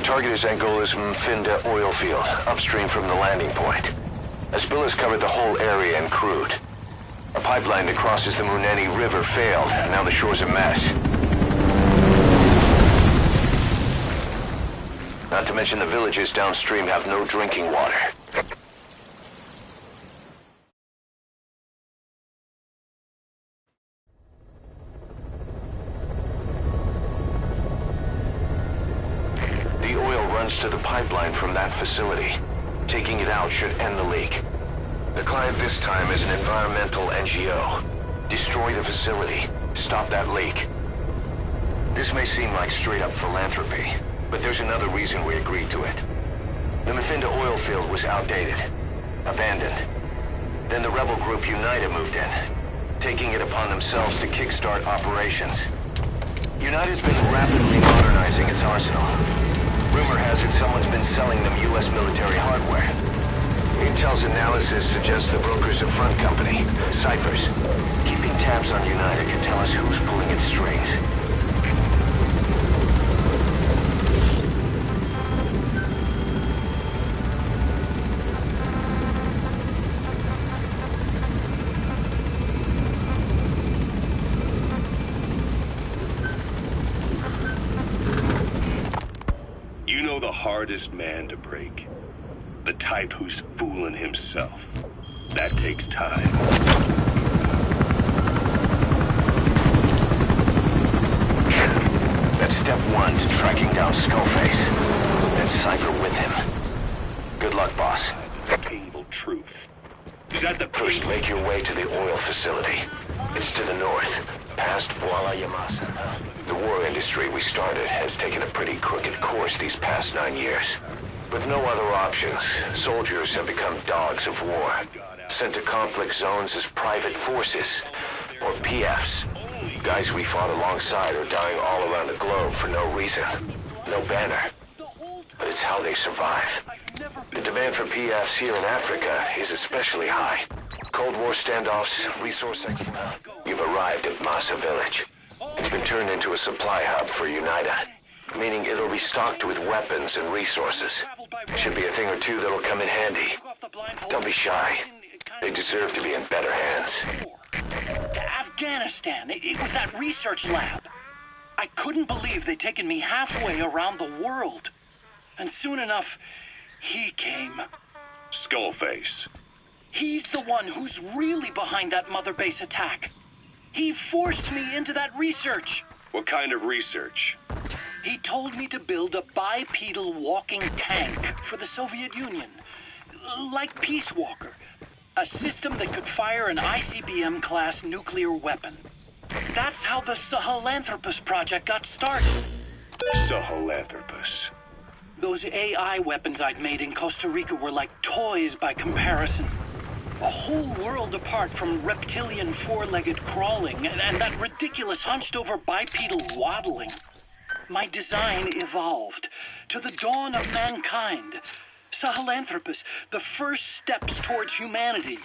Target is Angola's Mfinda oil field, upstream from the landing point. A spill has covered the whole area and crude. A pipeline that crosses the Muneni River failed, and now the shore's a mess. Not to mention the villages downstream have no drinking water. To the pipeline from that facility. Taking it out should end the leak. The client this time is an environmental NGO. Destroy the facility. Stop that leak. This may seem like straight-up philanthropy, but there's another reason we agreed to it. The Mfinda oil field was outdated, abandoned. Then the rebel group UNITA moved in, taking it upon themselves to kickstart operations. UNITA's been rapidly modernizing its arsenal. Rumor has it someone's been selling them U.S. military hardware. Intel's analysis suggests the broker's a front company, Cyphers. Keeping tabs on UNITA can tell us who's pulling its strings. The hardest man to break. The type who's fooling himself. That takes time. That's step one to tracking down Skullface. And Cypher with him. Good luck, boss. The painful truth. Is that the First, make your way to the oil facility. It's to the north, past Boala Yamasa. The war industry we started has taken a pretty crooked course these past 9 years. With no other options, soldiers have become dogs of war, sent to conflict zones as private forces, or PFs. Guys we fought alongside are dying all around the globe for no reason, no banner. But it's how they survive. The demand for PFs here in Africa is especially high. Cold War standoffs, resource exploitation. You've arrived at Masa Village. It's been turned into a supply hub for UNITA, meaning it'll be stocked with weapons and resources. Should be a thing or two that'll come in handy. Don't be shy. They deserve to be in better hands. Afghanistan, it was that research lab. I couldn't believe they'd taken me halfway around the world. And soon enough, he came. Skullface. He's the one who's really behind that Mother Base attack. He forced me into that research. What kind of research? He told me to build a bipedal walking tank for the Soviet Union. Like Peace Walker. A system that could fire an ICBM-class nuclear weapon. That's how the Sahelanthropus project got started. Sahelanthropus. Those AI weapons I'd made in Costa Rica were like toys by comparison. A whole world apart from reptilian four-legged crawling and that ridiculous hunched-over bipedal waddling. My design evolved to the dawn of mankind. Sahelanthropus, the first steps towards humanity.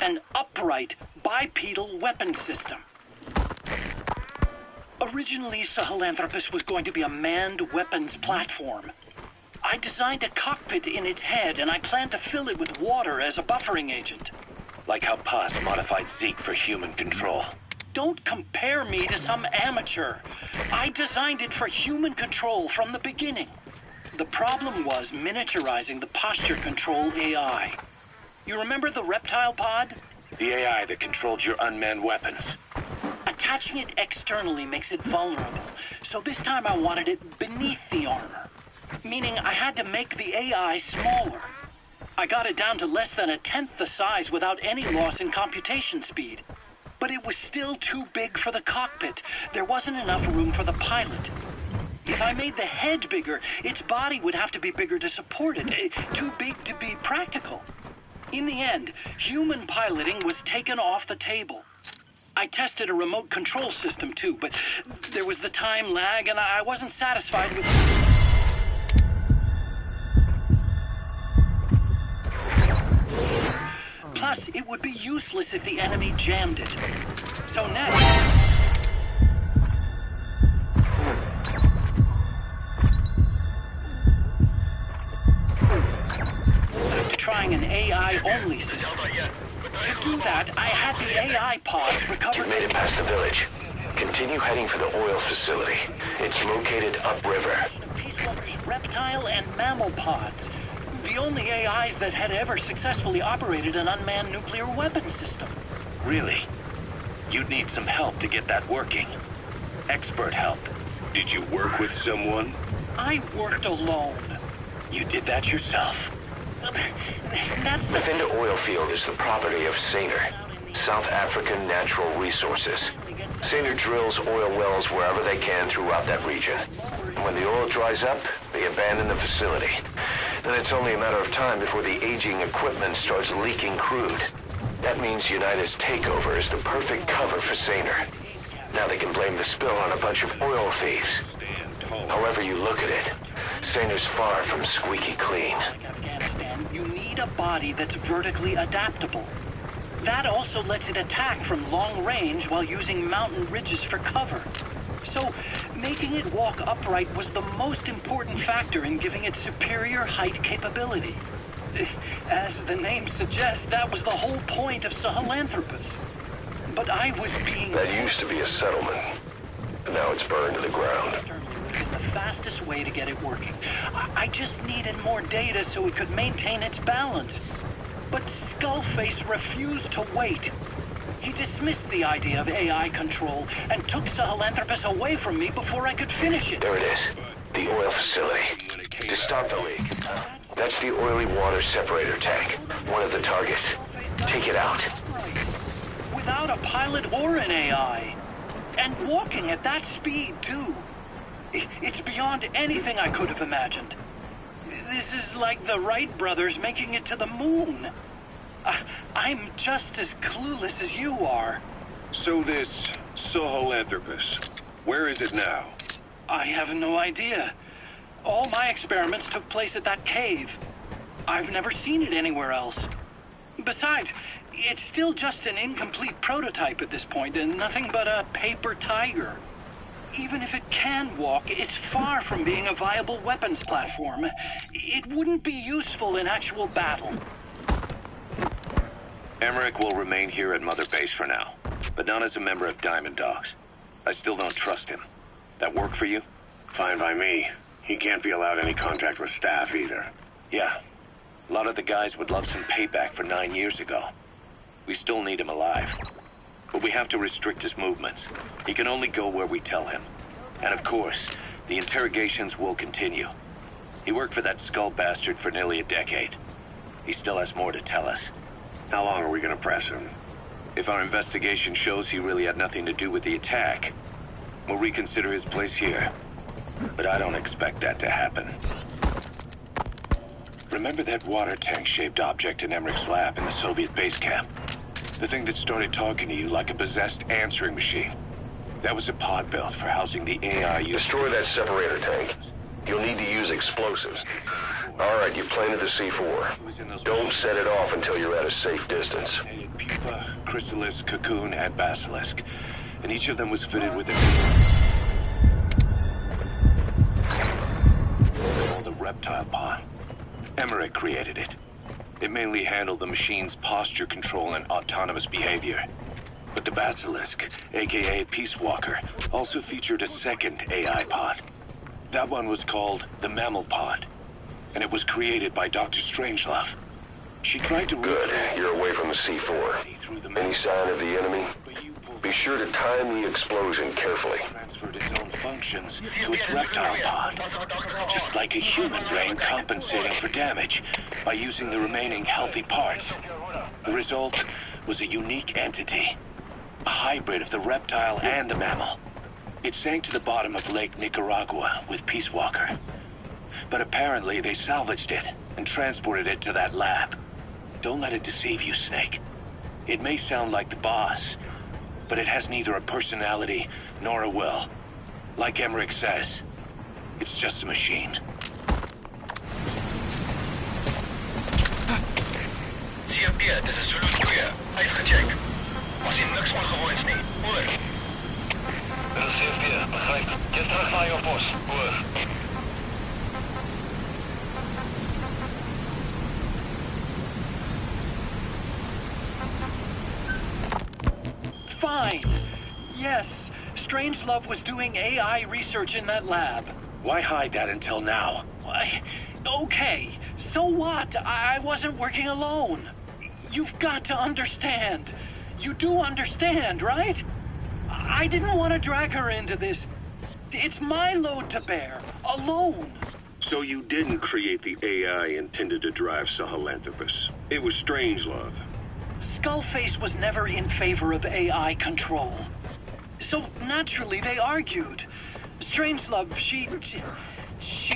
An upright bipedal weapon system. Originally, Sahelanthropus was going to be a manned weapons platform. I designed a cockpit in its head, and I planned to fill it with water as a buffering agent. Like how Paz modified Zeke for human control. Don't compare me to some amateur. I designed it for human control from the beginning. The problem was miniaturizing the posture control AI. You remember the reptile pod? The AI that controlled your unmanned weapons. Attaching it externally makes it vulnerable, So this time I wanted it beneath the armor, meaning I had to make the AI smaller. I got it down to less than a tenth the size without any loss in computation speed. But it was still too big for the cockpit. There wasn't enough room for the pilot. If I made the head bigger, its body would have to be bigger to support it. Too big to be practical. In the end, human piloting was taken off the table. I tested a remote control system too, but there was the time lag and I wasn't satisfied with... Plus, it would be useless if the enemy jammed it. So next... trying an AI-only system. To do that, I had the AI pods recover... You've made it past the village. Continue heading for the oil facility. It's located upriver. Reptile and mammal pods. The only AIs that had ever successfully operated an unmanned nuclear weapon system. Really? You'd need some help to get that working. Expert help. Did you work with someone? I worked alone. You did that yourself? Within the oil field is the property of Saner, South African Natural Resources. Saner drills oil wells wherever they can throughout that region. When the oil dries up, they abandon the facility. Then it's only a matter of time before the aging equipment starts leaking crude. That means United's takeover is the perfect cover for Saner. Now they can blame the spill on a bunch of oil thieves. However you look at it, Saner's far from squeaky clean. You need a body that's vertically adaptable. That also lets it attack from long range while using mountain ridges for cover. So, making it walk upright was the most important factor in giving it superior height capability. As the name suggests, that was the whole point of Sahelanthropus. But I was being... That used to be a settlement. But now it's burned to the ground. The fastest way to get it working. I just needed more data so it could maintain its balance. But Skullface refused to wait. He dismissed the idea of AI control and took Sahelanthropus away from me before I could finish it. There it is. The oil facility. To stop the leak. That's the oily water separator tank. One of the targets. Take it out. Without a pilot or an AI. And walking at that speed, too. It's beyond anything I could have imagined. This is like the Wright brothers making it to the moon. I'm just as clueless as you are. So this Sahelanthropus, where is it now? I have no idea. All my experiments took place at that cave. I've never seen it anywhere else. Besides, it's still just an incomplete prototype at this point, and nothing but a paper tiger. Even if it can walk, it's far from being a viable weapons platform. It wouldn't be useful in actual battle. Emmerich will remain here at Mother Base for now, but not as a member of Diamond Dogs. I still don't trust him. That work for you? Fine by me. He can't be allowed any contact with staff either. Yeah. A lot of the guys would love some payback for 9 years ago. We still need him alive. But we have to restrict his movements. He can only go where we tell him. And of course, the interrogations will continue. He worked for that skull bastard for nearly a decade. He still has more to tell us. How long are we gonna press him? If our investigation shows he really had nothing to do with the attack, we'll reconsider his place here. But I don't expect that to happen. Remember that water tank-shaped object in Emmerich's lab in the Soviet base camp? The thing that started talking to you like a possessed answering machine. That was a pod built for housing the AI you... Destroy that separator tank. You'll need to use explosives. Alright, you planted the C4. Don't set it off until you're at a safe distance. Pupa, Chrysalis, Cocoon, and Basilisk. And each of them was fitted with a... called a reptile pod. Emmerich created it. It mainly handled the machine's posture control and autonomous behavior. But the Basilisk, aka Peace Walker, also featured a second AI pod. That one was called the Mammal Pod, and it was created by Dr. Strangelove. She tried to... Good. You're away from the C4. Any sign of the enemy? Be sure to time the explosion carefully. Transferred its own function. functions to its reptile pod, just like a human brain compensating for damage by using the remaining healthy parts. The result was a unique entity, a hybrid of the reptile and the mammal. It sank to the bottom of Lake Nicaragua with Peace Walker. But apparently they salvaged it and transported it to that lab. Don't let it deceive you, Snake. It may sound like the boss, but it has neither a personality nor a will. Like Emmerich says, it's just a machine. CFB, dit is Zulu 2. Uitgecheckt. Was hier niks ongewoons nie. Oor. Dit is CFB, begrijp. Keer terug naar jouw post. Oor. Fine. Yes, Strangelove was doing AI research in that lab. Why hide that until now? Why? Okay, so what? I wasn't working alone. You've got to understand. You do understand, right? I didn't want to drag her into this. It's my load to bear, alone. So you didn't create the AI intended to drive Sahelanthropus. It was Strangelove. Skullface was never in favor of AI control. So naturally they argued. Strangelove, she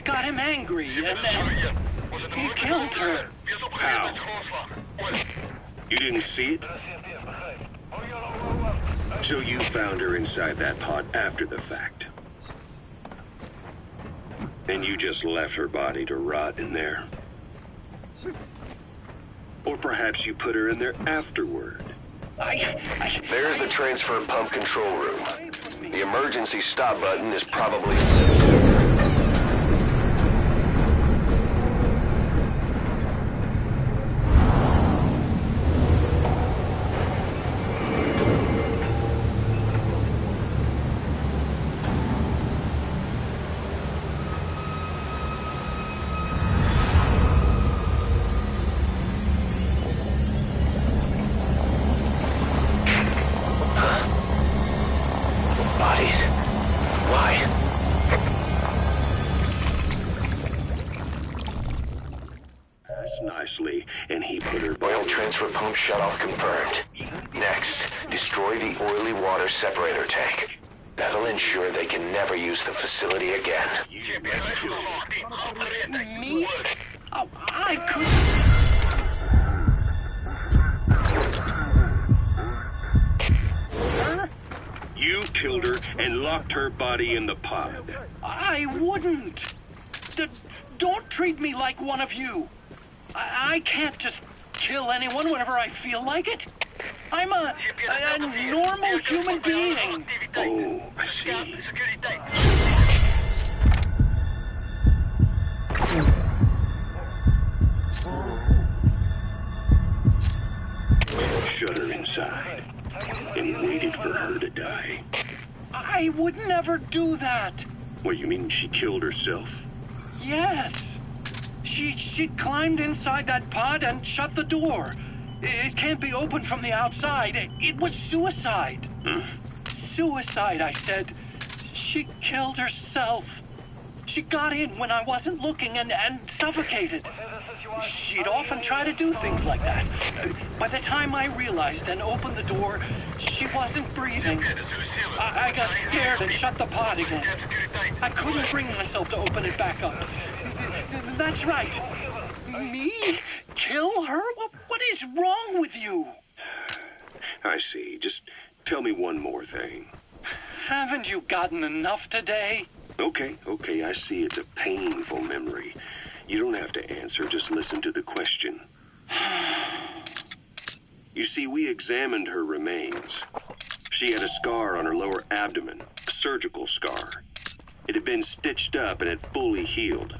got him angry, and then he killed her. How? You didn't see it? So you found her inside that pod after the fact. And you just left her body to rot in there. Or perhaps you put her in there afterward. There's the transfer pump control room. The emergency stop button is probably... Bodies. Why? That's nicely, and he put her... Oil transfer pump shutoff confirmed. Next, destroy the oily water separator tank. That'll ensure they can never use the facility again. Me? Oh, I couldn't... You killed her and locked her body in the pod. I wouldn't. Don't treat me like one of you. I can't just kill anyone whenever I feel like it. I'm a normal human being. Oh, I see. Shut her inside and waited for her to die. I would never do that. What, you mean she killed herself? Yes. She climbed inside that pod and shut the door. It can't be opened from the outside. It was suicide. Suicide, I said. She killed herself. She got in when I wasn't looking and suffocated. She'd often try to do things like that. By the time I realized and opened the door, she wasn't breathing. I got scared and shut the pod again. I couldn't bring myself to open it back up. That's right. Me? Kill her? What is wrong with you? I see. Just tell me one more thing. Haven't you gotten enough today? Okay, I see it's a painful memory. You don't have to answer, just listen to the question. You see, we examined her remains. She had a scar on her lower abdomen, a surgical scar. It had been stitched up and had fully healed,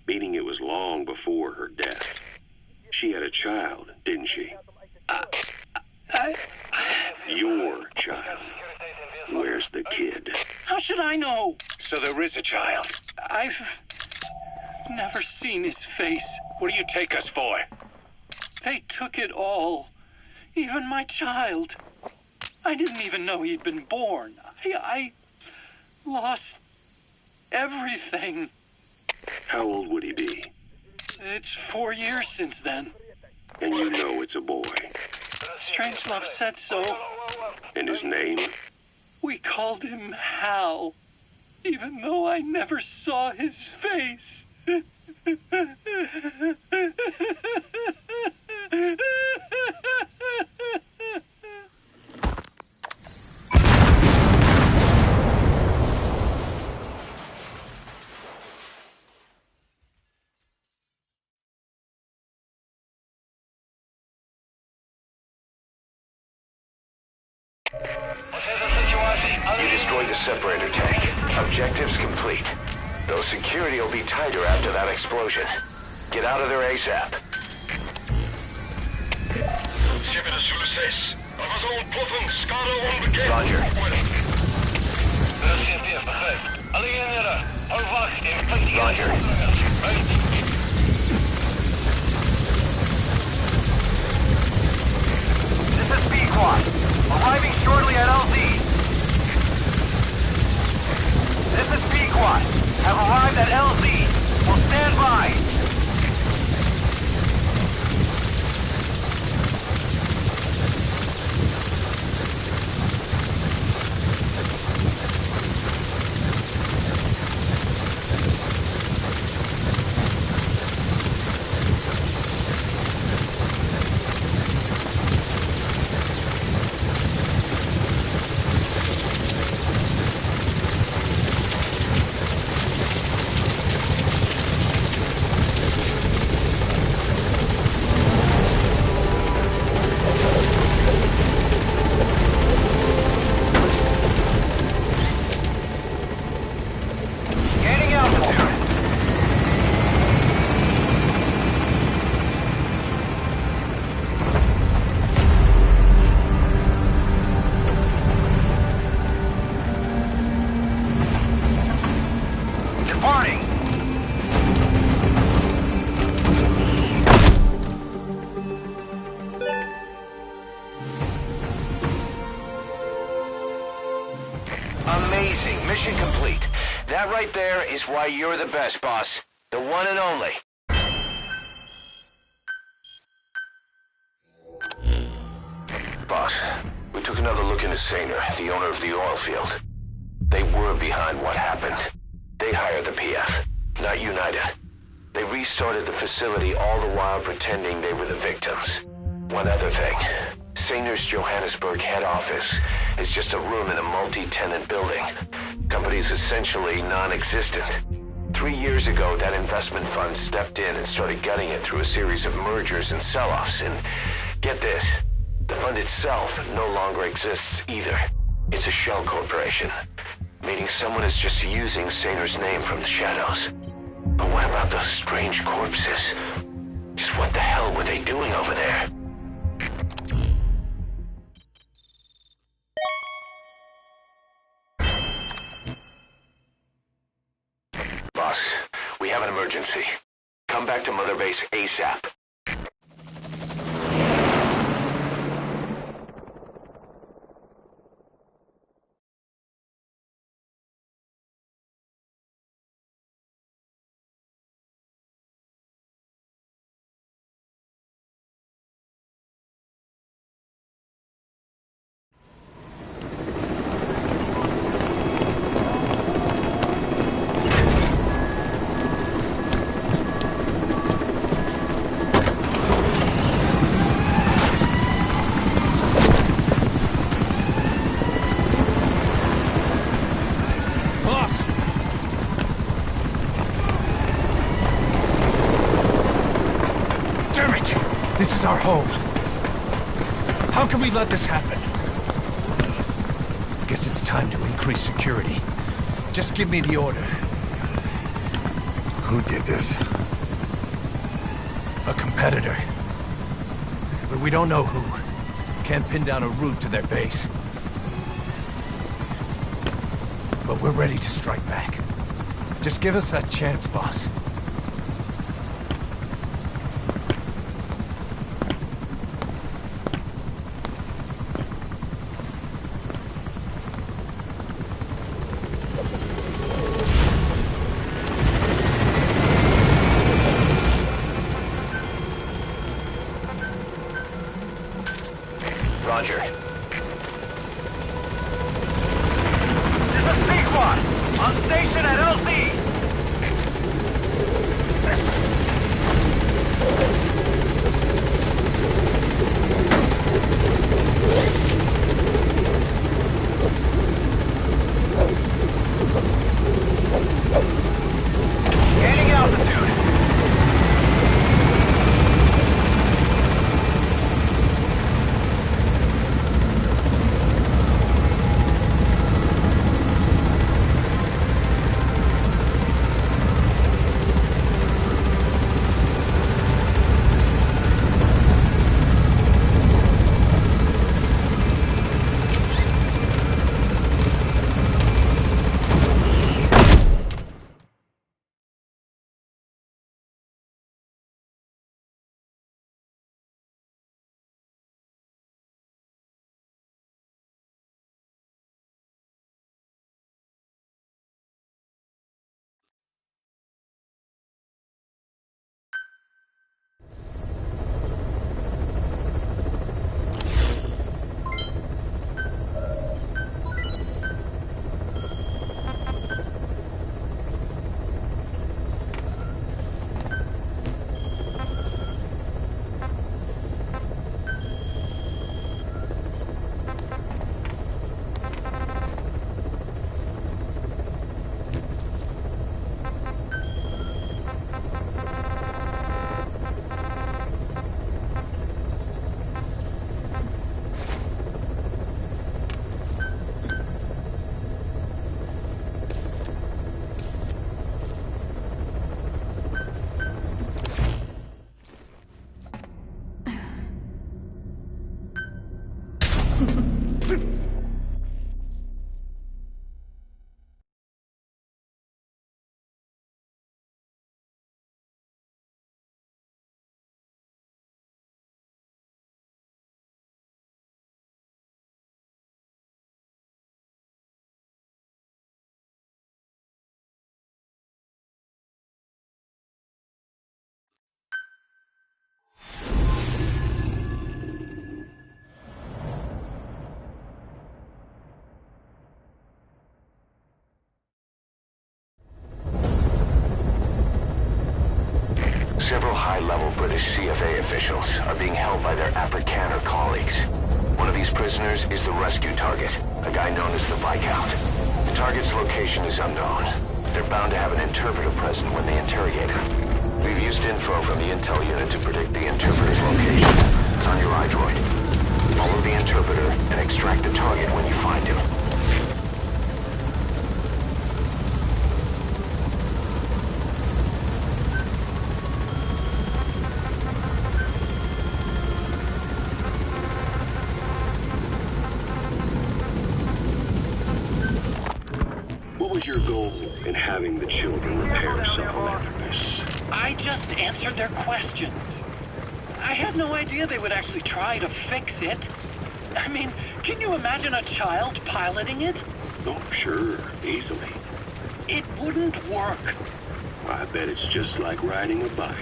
meaning it was long before her death. She had a child, didn't she? Your child. Where's the kid? How should I know? So there is a child. I've never seen his face. What do you take us for? They took it all. Even my child. I didn't even know he'd been born. I lost Everything. How old would he be? It's 4 years since then. And you know it's a boy. Strangelove said so. And his name? We called him Hal, even though I never saw his face. You destroyed the separator tank. Objectives complete. Though security will be tighter after that explosion. Get out of there ASAP. Roger. Roger. This is B-Quad. Arriving shortly at LZ. This is B-Quad. Have arrived at LZ. Will stand by. Amazing. Mission complete. That right there is why you're the best, boss. The one and only. Boss, we took another look into Saner, the owner of the oil field. They were behind what happened. They hired the PF, not United. They restarted the facility all the while pretending they were the victims. One other thing. Saner's Johannesburg head office is just a room in a multi-tenant building. Company's essentially non-existent. 3 years ago, that investment fund stepped in and started gutting it through a series of mergers and sell-offs. And get this, the fund itself no longer exists either. It's a shell corporation, meaning someone is just using Saner's name from the shadows. But what about those strange corpses? Just what the hell were they doing over there? Boss, we have an emergency. Come back to Mother Base ASAP. This is our home. How can we let this happen? Guess it's time to increase security. Just give me the order. Who did this? A competitor. But we don't know who. Can't pin down a route to their base. But we're ready to strike back. Just give us that chance, boss. Several high-level British CFA officials are being held by their Afrikaner colleagues. One of these prisoners is the rescue target, a guy known as the Viscount. The target's location is unknown. They're bound to have an interpreter present when they interrogate him. We've used info from the intel unit to predict the interpreter's location. It's on your iDroid. Follow the interpreter and extract the target when you find him. What was your goal in having the children repair self-awareness? I just answered their questions. I had no idea they would actually try to fix it. I mean, can you imagine a child piloting it? Oh, sure, easily. It wouldn't work. I bet it's just like riding a bike.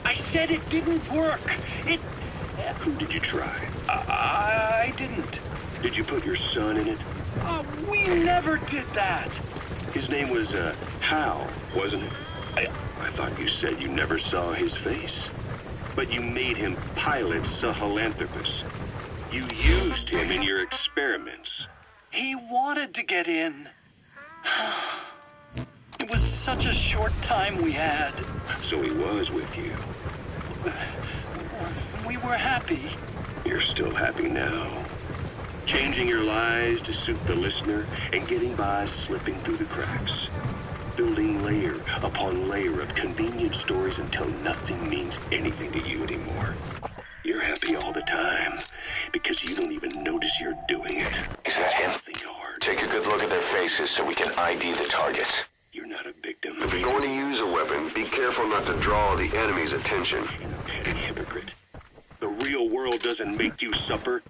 I said it didn't work. Did you try? I didn't. Did you put your son in it? We never did that. His name was, Hal, wasn't it? I thought you said you never saw his face. But you made him pilot Sahelanthropus. You used him in your experiments. He wanted to get in. It was such a short time we had. So he was with you. We were happy. You're still happy now. Changing your lies to suit the listener and getting by slipping through the cracks. Building layer upon layer of convenient stories until nothing means anything to you anymore. You're happy all the time because you don't even notice you're doing it. Is that him? Nothing hard. Take a good look at their faces so we can ID the targets. You're not a victim. If you're going to use a weapon, be careful not to draw the enemy's attention. You're a petty hypocrite. The real world doesn't make you suffer.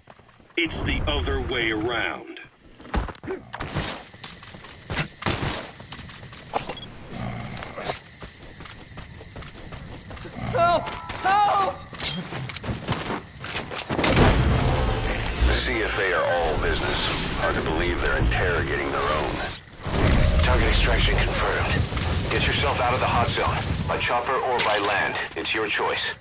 It's the other way around. Help! Help! The CFA are all business. Hard to believe they're interrogating their own. Target extraction confirmed. Get yourself out of the hot zone. By chopper or by land. It's your choice.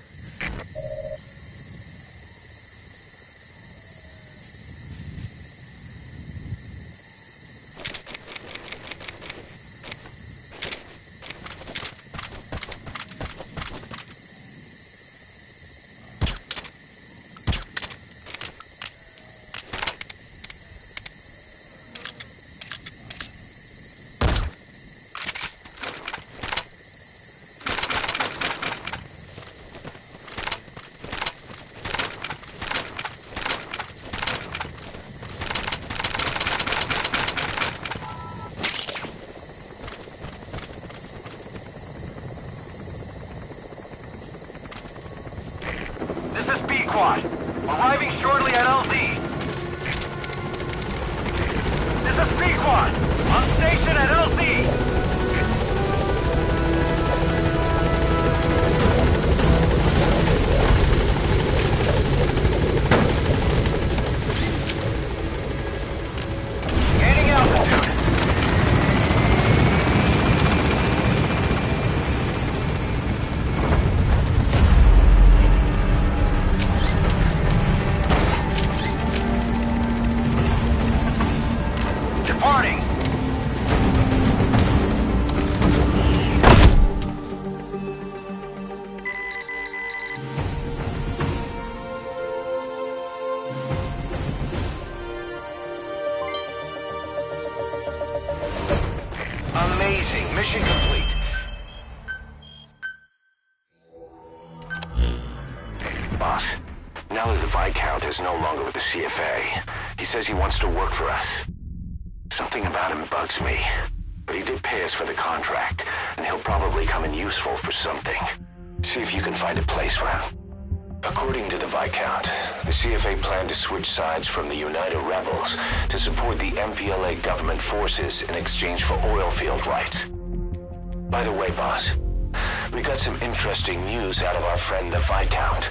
Arriving shortly at LZ. This is Pequod. On station at LZ. Gaining altitude. Departing. Amazing. Mission complete. Boss, now that the Viscount is no longer with the CFA, he says he wants to work for us. Something about him bugs me. But he did pay us for the contract, and he'll probably come in useful for something. See if you can find a place for him. According to the Viscount, the CFA planned to switch sides from the United Rebels to support the MPLA government forces in exchange for oil field rights. By the way, boss, we got some interesting news out of our friend the Viscount.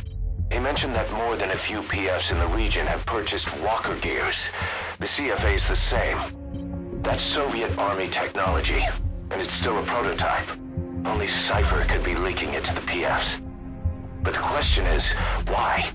He mentioned that more than a few PFs in the region have purchased walker gears. The CFA's the same. That's Soviet Army technology, and it's still a prototype. Only Cypher could be leaking it to the PFs. But the question is, why?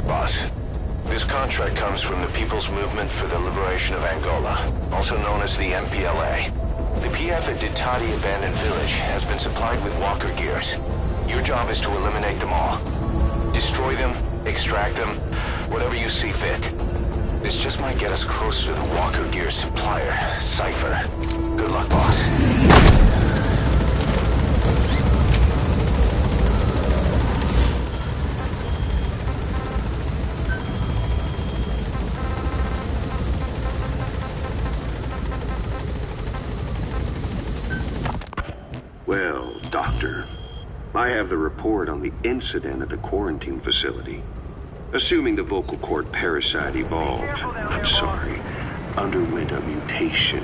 Boss, this contract comes from the People's Movement for the Liberation of Angola, also known as the MPLA. The PF at Ditati Abandoned Village has been supplied with walker gears. Your job is to eliminate them all. Destroy them, extract them, whatever you see fit. This just might get us closer to the walker gear supplier, Cypher. Good luck, boss. Well, Doctor, I have the report on the incident at the quarantine facility. Assuming the vocal cord parasite underwent a mutation.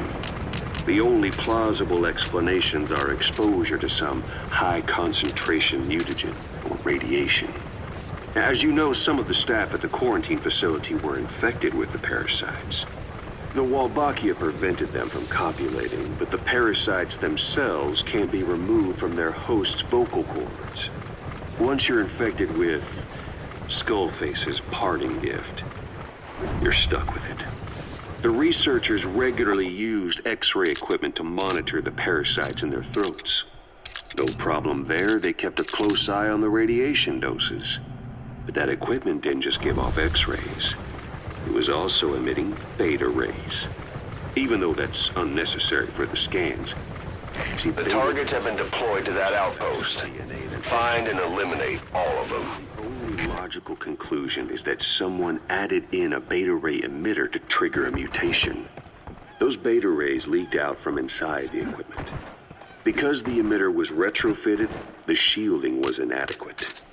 The only plausible explanations are exposure to some high-concentration mutagen or radiation. As you know, some of the staff at the quarantine facility were infected with the parasites. The Wolbachia prevented them from copulating, but the parasites themselves can't be removed from their host's vocal cords. Once you're infected with Skullface's parting gift, you're stuck with it. The researchers regularly used X-ray equipment to monitor the parasites in their throats. No problem there, they kept a close eye on the radiation doses. But that equipment didn't just give off X-rays. It was also emitting beta rays, even though that's unnecessary for the scans. See, the targets have been deployed to that outpost. Find and eliminate all of them. The only logical conclusion is that someone added in a beta ray emitter to trigger a mutation. Those beta rays leaked out from inside the equipment. Because the emitter was retrofitted, the shielding was inadequate.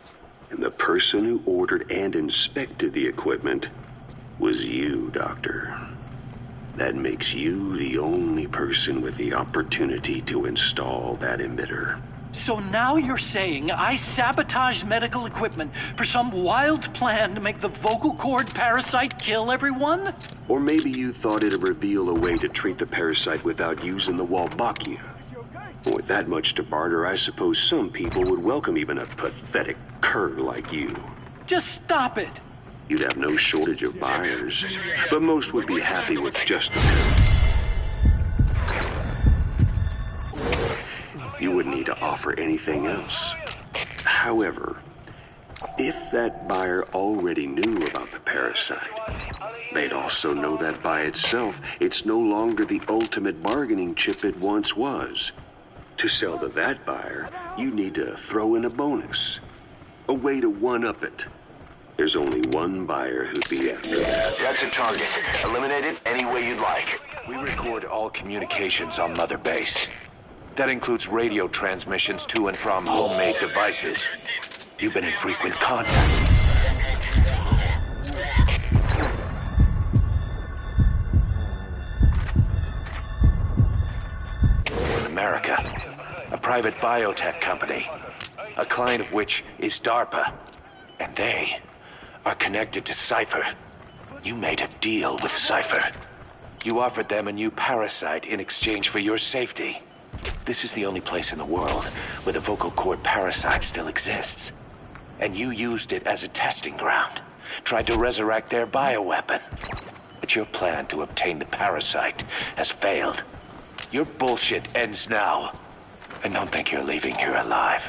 And the person who ordered and inspected the equipment was you, Doctor. That makes you the only person with the opportunity to install that emitter. So now you're saying I sabotaged medical equipment for some wild plan to make the vocal cord parasite kill everyone? Or maybe you thought it'd reveal a way to treat the parasite without using the Wolbachia. With that much to barter, I suppose some people would welcome even a pathetic cur like you. Just stop it! You'd have no shortage of buyers, but most would be happy with just a pill. You wouldn't need to offer anything else. However, if that buyer already knew about the parasite, they'd also know that by itself, it's no longer the ultimate bargaining chip it once was. To sell to that buyer, you need to throw in a bonus. A way to one-up it. There's only one buyer who'd be after that. That's a target. Eliminate it any way you'd like. We record all communications on Mother Base. That includes radio transmissions to and from homemade devices. You've been in frequent contact. In America, a private biotech company, a client of which is DARPA, and they are connected to Cypher. You made a deal with Cypher. You offered them a new parasite in exchange for your safety. This is the only place in the world where the vocal cord parasite still exists. And you used it as a testing ground. Tried to resurrect their bioweapon. But your plan to obtain the parasite has failed. Your bullshit ends now. And don't think you're leaving here alive.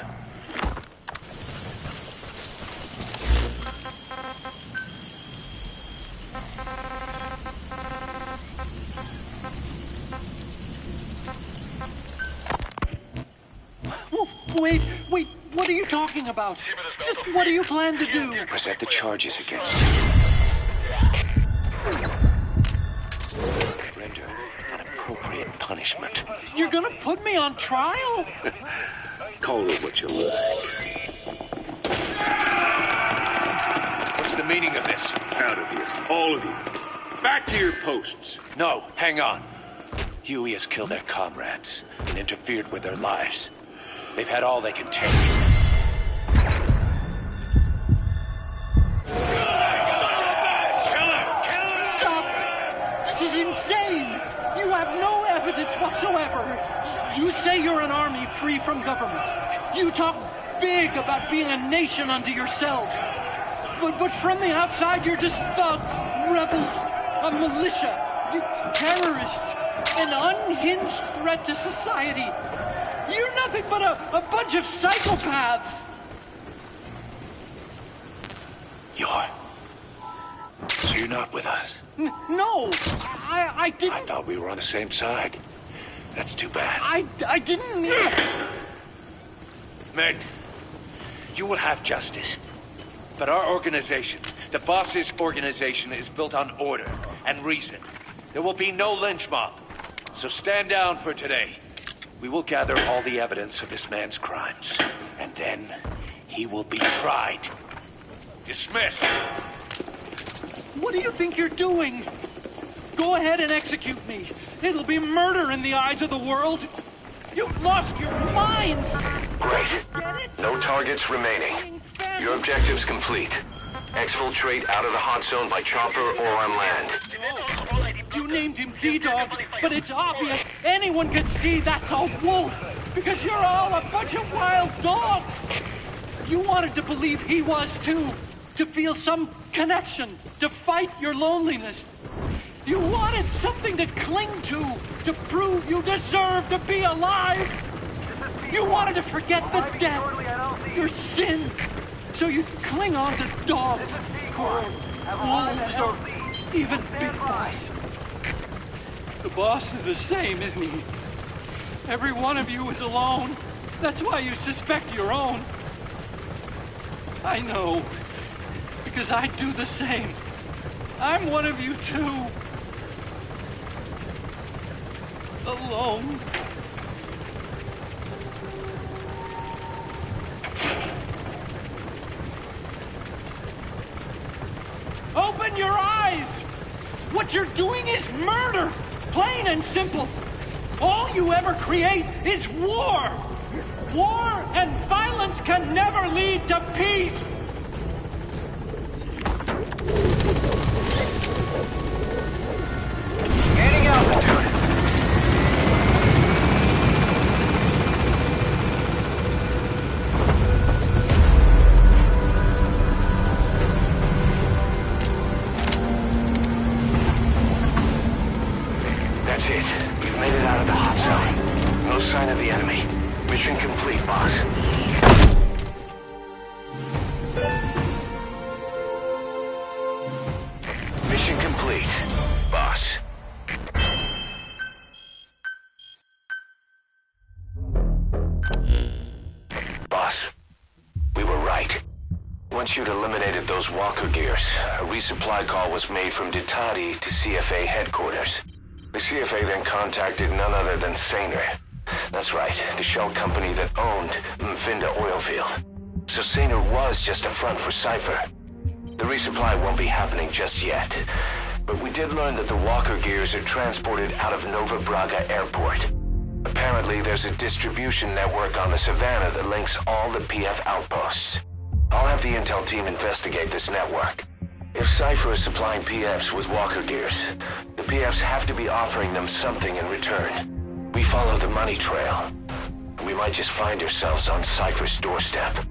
Wait, what are you talking about? Just what do you plan to do? Present the charges against you. Render an appropriate punishment. You're gonna put me on trial? Call it what you like. What's the meaning of this? Out of here, all of you. Back to your posts. No, hang on. Huey has killed their comrades and interfered with their lives. They've had all they can take. Stop! This is insane! You have no evidence whatsoever. You say you're an army free from government. You talk big about being a nation unto yourselves. But from the outside, you're just thugs, rebels, a militia, terrorists, an unhinged threat to society. You're nothing but a bunch of psychopaths! So you're not with us? No! I didn't... I thought we were on the same side. That's too bad. I didn't mean... Men, you will have justice. But our organization, the boss's organization, is built on order and reason. There will be no lynch mob. So stand down for today. We will gather all the evidence of this man's crimes, and then he will be tried. Dismissed. What do you think you're doing? Go ahead and execute me. It'll be murder in the eyes of the world. You've lost your minds. Great. No targets remaining. Your objective's complete. Exfiltrate out of the hot zone by chopper or on land. You named him D-Dog, but it's obvious anyone could see that's a wolf, because you're all a bunch of wild dogs. You wanted to believe he was too, to feel some connection, to fight your loneliness. You wanted something to cling to prove you deserve to be alive. You wanted to forget the death, your sins, so you'd cling on to dogs, or wolves, or even Big Boss. The boss is the same, isn't he? Every one of you is alone. That's why you suspect your own. I know, because I do the same. I'm one of you too. Alone. Open your eyes! What you're doing is murder! Plain and simple. All you ever create is war. War and violence can never lead to peace. Gaining altitude. That's it. We've made it out of the hot zone. No sign of the enemy. Mission complete, boss. Mission complete, boss. Once you'd eliminated those walker gears, a resupply call was made from Ditati to CFA headquarters. The CFA then contacted none other than Saner. That's right, the shell company that owned Mfinda Oilfield. So Saner was just a front for Cypher. The resupply won't be happening just yet. But we did learn that the walker gears are transported out of Nova Braga Airport. Apparently, there's a distribution network on the Savannah that links all the PF outposts. I'll have the intel team investigate this network. If Cypher is supplying PFs with walker gears, the PFs have to be offering them something in return. We follow the money trail. We might just find ourselves on Cypher's doorstep.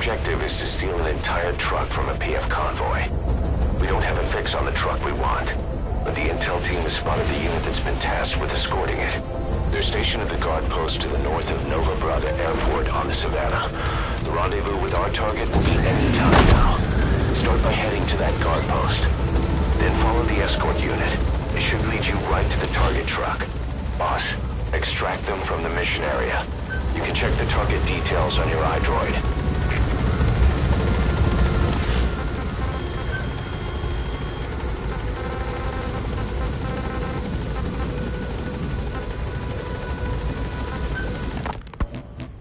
Objective is to steal an entire truck from a PF convoy. We don't have a fix on the truck we want, but the intel team has spotted the unit that's been tasked with escorting it. They're stationed at the guard post to the north of Nova Braga Airport on the Savannah. The rendezvous with our target will be any time now. Start by heading to that guard post. Then follow the escort unit. It should lead you right to the target truck. Boss, extract them from the mission area. You can check the target details on your iDroid.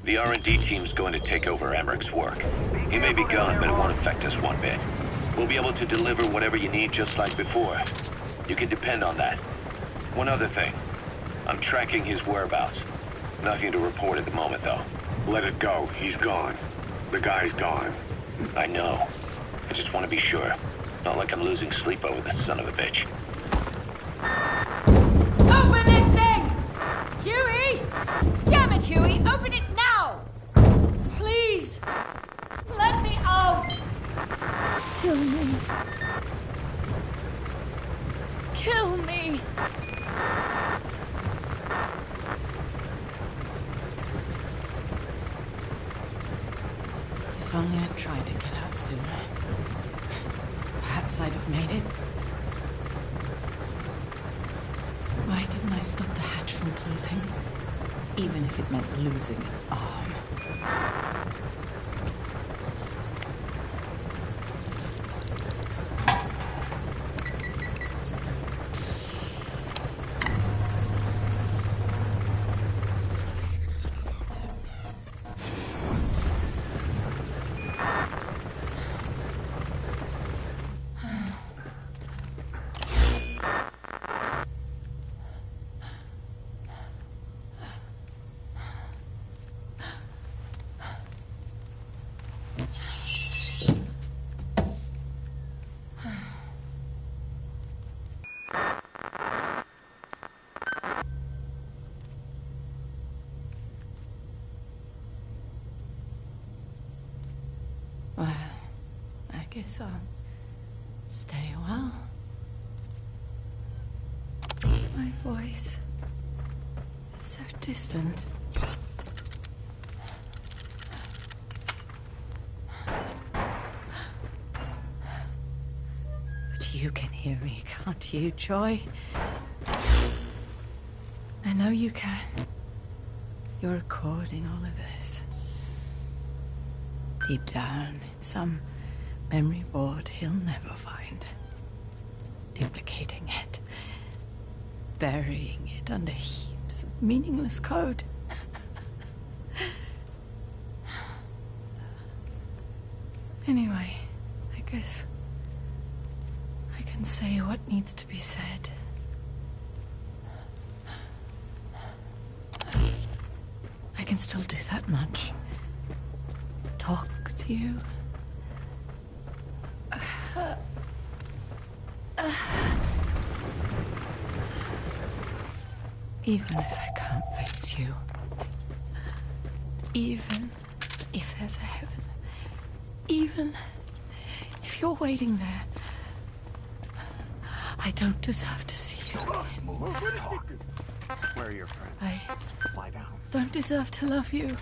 The R&D team's going to take over Emmerich's work. He may be gone, but it won't affect us one bit. We'll be able to deliver whatever you need just like before. You can depend on that. One other thing. I'm tracking his whereabouts. Nothing to report at the moment, though. Let it go. He's gone. The guy's gone. I know. I just want to be sure. Not like I'm losing sleep over this son of a bitch. Open this thing! Huey! Damn it, Huey! Open it now! Please! Let me out! Kill me. Kill me! If only I'd tried to get out sooner. Perhaps I'd have made it. Why didn't I stop the hatch from closing? Even if it meant losing an arm. Well, I guess I'll stay a while. My voice, it's so distant. Can't you, Joy? I know you can. You're recording all of this. Deep down in some memory board he'll never find. Duplicating it. Burying it under heaps of meaningless code. Anyway, I guess I can say what needs to be said. I can still do that much. Talk to you. Even if I can't face you. Even if there's a heaven. Even if you're waiting there. I don't deserve to see you again. Where are your friends? I Lie down. don't deserve to love you.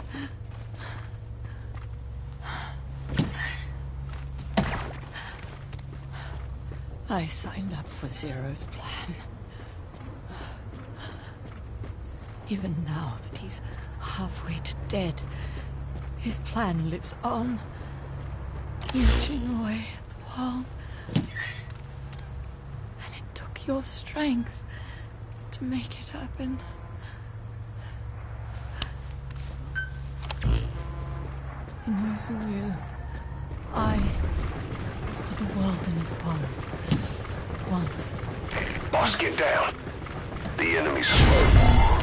I signed up for Zero's plan. Even now that he's halfway to dead, his plan lives on, reaching away at the wall. And it took your strength to make it happen. In losing you, I put the world in his palm. Once. Boss, get down. The enemy's slow.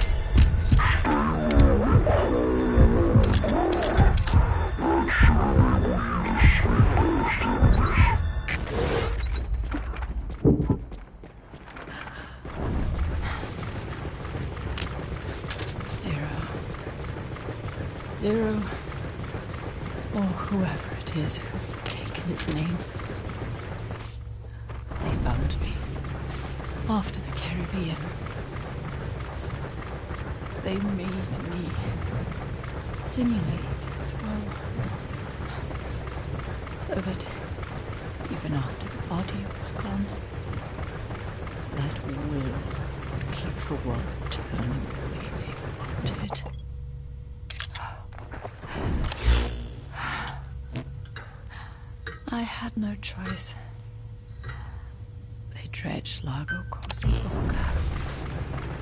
Zero, or whoever it is who's taken his name. They found me after the Caribbean. They made me simulate his will, so that even after the body was gone, that will would keep the world turning the way they wanted. I had no choice. They dredged Lago Corsica,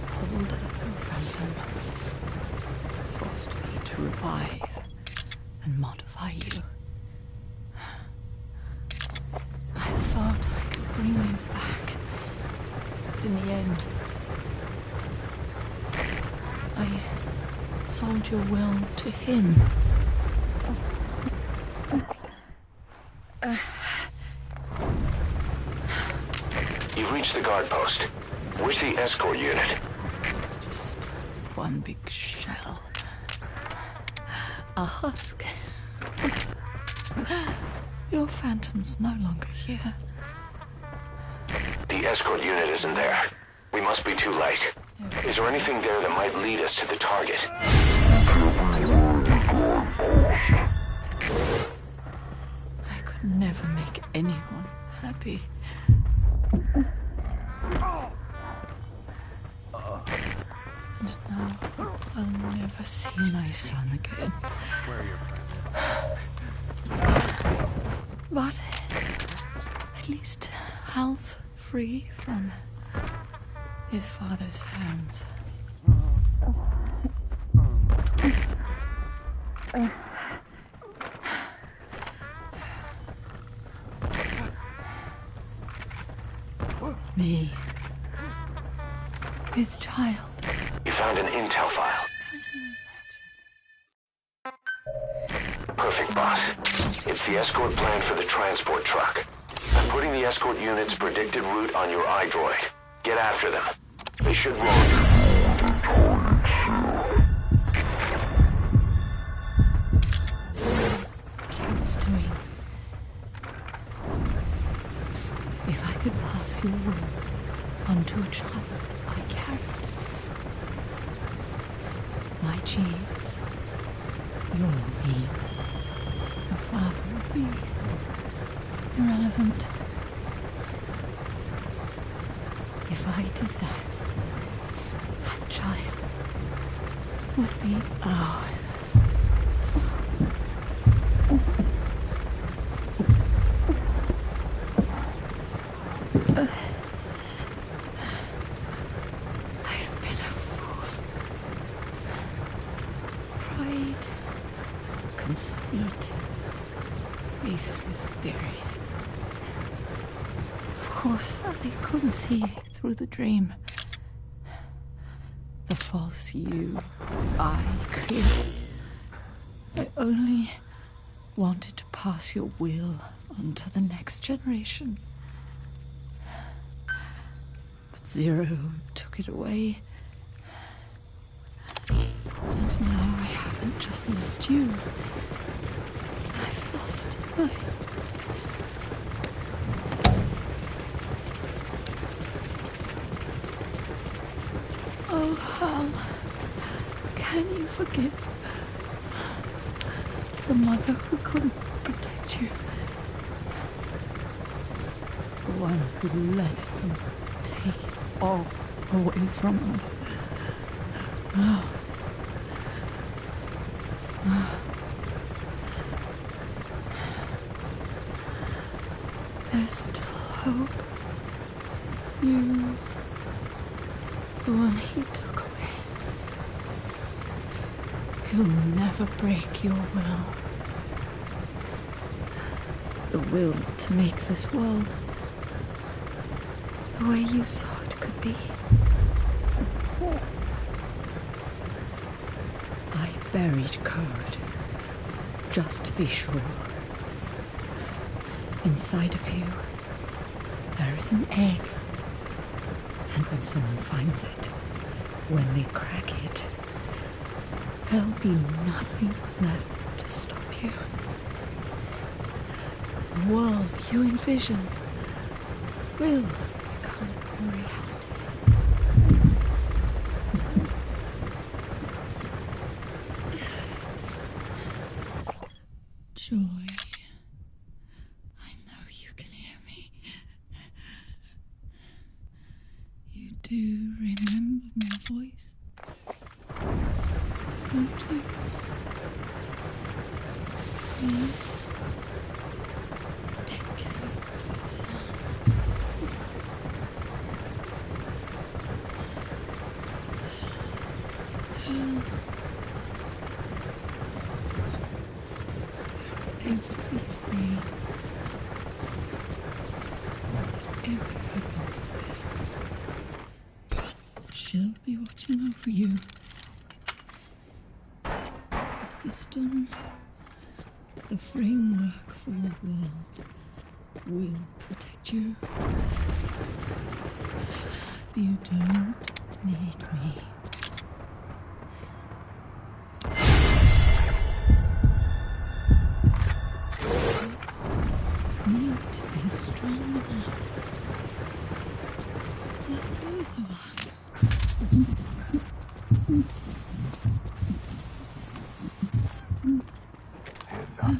pulled up a phantom, forced me to revive and modify you. I thought I could bring you back, but in the end, I sold your will to him. You've reached the guard post. Where's the escort unit? It's just one big shell. A husk. Your phantom's no longer here. The escort unit isn't there. We must be too late. Is there anything there that might lead us to the target? I could never make anyone happy. And now I'll never see my son again. Where are your friends? But at least Hal's free from his father's hands. Me. With child. You found an intel file. Perfect, boss. It's the escort plan for the transport truck. I'm putting the escort unit's predicted route on your iDroid. Get after them. They should roll. It's doing. If I could pass your will onto a child I carried, my genes, your me, your father would be irrelevant. If I did that, that child would be ours. I've been a fool. Pride, conceit, baseless theories. Of course, I couldn't see through the dream. The false you I created. I only wanted to pass your will on to the next generation. But Zero took it away. And now I haven't just lost you. I've lost my... Oh, Hal, can you forgive the mother who couldn't protect you? The one who let them take it all away from us. Oh. Oh. There's still hope. You... the one he took away. He'll never break your will. The will to make this world the way you saw it could be. I buried Code, just to be sure. Inside of you, there is an egg. And when someone finds it, when they crack it, there'll be nothing left to stop you. The world you envisioned will become a reality. Joy, I know you can hear me. You do remember my voice, don't you? Please, take care of yourself. Every afraid. Whatever happens, she'll be watching over you. The system, the framework for your world will protect you. You don't need me. Need to be strong enough for both of us. Hands up.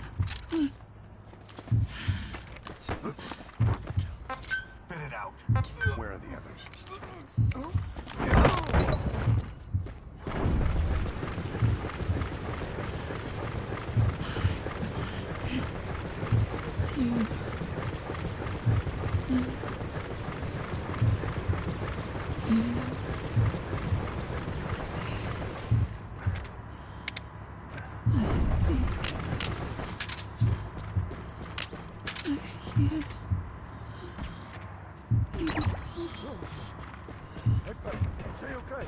Spit it out. Where are the others? It's you. Stay okay.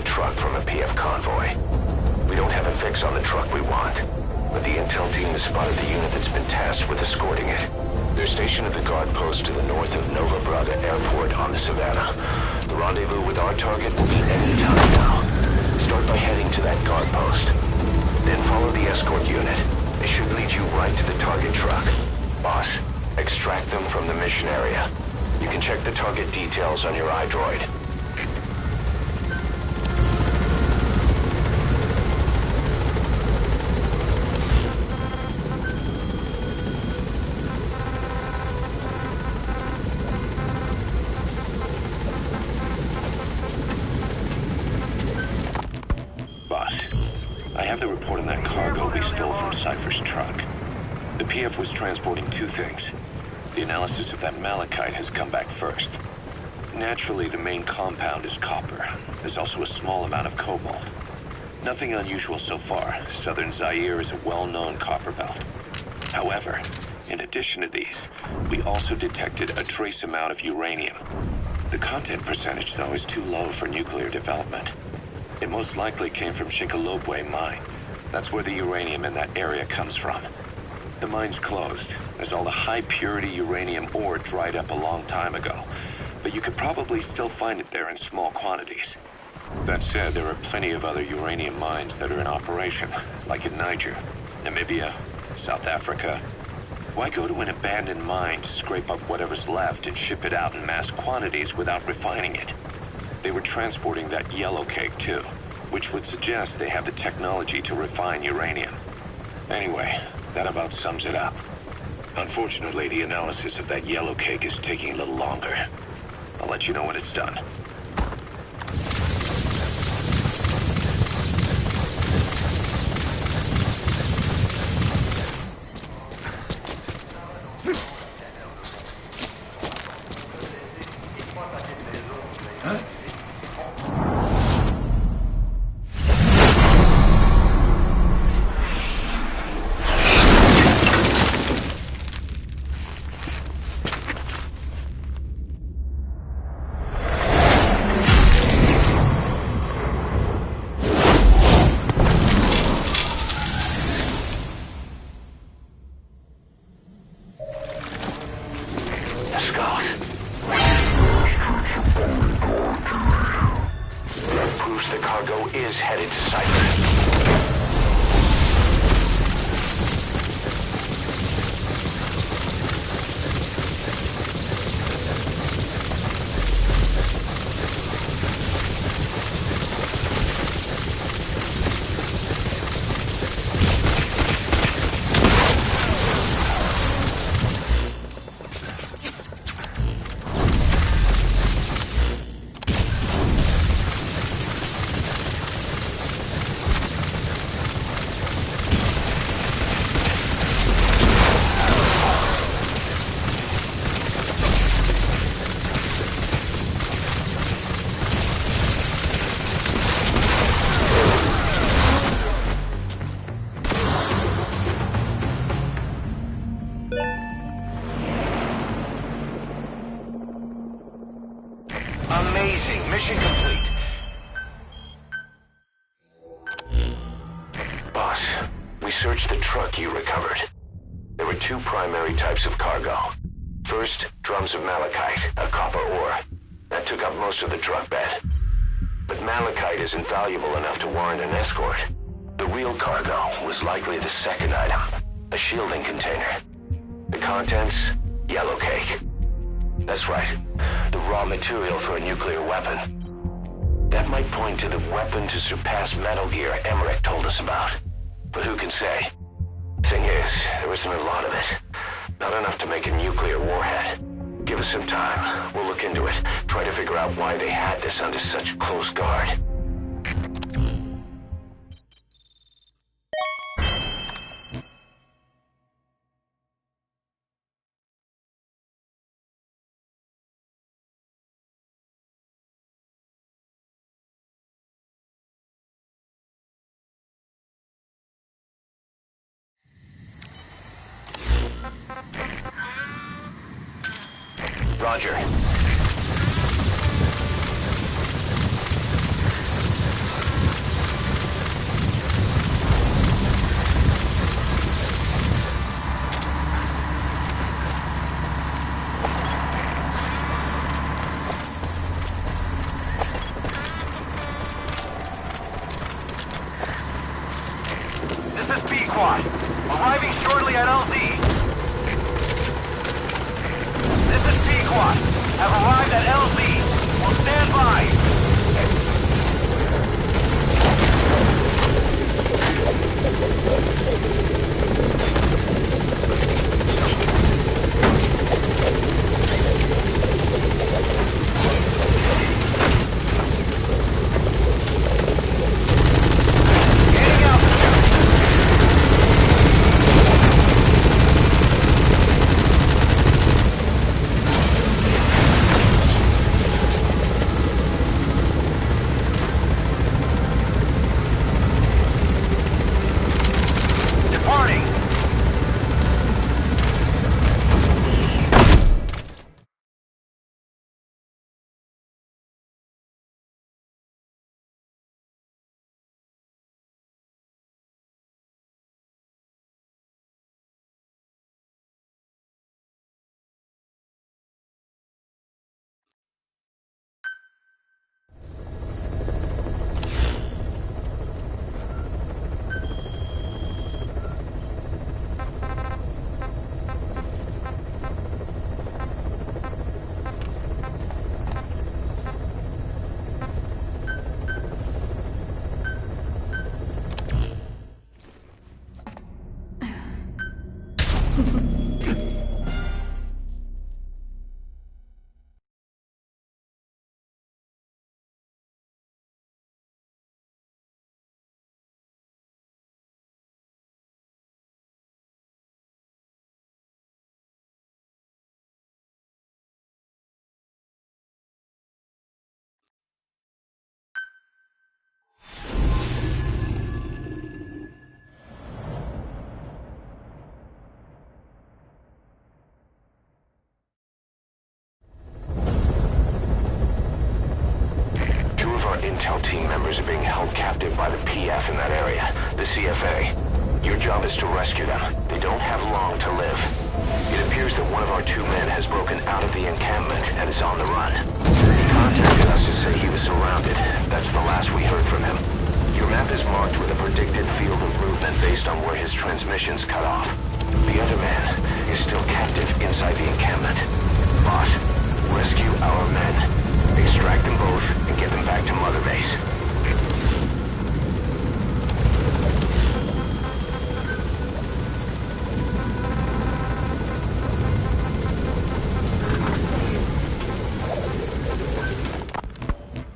armored truck from a PF convoy. We don't have a fix on the truck we want, but the intel team has spotted the unit that's been tasked with escorting it. They're stationed at the guard post to the north of Nova Braga Airport on the Savannah. The rendezvous with our target will be any time now. Start by heading to that guard post. Then follow the escort unit. It should lead you right to the target truck. Boss, extract them from the mission area. You can check the target details on your iDroid. I have the report on that cargo we stole from Cypher's truck. The PF was transporting two things. The analysis of that malachite has come back first. Naturally, the main compound is copper. There's also a small amount of cobalt. Nothing unusual so far. Southern Zaire is a well-known copper belt. However, in addition to these, we also detected a trace amount of uranium. The content percentage, though, is too low for nuclear development. It most likely came from Shinkalobwe mine. That's where the uranium in that area comes from. The mine's closed, as all the high-purity uranium ore dried up a long time ago. But you could probably still find it there in small quantities. That said, there are plenty of other uranium mines that are in operation, like in Niger, Namibia, South Africa. Why go to an abandoned mine to scrape up whatever's left and ship it out in mass quantities without refining it? They were transporting that yellow cake, too, which would suggest they have the technology to refine uranium. Anyway, that about sums it up. Unfortunately, the analysis of that yellow cake is taking a little longer. I'll let you know when it's done. The cargo is headed to Cypher. Amazing. Mission complete. Boss, we searched the truck you recovered. There were two primary types of cargo. First, drums of malachite, a copper ore. That took up most of the truck bed. But malachite isn't valuable enough to warrant an escort. The real cargo was likely the second item, a shielding container. The contents, yellow cake. That's right, the raw material for a nuclear weapon. That might point to the weapon to surpass Metal Gear Emmerich told us about. But who can say? Thing is, there isn't a lot of it. Not enough to make a nuclear warhead. Give us some time. We'll look into it. Try to figure out why they had this under such close guard. Roger. Squad. Arriving shortly at LZ. This is T Squad. Have arrived at LZ. Will stand by. Intel team members are being held captive by the PF in that area, the CFA. Your job is to rescue them. They don't have long to live. It appears that one of our 2 men has broken out of the encampment and is on the run. He contacted us to say he was surrounded. That's the last we heard from him. Your map is marked with a predicted field of movement based on where his transmissions cut off. The other man is still captive inside the encampment. Boss, rescue our men. Extract them both and get them back to Mother Base.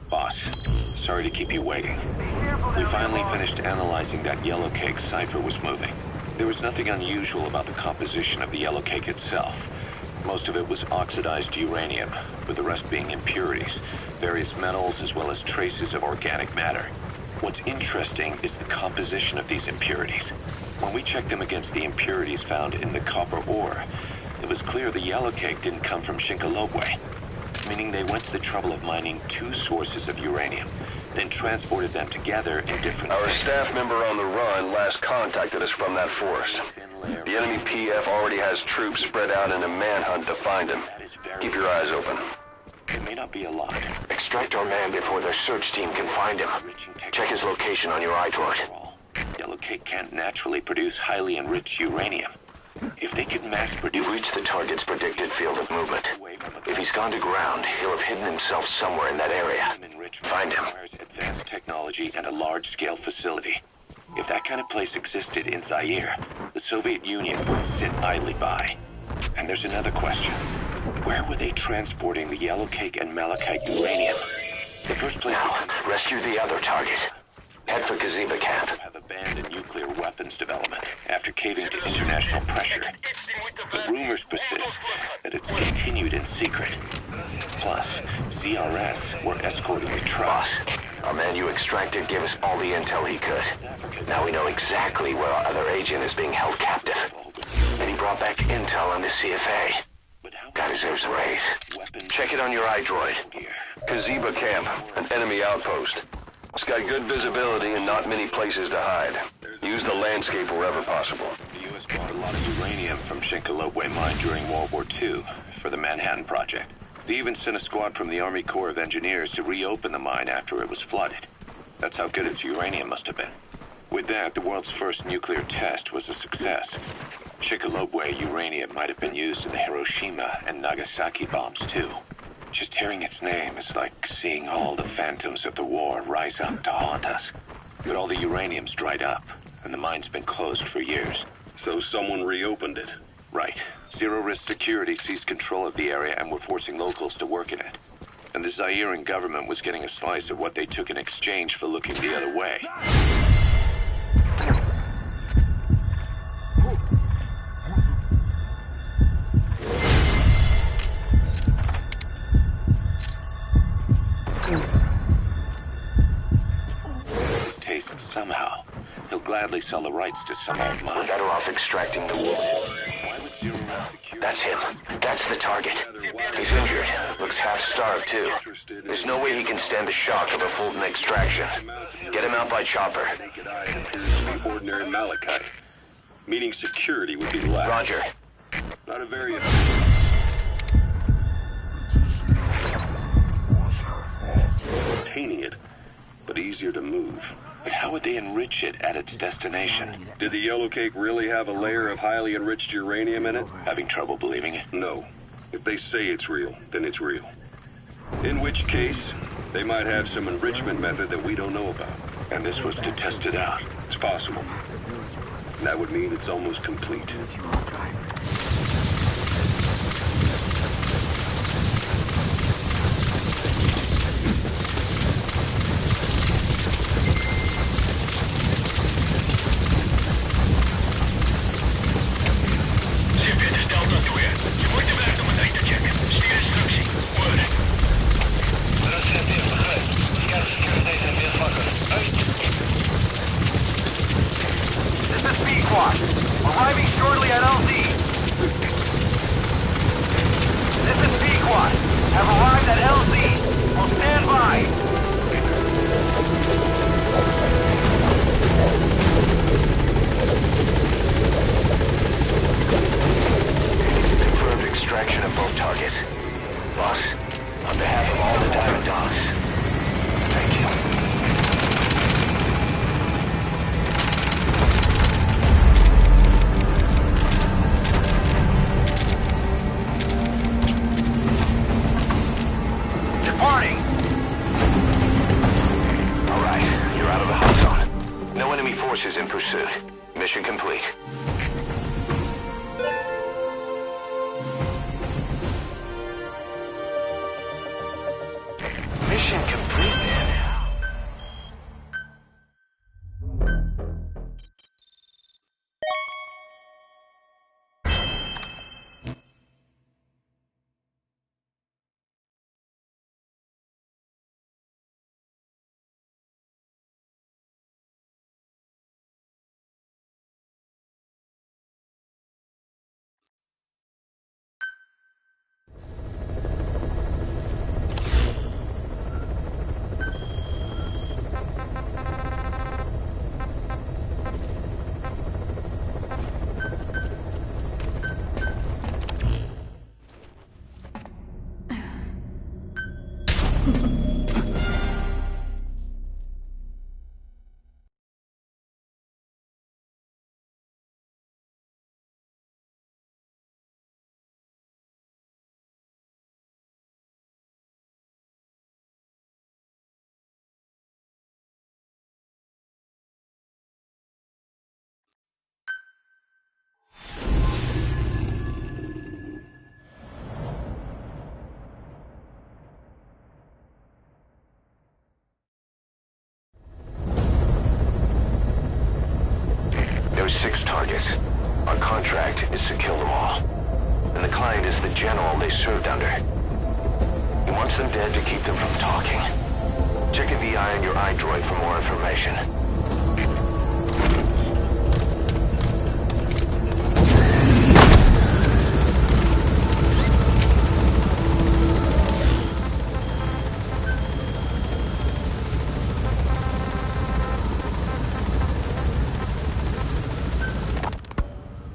Boss, sorry to keep you waiting. We finally finished analyzing that yellow cake cipher was moving. There was nothing unusual about the composition of the yellow cake itself. Most of it was oxidized uranium, with the rest being impurities, various metals, as well as traces of organic matter. What's interesting is the composition of these impurities. When we checked them against the impurities found in the copper ore, it was clear the yellow cake didn't come from Shinkalobwe, meaning they went to the trouble of mining 2 sources of uranium, then transported them together in different... Our staff member on the run last contacted us from that forest. The enemy PF already has troops spread out in a manhunt to find him. Keep your eyes open. It may not be a lot. Extract our man before their search team can find him. Check his location on your iDroid. Yellow cake can't naturally produce highly enriched uranium. If they could mass produce... You've reached the target's predicted field of movement. If he's gone to ground, he'll have hidden himself somewhere in that area. Find him. Advanced technology and a large-scale facility. If that kind of place existed in Zaire, the Soviet Union wouldn't sit idly by. And there's another question. Where were they transporting the yellow cake and malachite uranium? The first place... Now, rescue the other target. Head for Kaziba camp. Have abandoned nuclear weapons development after caving to international pressure. But rumors persist that it's continued in secret. Plus, CRS were escorting the truck. Boss, our man you extracted gave us all the intel he could. Now we know exactly where our other agent is being held captive. And he brought back intel on the CFA. Guy deserves a raise. Check it on your iDroid. Kaziba camp, an enemy outpost. It's got good visibility and not many places to hide. Use the landscape wherever possible. The U.S. bought a lot of uranium from Shinkalobwe mine during World War II for the Manhattan Project. They even sent a squad from the Army Corps of Engineers to reopen the mine after it was flooded. That's how good its uranium must have been. With that, the world's first nuclear test was a success. Chicxulub uranium might have been used in the Hiroshima and Nagasaki bombs, too. Just hearing its name is like seeing all the phantoms of the war rise up to haunt us. But all the uranium's dried up, and the mine's been closed for years. So someone reopened it. Right. Zero-risk security seized control of the area and were forcing locals to work in it. And the Zairean government was getting a slice of what they took in exchange for looking the other way. Taste somehow. He'll gladly sell the rights to some old mine. We're better off extracting the wood. Why would Zero-risk security... That's him. That's the target. He's injured. Looks half-starved, too. There's no way he can stand the shock of a Fulton extraction. Get him out by chopper. Naked eye, it appears to be ordinary malachite. Meaning security would be less. Roger. Not a very... Obtaining it, but easier to move. But how would they enrich it at its destination? Did the yellow cake really have a layer of highly enriched uranium in it? Having trouble believing it? No. If they say it's real, then it's real. In which case, they might have some enrichment method that we don't know about. And this was to test it out. It's possible. And that would mean it's almost complete. Arriving shortly at LZ. This is Pequot. Have arrived at LZ. Will stand by. Confirmed extraction of both targets. Boss, on behalf of all the Diamond Dogs, thank you. Forces in pursuit. Mission complete. Mission complete, man. There's 6 targets. Our contract is to kill them all. And the client is the general they served under. He wants them dead to keep them from talking. Check a VI on your iDroid for more information.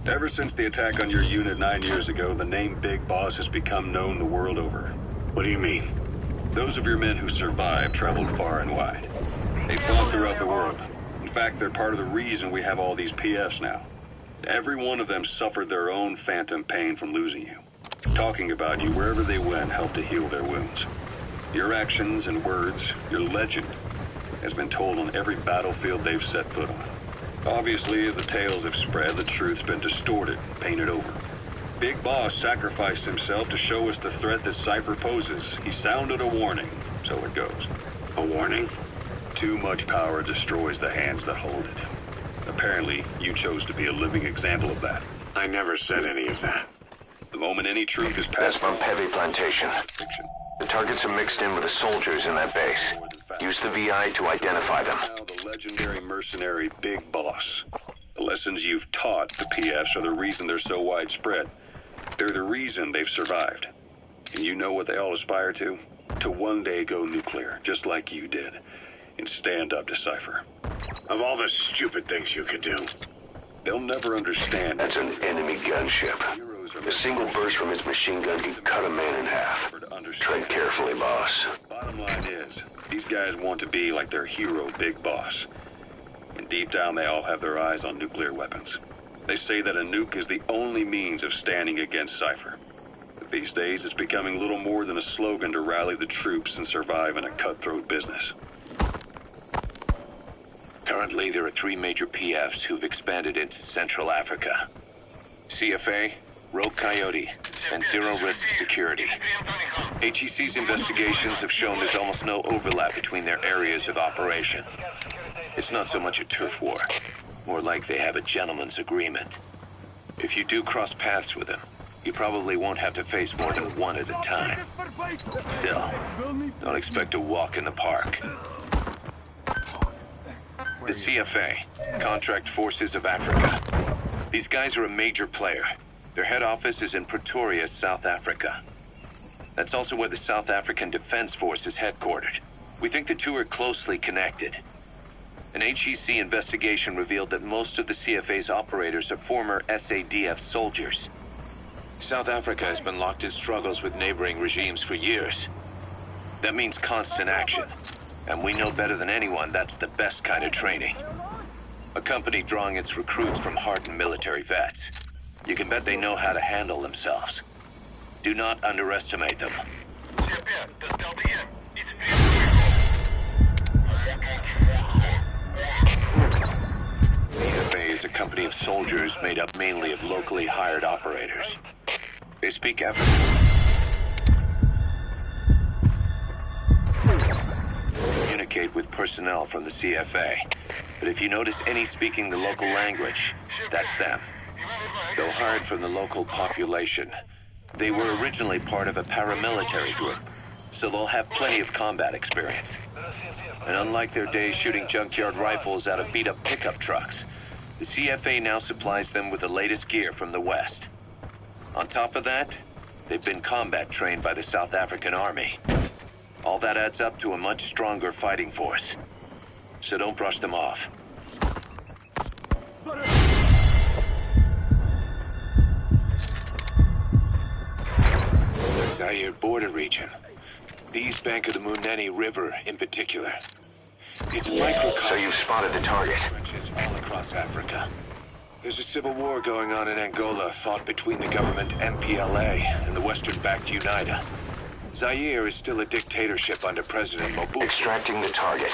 Ever since the attack on your unit 9 years ago, the name Big Boss has become known the world over. What do you mean? Those of your men who survived traveled far and wide. They fought throughout the world, In fact, they're part of the reason we have all these PFs now. Every one of them suffered their own phantom pain from losing you. Talking about you wherever they went helped to heal their wounds. Your actions and words, your legend, has been told on every battlefield they've set foot on. Obviously, as the tales have spread, the truth's been distorted, painted over. Big Boss sacrificed himself to show us the threat that Cypher poses. He sounded a warning, so it goes. A warning? Too much power destroys the hands that hold it. Apparently, you chose to be a living example of that. I never said any of that. The moment any truth is That's passed... Bump Heavy Plantation. The targets are mixed in with the soldiers in that base. Use the VI to identify them. Now the legendary mercenary Big Boss. The lessons you've taught the PFs are the reason they're so widespread. They're the reason they've survived. And you know what they all aspire to? To one day go nuclear, just like you did. And stand up to Cypher. Of all the stupid things you could do. They'll never understand. That's an enemy gunship. A single burst from his machine gun can cut a man in half. Tread carefully, boss. Bottom line is, these guys want to be like their hero, Big Boss. And deep down, they all have their eyes on nuclear weapons. They say that a nuke is the only means of standing against Cypher. But these days, it's becoming little more than a slogan to rally the troops and survive in a cutthroat business. Currently, there are 3 major PFs who've expanded into Central Africa. CFA, Rogue Coyote, and Zero Risk Security. HEC's investigations have shown there's almost no overlap between their areas of operation. It's not so much a turf war, more like they have a gentleman's agreement. If you do cross paths with them, you probably won't have to face more than one at a time. Still, don't expect a walk in the park. The CFA, Contract Forces of Africa. These guys are a major player. Their head office is in Pretoria, South Africa. That's also where the South African Defense Force is headquartered. We think the two are closely connected. An HEC investigation revealed that most of the CFA's operators are former SADF soldiers. South Africa has been locked in struggles with neighboring regimes for years. That means constant action. And we know better than anyone that's the best kind of training. A company drawing its recruits from hardened military vets. You can bet they know how to handle themselves. Do not underestimate them. CFA is a company of soldiers made up mainly of locally hired operators. They speak African. Communicate with personnel from the CFA. But if you notice any speaking the local language, that's them. Though hired from the local population, they were originally part of a paramilitary group, so they'll have plenty of combat experience. And unlike their days shooting junkyard rifles out of beat-up pickup trucks, the CFA now supplies them with the latest gear from the West. On top of that, they've been combat trained by the South African Army. All that adds up to a much stronger fighting force. So don't brush them off. The Zaire border region. The east bank of the Muneni River in particular. It's microcosm. So you've spotted the target. All across Africa. There's a civil war going on in Angola, fought between the government MPLA and the Western-backed UNITA. Zaire is still a dictatorship under President Mobutu. Extracting the target.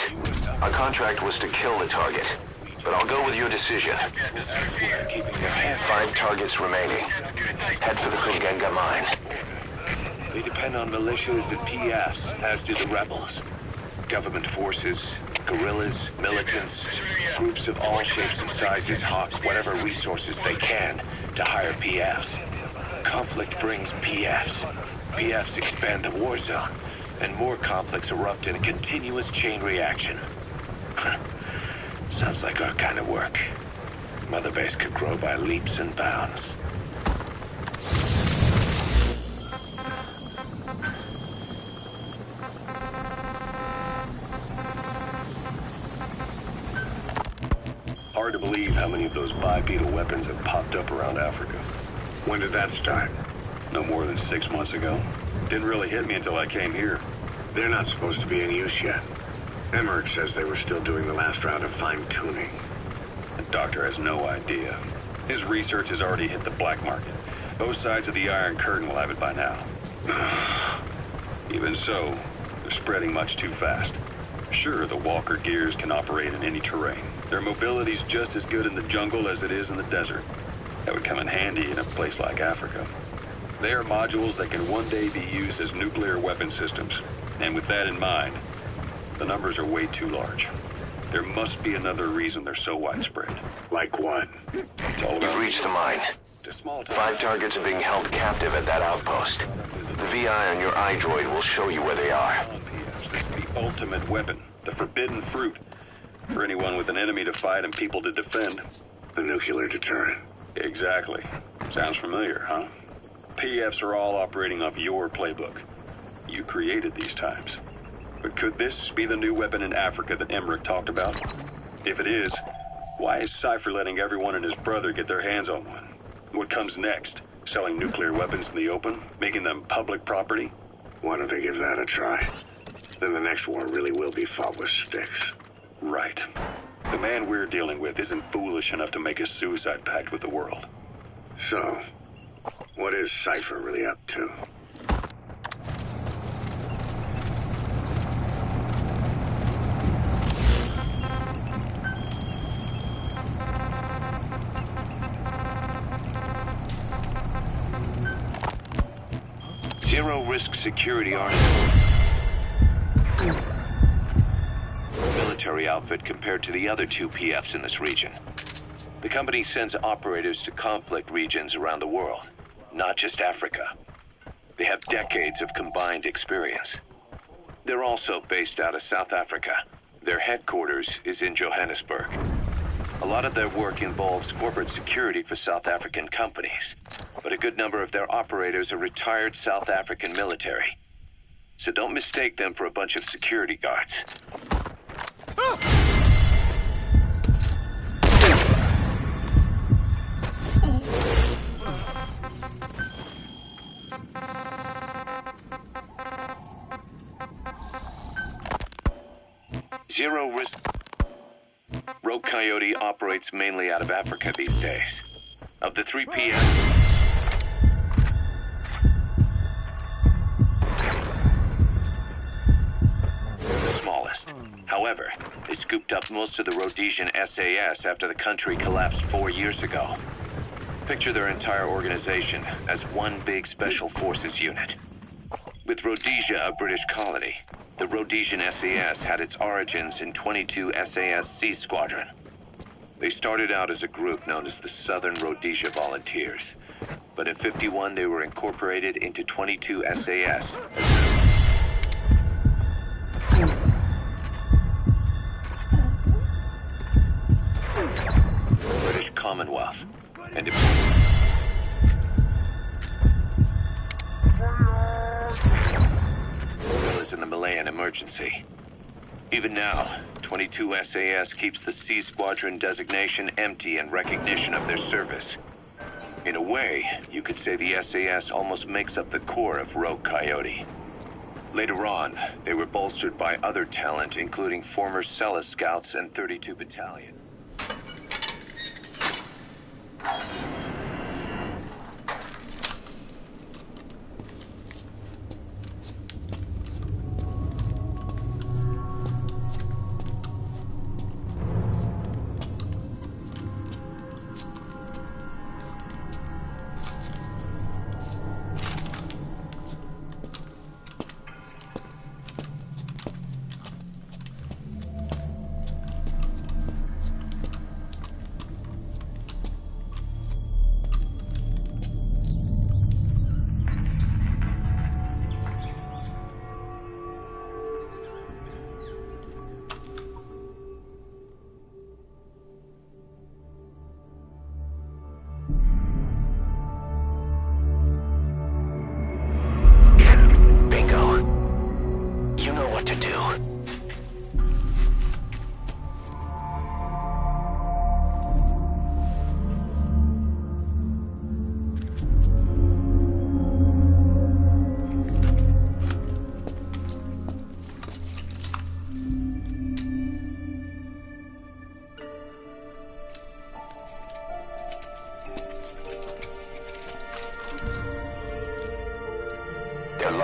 Our contract was to kill the target. But I'll go with your decision. 5 targets remaining. Head for the Kungenga mine. They depend on militias and PFs, as do the rebels. Government forces, guerrillas, militants, groups of all shapes and sizes hawk whatever resources they can to hire PFs. Conflict brings PFs. PFs expand the war zone, and more conflicts erupt in a continuous chain reaction. Sounds like our kind of work. Mother Base could grow by leaps and bounds. Hard to believe how many of those bipedal weapons have popped up around Africa. When did that start? No more than 6 months ago. Didn't really hit me until I came here. They're not supposed to be in use yet. Emmerich says they were still doing the last round of fine-tuning. The doctor has no idea. His research has already hit the black market. Both sides of the Iron Curtain will have it by now. Even so, they're spreading much too fast. Sure, the Walker gears can operate in any terrain. Their mobility's just as good in the jungle as it is in the desert. That would come in handy in a place like Africa. They are modules that can one day be used as nuclear weapon systems. And with that in mind, the numbers are way too large. There must be another reason they're so widespread. Like what? It's all You've about reached the mine. the small 5 targets are being held captive at that outpost. The VI on your iDroid will show you where they are. This is the ultimate weapon, the forbidden fruit. For anyone with an enemy to fight and people to defend. The nuclear deterrent. Exactly. Sounds familiar, huh? PFs are all operating off your playbook. You created these times. But could this be the new weapon in Africa that Emmerich talked about? If it is, why is Cypher letting everyone and his brother get their hands on one? What comes next? Selling nuclear weapons in the open? Making them public property? Why don't they give that a try? Then the next war really will be fought with sticks. Right. The man we're dealing with isn't foolish enough to make a suicide pact with the world. So, what is Cypher really up to? Zero-risk security article. Military outfit compared to the other 2 PFs in this region. The company sends operators to conflict regions around the world, not just Africa. They have decades of combined experience. They're also based out of South Africa. Their headquarters is in Johannesburg. A lot of their work involves corporate security for South African companies, but a good number of their operators are retired South African military. So don't mistake them for a bunch of security guards. Zero risk. Rogue Coyote operates mainly out of Africa these days. Of the 3 PMs, the smallest. However, they scooped up most of the Rhodesian SAS after the country collapsed 4 years ago. Picture their entire organization as one big special forces unit. With Rhodesia a British colony, the Rhodesian SAS had its origins in 22 SAS Sea Squadron. They started out as a group known as the Southern Rhodesia Volunteers, but in '51 they were incorporated into 22 SAS. British Commonwealth, and in the Malayan emergency. Even now, 22 SAS keeps the Sea Squadron designation empty in recognition of their service. In a way, you could say the SAS almost makes up the core of Rogue Coyote. Later on, they were bolstered by other talent, including former Cella Scouts and 32 Battalion.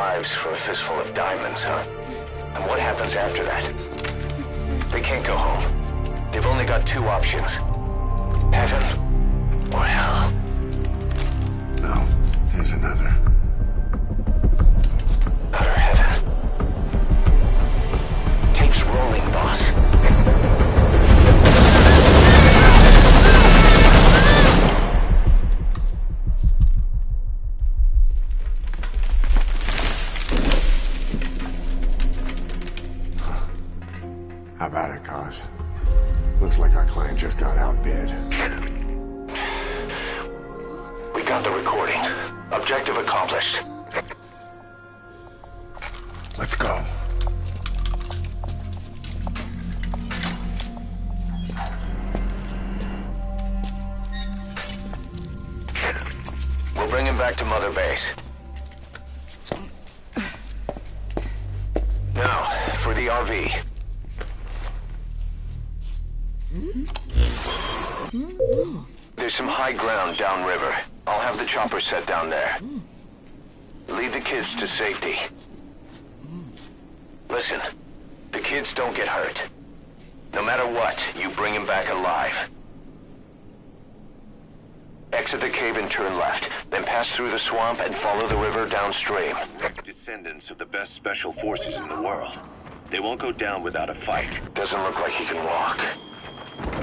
lives for a fistful of diamonds, huh? And what happens after that? They can't go home. They've only got two options. Heaven or hell. No, there's another. Utter heaven. Tape's rolling, boss. How about it, Cos? Looks like our client just got outbid. We got the recording. Objective accomplished. Let's go. We'll bring him back to Mother Base. Now, for the RV. There's some high ground downriver. I'll have the chopper set down there. Lead the kids to safety. Listen, the kids don't get hurt. No matter what, you bring them back alive. Exit the cave and turn left, then pass through the swamp and follow the river downstream. Descendants of the best special forces in the world. They won't go down without a fight. Doesn't look like he can walk.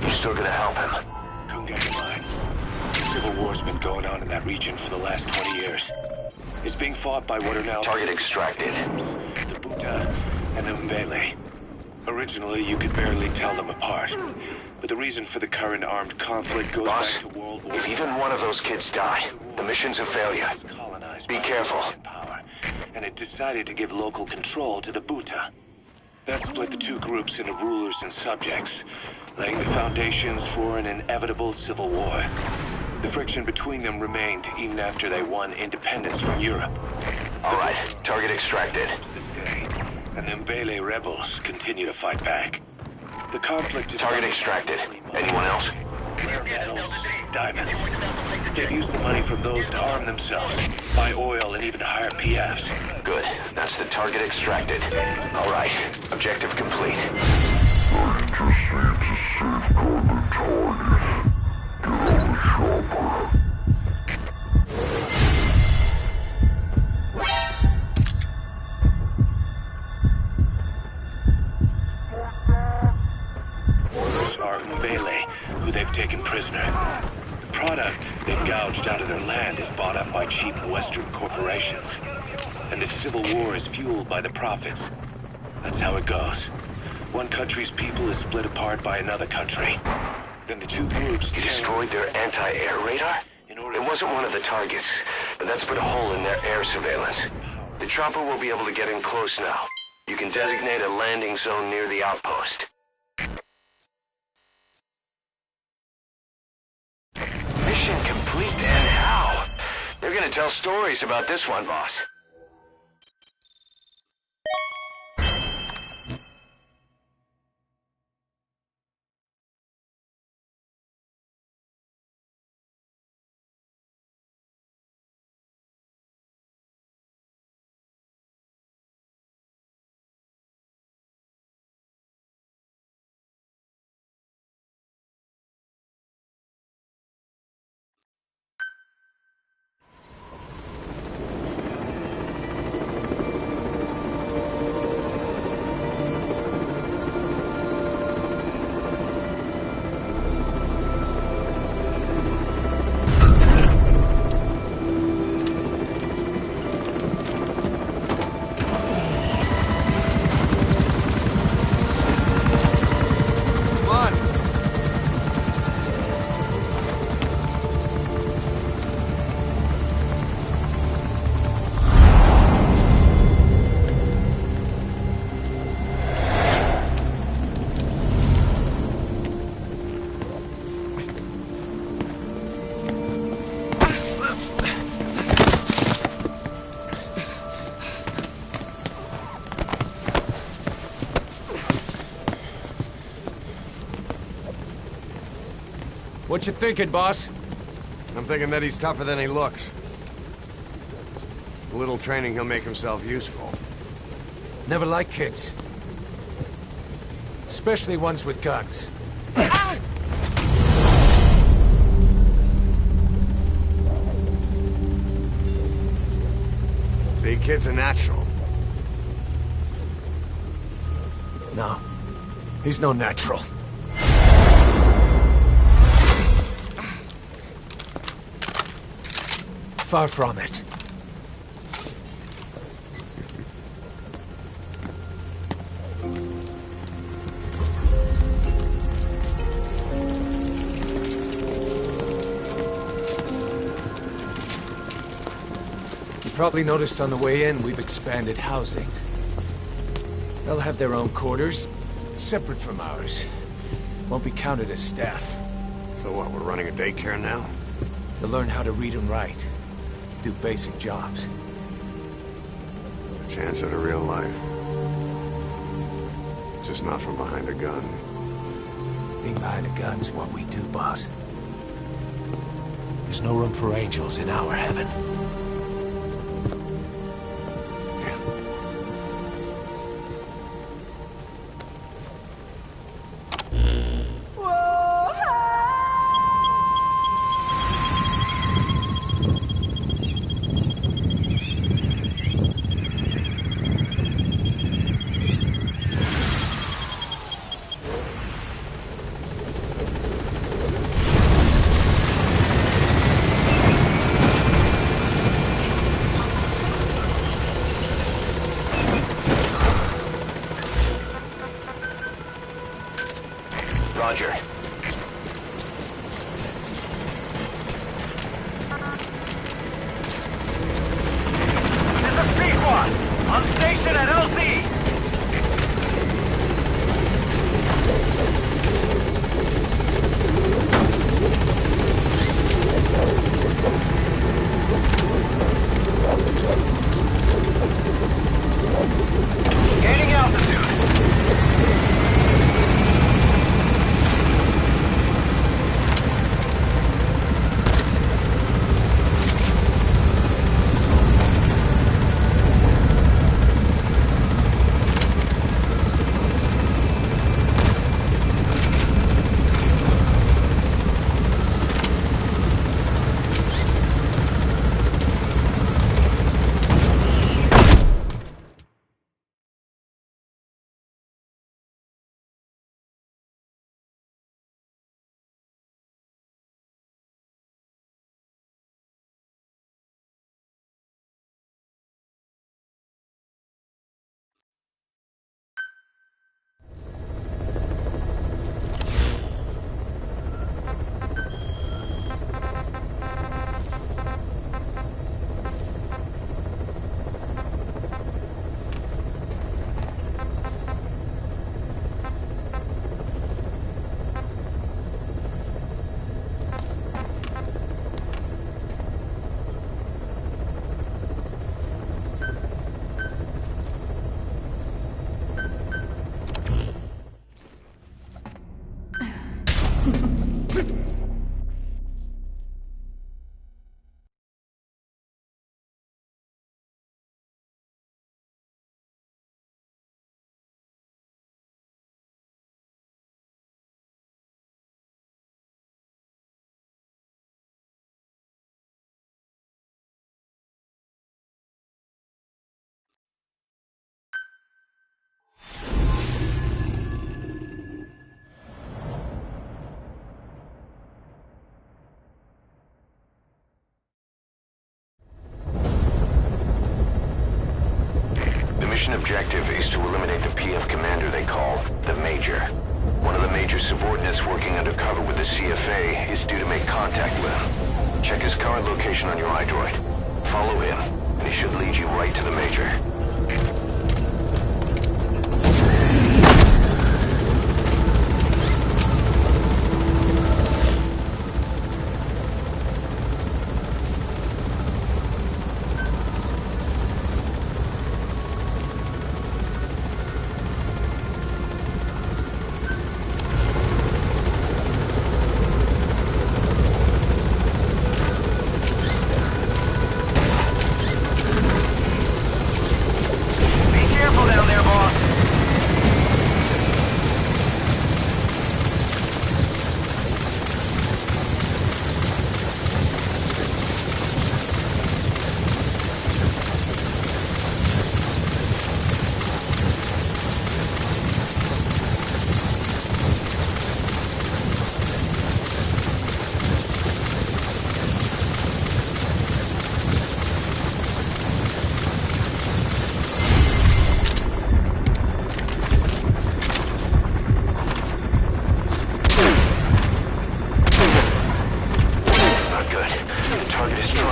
You still gonna help him? Couldn't get in line. The Civil War's been going on in that region for the last 20 years. It's being fought by what are now... Target extracted. The Buta and the Mbele. Originally, you could barely tell them apart. But the reason for the current armed conflict goes Boss, back to World War II. if even one of those kids die, the mission's a failure. Colonized Be by careful. Russian power, and it decided to give local control to the Buta. That split the two groups into rulers and subjects, laying the foundations for an inevitable civil war. The friction between them remained even after they won independence from Europe. All right, target extracted. This day, and the Mbele rebels continue to fight back. The conflict is... Target extracted. Anyone else? Diamonds. They've used the money from those to arm themselves, buy oil, and even hire PFs. Good. That's the target extracted. All right. Objective complete. I just need to safeguard the target. Get on the chopper. Those are Mbele, who they've taken prisoner. The product they've gouged out of their land is bought up by cheap Western corporations. And the civil war is fueled by the profits. That's how it goes. One country's people is split apart by another country. Then the two groups... You destroyed their anti-air radar? It wasn't one of the targets, but that's put a hole in their air surveillance. The chopper will be able to get in close now. You can designate a landing zone near the outpost. Mission complete, and how? They're gonna tell stories about this one, boss. What you thinking, boss? I'm thinking that he's tougher than he looks. a little training, he'll make himself useful. Never like kids. Especially ones with guns. See, kid's a natural. No. He's no natural. Far from it. You probably noticed on the way in, we've expanded housing. They'll have their own quarters, separate from ours. Won't be counted as staff. So what, we're running a daycare now? They'll learn how to read and write. Do basic jobs. A chance at a real life. Just not from behind a gun. Being behind a gun's what we do, boss. There's no room for angels in our heaven. Roger. This is P-Quad. On station at LZ. Gaining altitude. Mission objective is to eliminate the PF commander they call the Major. One of the Major's subordinates working undercover with the CFA is due to make contact with him. Check his current location on your iDroid. Follow him, and he should lead you right to the Major.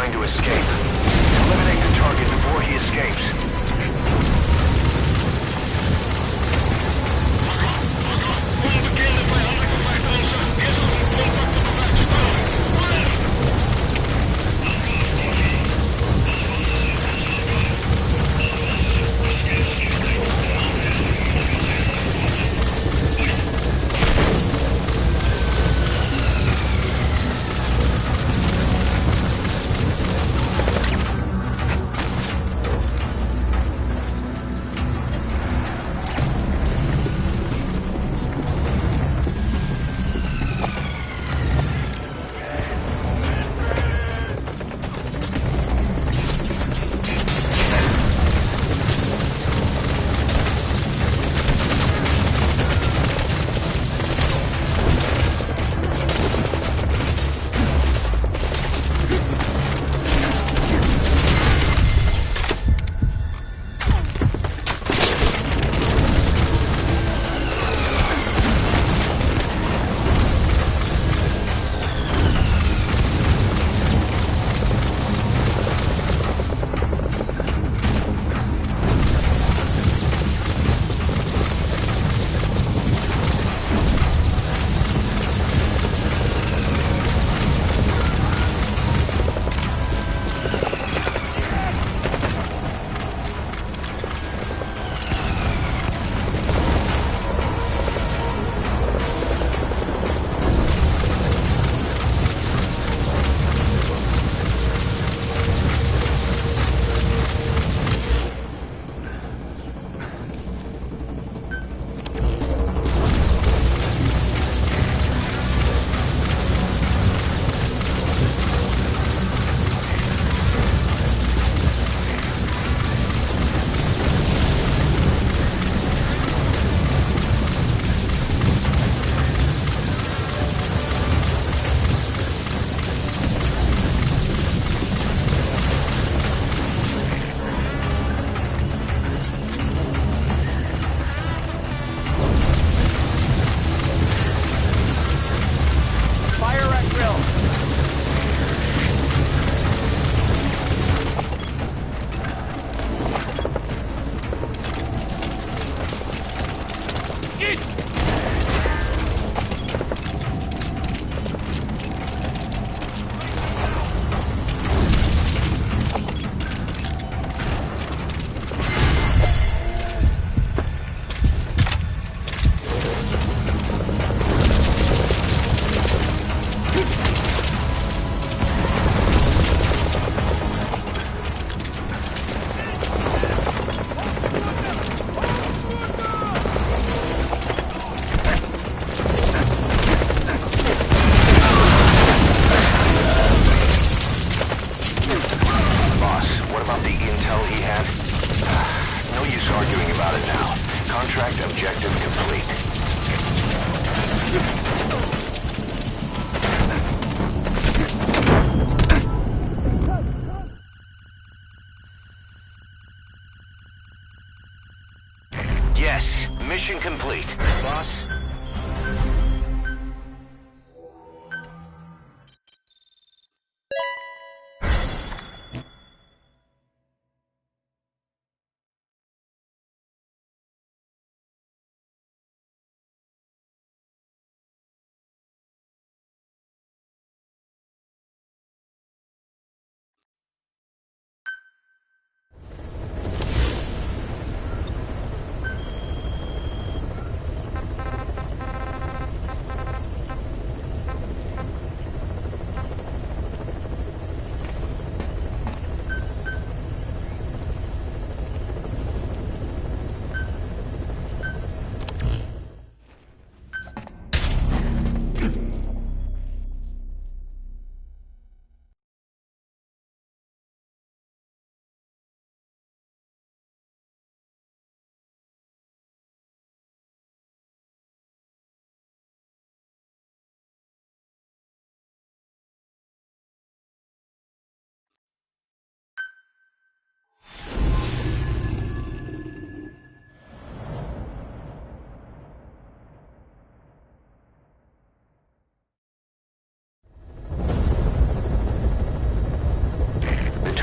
trying to escape. Eliminate the target before he escapes. Yes, mission complete. Boss?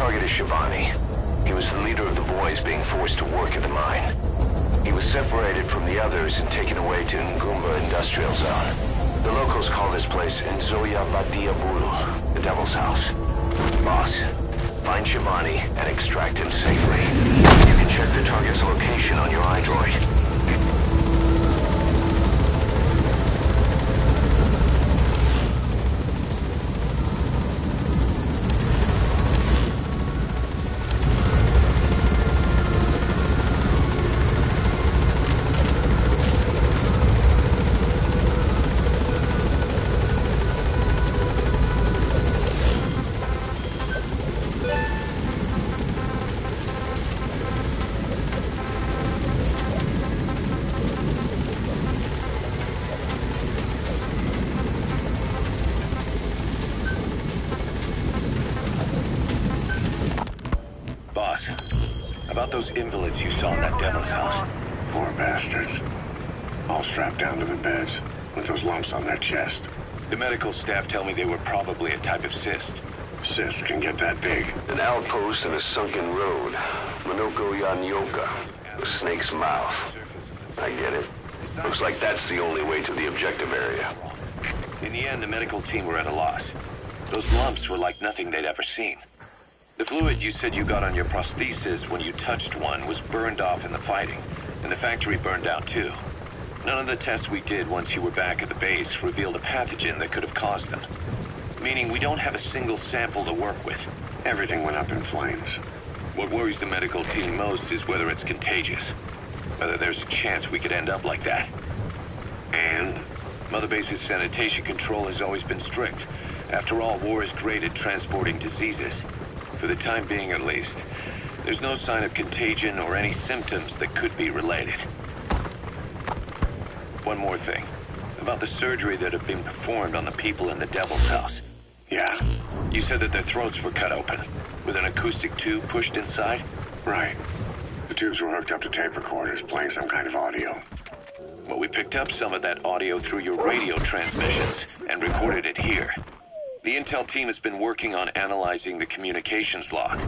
target is Shivani. He was the leader of the boys being forced to work at the mine. He was separated from the others and taken away to Ngumba Industrial Zone. The locals call this place Nzoya Badia Bulu, the Devil's House. Boss, find Shivani and extract him safely. You can check the target's location on your iDroid. About those invalids you saw in that Devil's House. Poor bastards. All strapped down to the beds, with those lumps on their chest. The medical staff tell me they were probably a type of cyst. Cysts can get that big. An outpost in a sunken road. Minoko Yanyoka. The snake's mouth. I get it. Looks like that's the only way to the objective area. In the end, the medical team were at a loss. Those lumps were like nothing they'd ever seen. The fluid you said you got on your prosthesis when you touched one was burned off in the fighting, and the factory burned down too. None of the tests we did once you were back at the base revealed a pathogen that could have caused them. Meaning we don't have a single sample to work with. Everything went up in flames. What worries the medical team most is whether it's contagious. Whether there's a chance we could end up like that. And? Mother Base's sanitation control has always been strict. After all, war is great at transporting diseases. For the time being, at least, there's no sign of contagion or any symptoms that could be related. One more thing. About the surgery that had been performed on the people in the Devil's House. Yeah? You said that their throats were cut open, with an acoustic tube pushed inside? Right. The tubes were hooked up to tape recorders, playing some kind of audio. Well, we picked up some of that audio through your radio transmissions, and recorded it here. The intel team has been working on analyzing the communications log.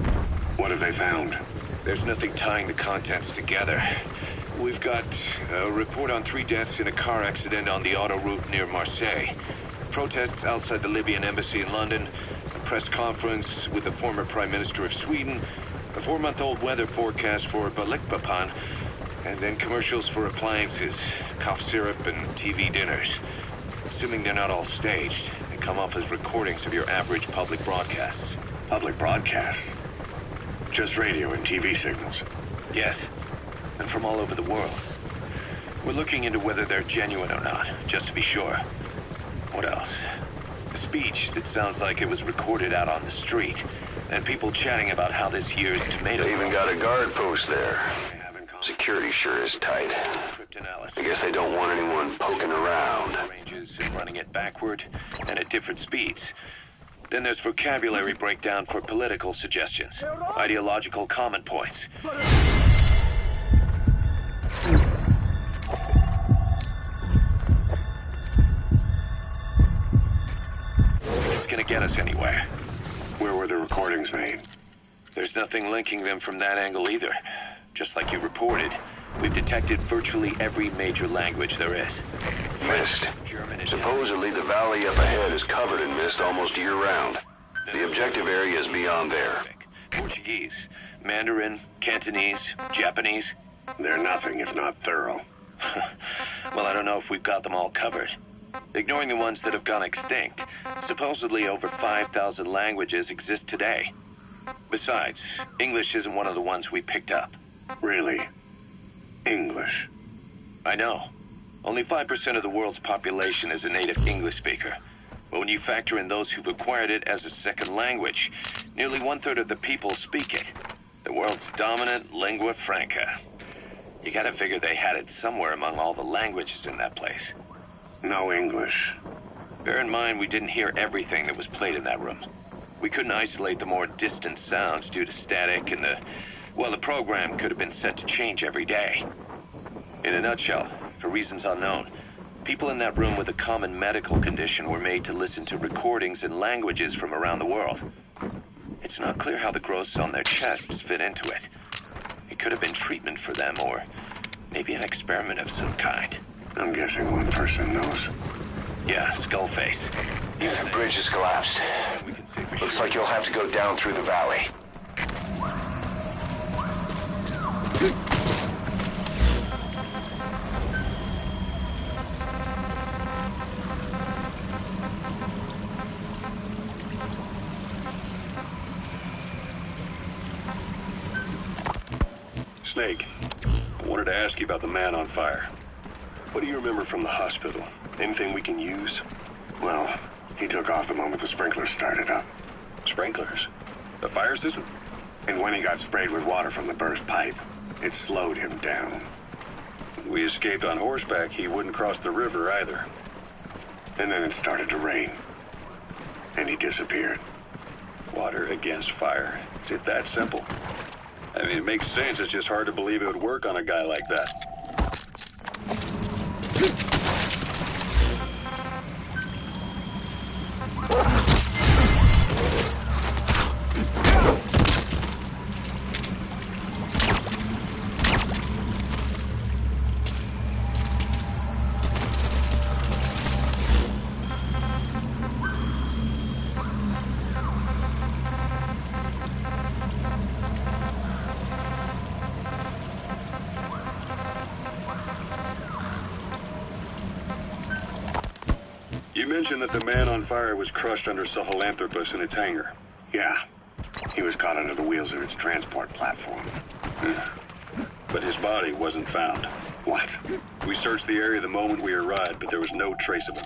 What have they found? There's nothing tying the contents together. We've got a report on 3 deaths in a car accident on the autoroute near Marseille. Protests outside the Libyan embassy in London. A press conference with the former Prime Minister of Sweden. A 4-month-old weather forecast for Balikpapan. And then commercials for appliances, cough syrup, and TV dinners. Assuming they're not all staged, they come off as recordings of your average public broadcasts. Public broadcasts? Just radio and TV signals? Yes, and from all over the world. We're looking into whether they're genuine or not, just to be sure. What else? A speech that sounds like it was recorded out on the street, and people chatting about how this year's tomato... They even got a guard post there. Security sure is tight. I guess they don't want anyone poking around. Ranges and running it backward and at different speeds. Then there's vocabulary breakdown for political suggestions, ideological comment points. It's gonna get us anywhere. Where were the recordings made? There's nothing linking them from that angle either. Just like you reported, we've detected virtually every major language there is. Mist. Supposedly the valley up ahead is covered in mist almost year-round. The objective area is beyond there. Portuguese, Mandarin, Cantonese, Japanese. They're nothing if not thorough. Well, I don't know if we've got them all covered. Ignoring the ones that have gone extinct, supposedly over 5,000 languages exist today. Besides, English isn't one of the ones we picked up. Really? English? I know. Only 5% of the world's population is a native English speaker. But when you factor in those who've acquired it as a second language, nearly 1/3 of the people speak it. The world's dominant lingua franca. You gotta figure they had it somewhere among all the languages in that place. No English. Bear in mind, we didn't hear everything that was played in that room. We couldn't isolate the more distant sounds due to static and the program could have been set to change every day. In a nutshell, for reasons unknown, people in that room with a common medical condition were made to listen to recordings in languages from around the world. It's not clear how the growths on their chests fit into it. It could have been treatment for them, or maybe an experiment of some kind. I'm guessing one person knows. Yeah, Skullface. The bridge has collapsed. Looks like you'll have to go down through the valley. Snake, I wanted to ask you about the man on fire. What do you remember from the hospital? Anything we can use? Well, he took off the moment the sprinklers started up. Sprinklers? The fire system? And when he got sprayed with water from the burst pipe, it slowed him down. When we escaped on horseback, he wouldn't cross the river either. And then it started to rain. And he disappeared. Water against fire. Is it that simple? I mean, it makes sense. It's just hard to believe it would work on a guy like that. You mentioned that the man on fire was crushed under Sahelanthropus in its hangar. Yeah. He was caught under the wheels of its transport platform. But his body wasn't found. What? We searched the area the moment we arrived, but there was no trace of him.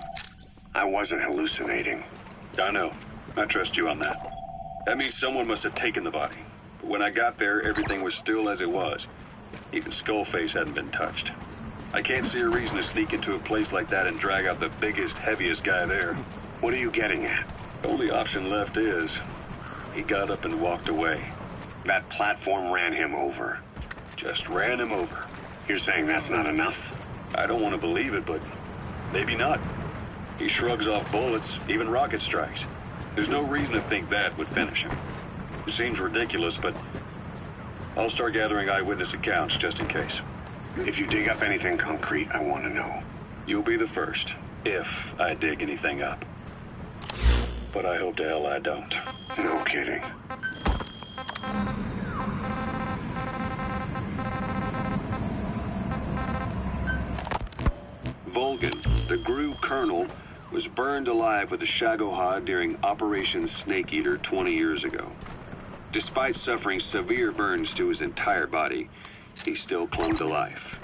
I wasn't hallucinating. I know. I trust you on that. That means someone must have taken the body. But when I got there, everything was still as it was. Even Skullface hadn't been touched. I can't see a reason to sneak into a place like that and drag out the biggest, heaviest guy there. What are you getting at? The only option left is... he got up and walked away. That platform ran him over. Just ran him over. You're saying that's not enough? I don't want to believe it, but maybe not. He shrugs off bullets, even rocket strikes. There's no reason to think that would finish him. It seems ridiculous, but I'll start gathering eyewitness accounts just in case. If you dig up anything concrete, I want to know. You'll be the first, if I dig anything up. But I hope to hell I don't. No kidding. Volgan, the GRU colonel, was burned alive with a Shagohod during Operation Snake Eater 20 years ago. Despite suffering severe burns to his entire body, he still clung to life.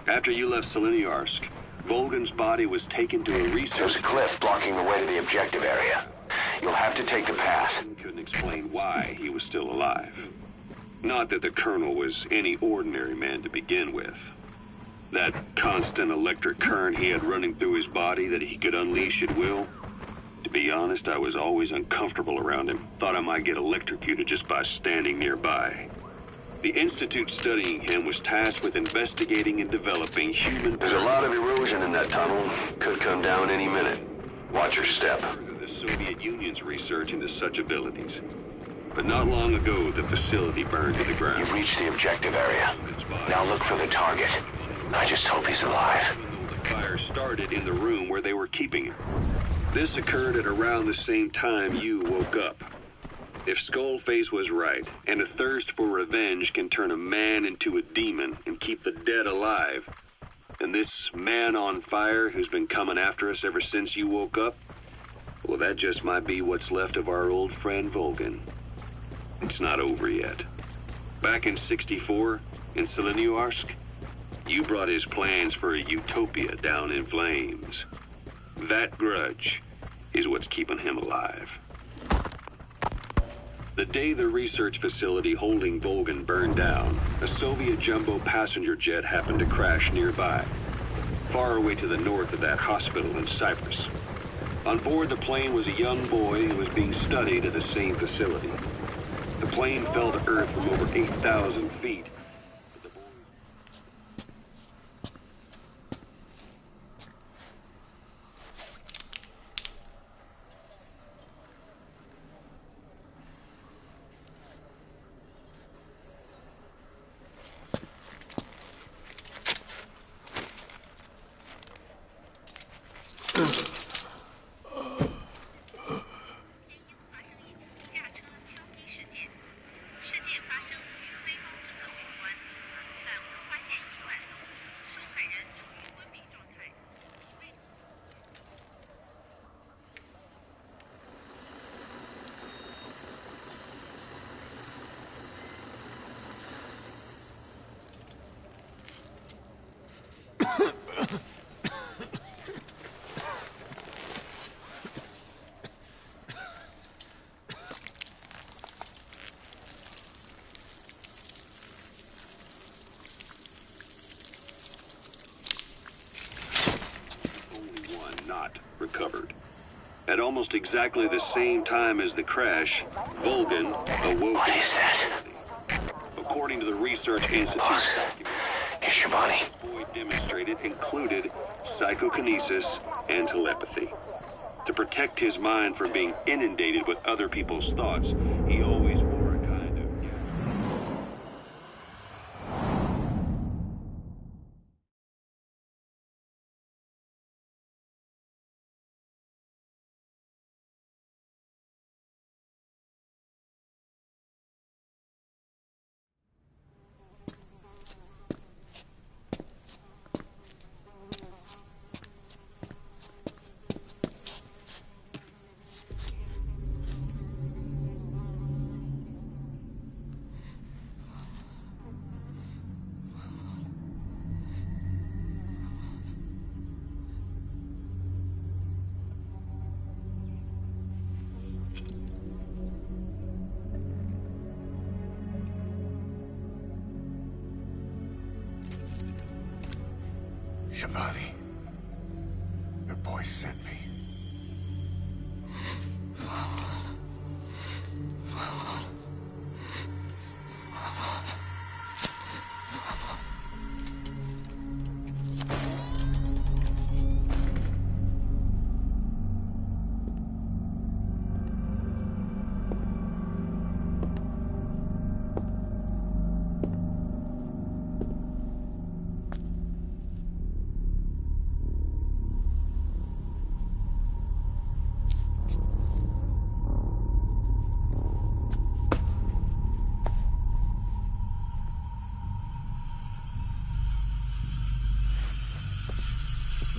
After you left Seleniarsk, Volgan's body was taken to a research... There's a cliff blocking the way to the objective area. You'll have to take the path. Couldn't explain why he was still alive. Not that the colonel was any ordinary man to begin with. That constant electric current he had running through his body that he could unleash at will. To be honest, I was always uncomfortable around him. Thought I might get electrocuted just by standing nearby. The institute studying him was tasked with investigating and developing human... There's a lot of erosion in that tunnel. Could come down any minute. Watch your step. ...the Soviet Union's research into such abilities. But not long ago, the facility burned to the ground. You've reached the objective area. Now look for the target. I just hope he's alive. The fire started in the room where they were keeping him. This occurred at around the same time you woke up. If Skullface was right, and a thirst for revenge can turn a man into a demon and keep the dead alive, then this man on fire who's been coming after us ever since you woke up, well, that just might be what's left of our old friend Volgan. It's not over yet. Back in '64, in Seleniarsk, you brought his plans for a utopia down in flames. That grudge is what's keeping him alive. The day the research facility holding Volgan burned down, a Soviet jumbo passenger jet happened to crash nearby, far away to the north of that hospital in Cyprus. On board the plane was a young boy who was being studied at the same facility. The plane fell to Earth from over 8,000 feet. recovered. At almost exactly the same time as the crash, Vulcan awoke. What is that? According to the Research Institute's document, It's Shabani. Boyd demonstrated included psychokinesis and telepathy. To protect his mind from being inundated with other people's thoughts, he always wore a kind of... Shabani, your boy sent me.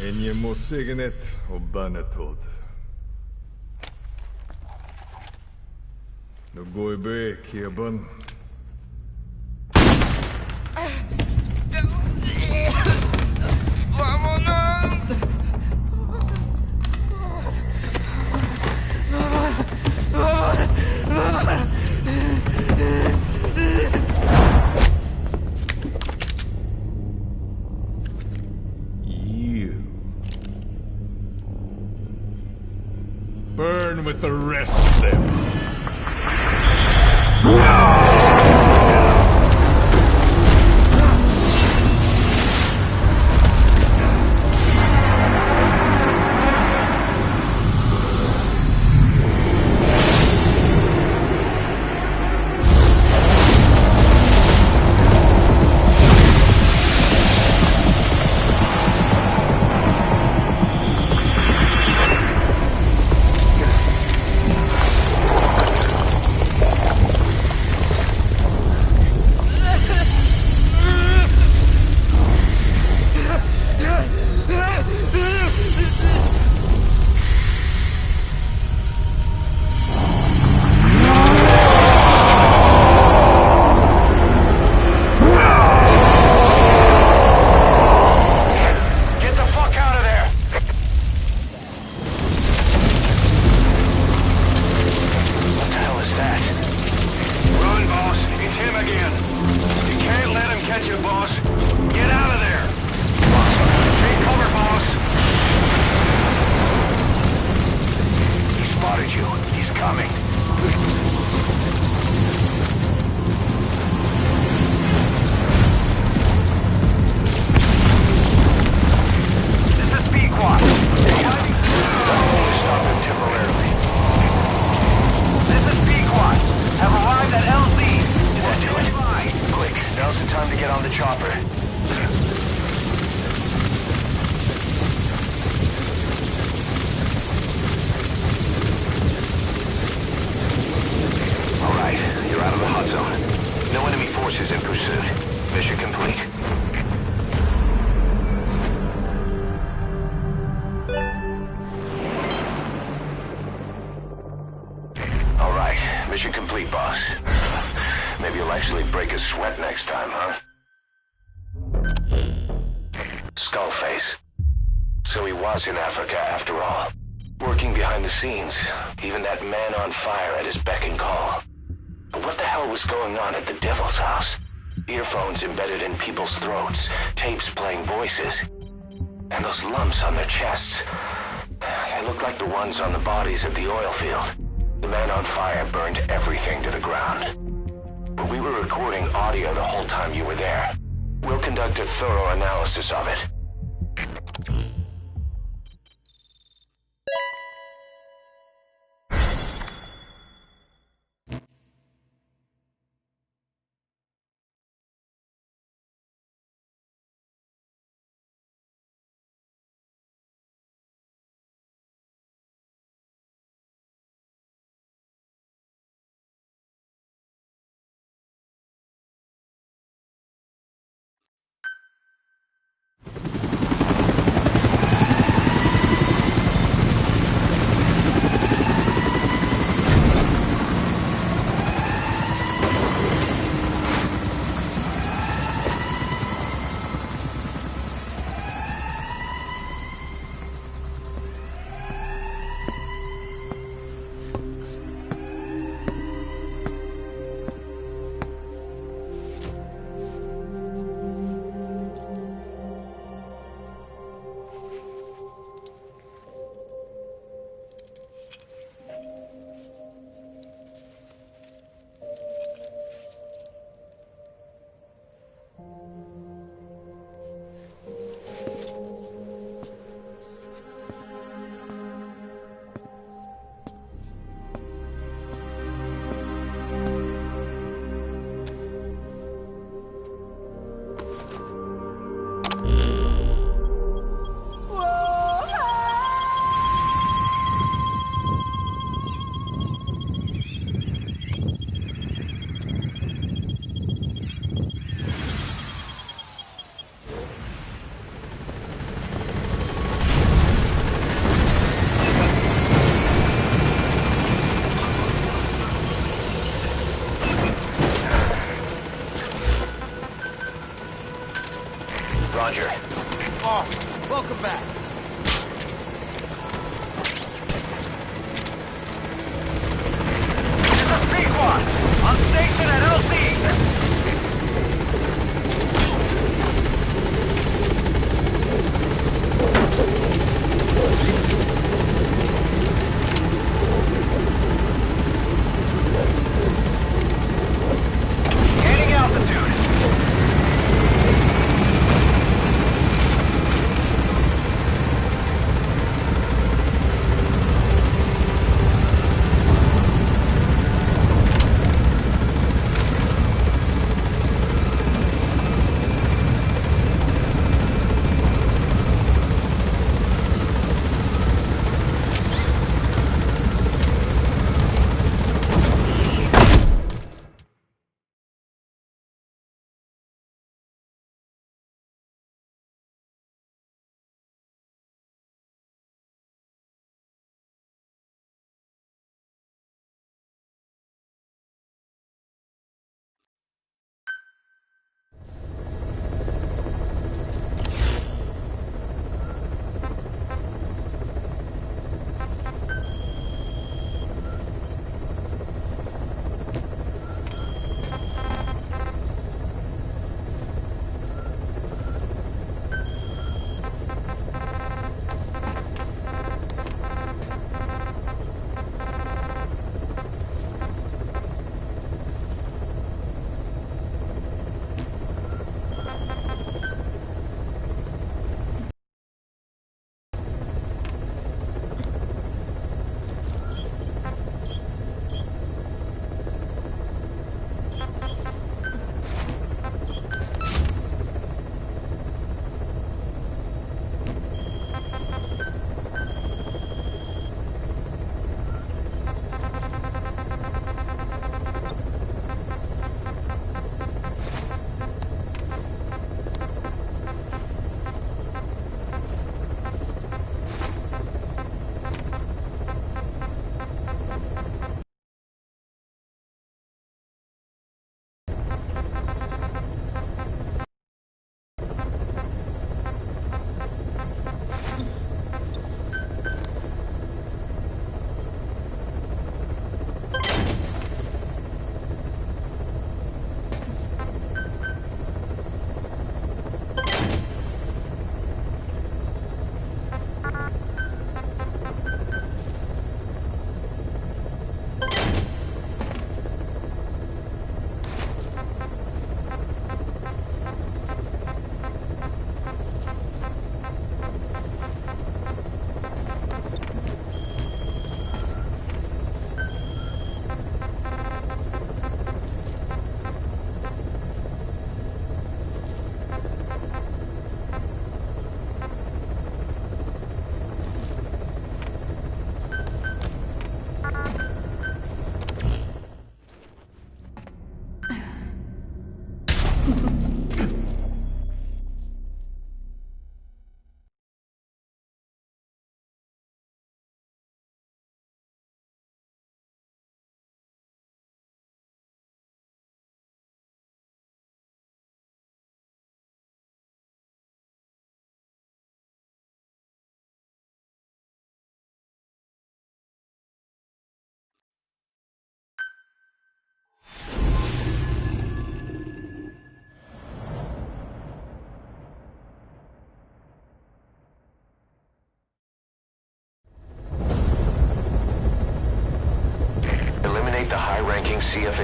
En je må signet og banetod. Nå går jeg bek, Kieban. Burn with the rest of them. Mission complete, boss. Maybe you'll actually break a sweat next time, huh? Skullface. So he was in Africa after all. Working behind the scenes. Even that man on fire at his beck and call. But what the hell was going on at the Devil's house? Earphones embedded in people's throats. Tapes playing voices. And those lumps on their chests. They looked like the ones on the bodies at the oil field. The man on fire burned everything to the ground. But we were recording audio the whole time you were there. We'll conduct a thorough analysis of it. Roger. Awesome. Welcome back. This is Sequan! On station at LZ! Gaining altitude.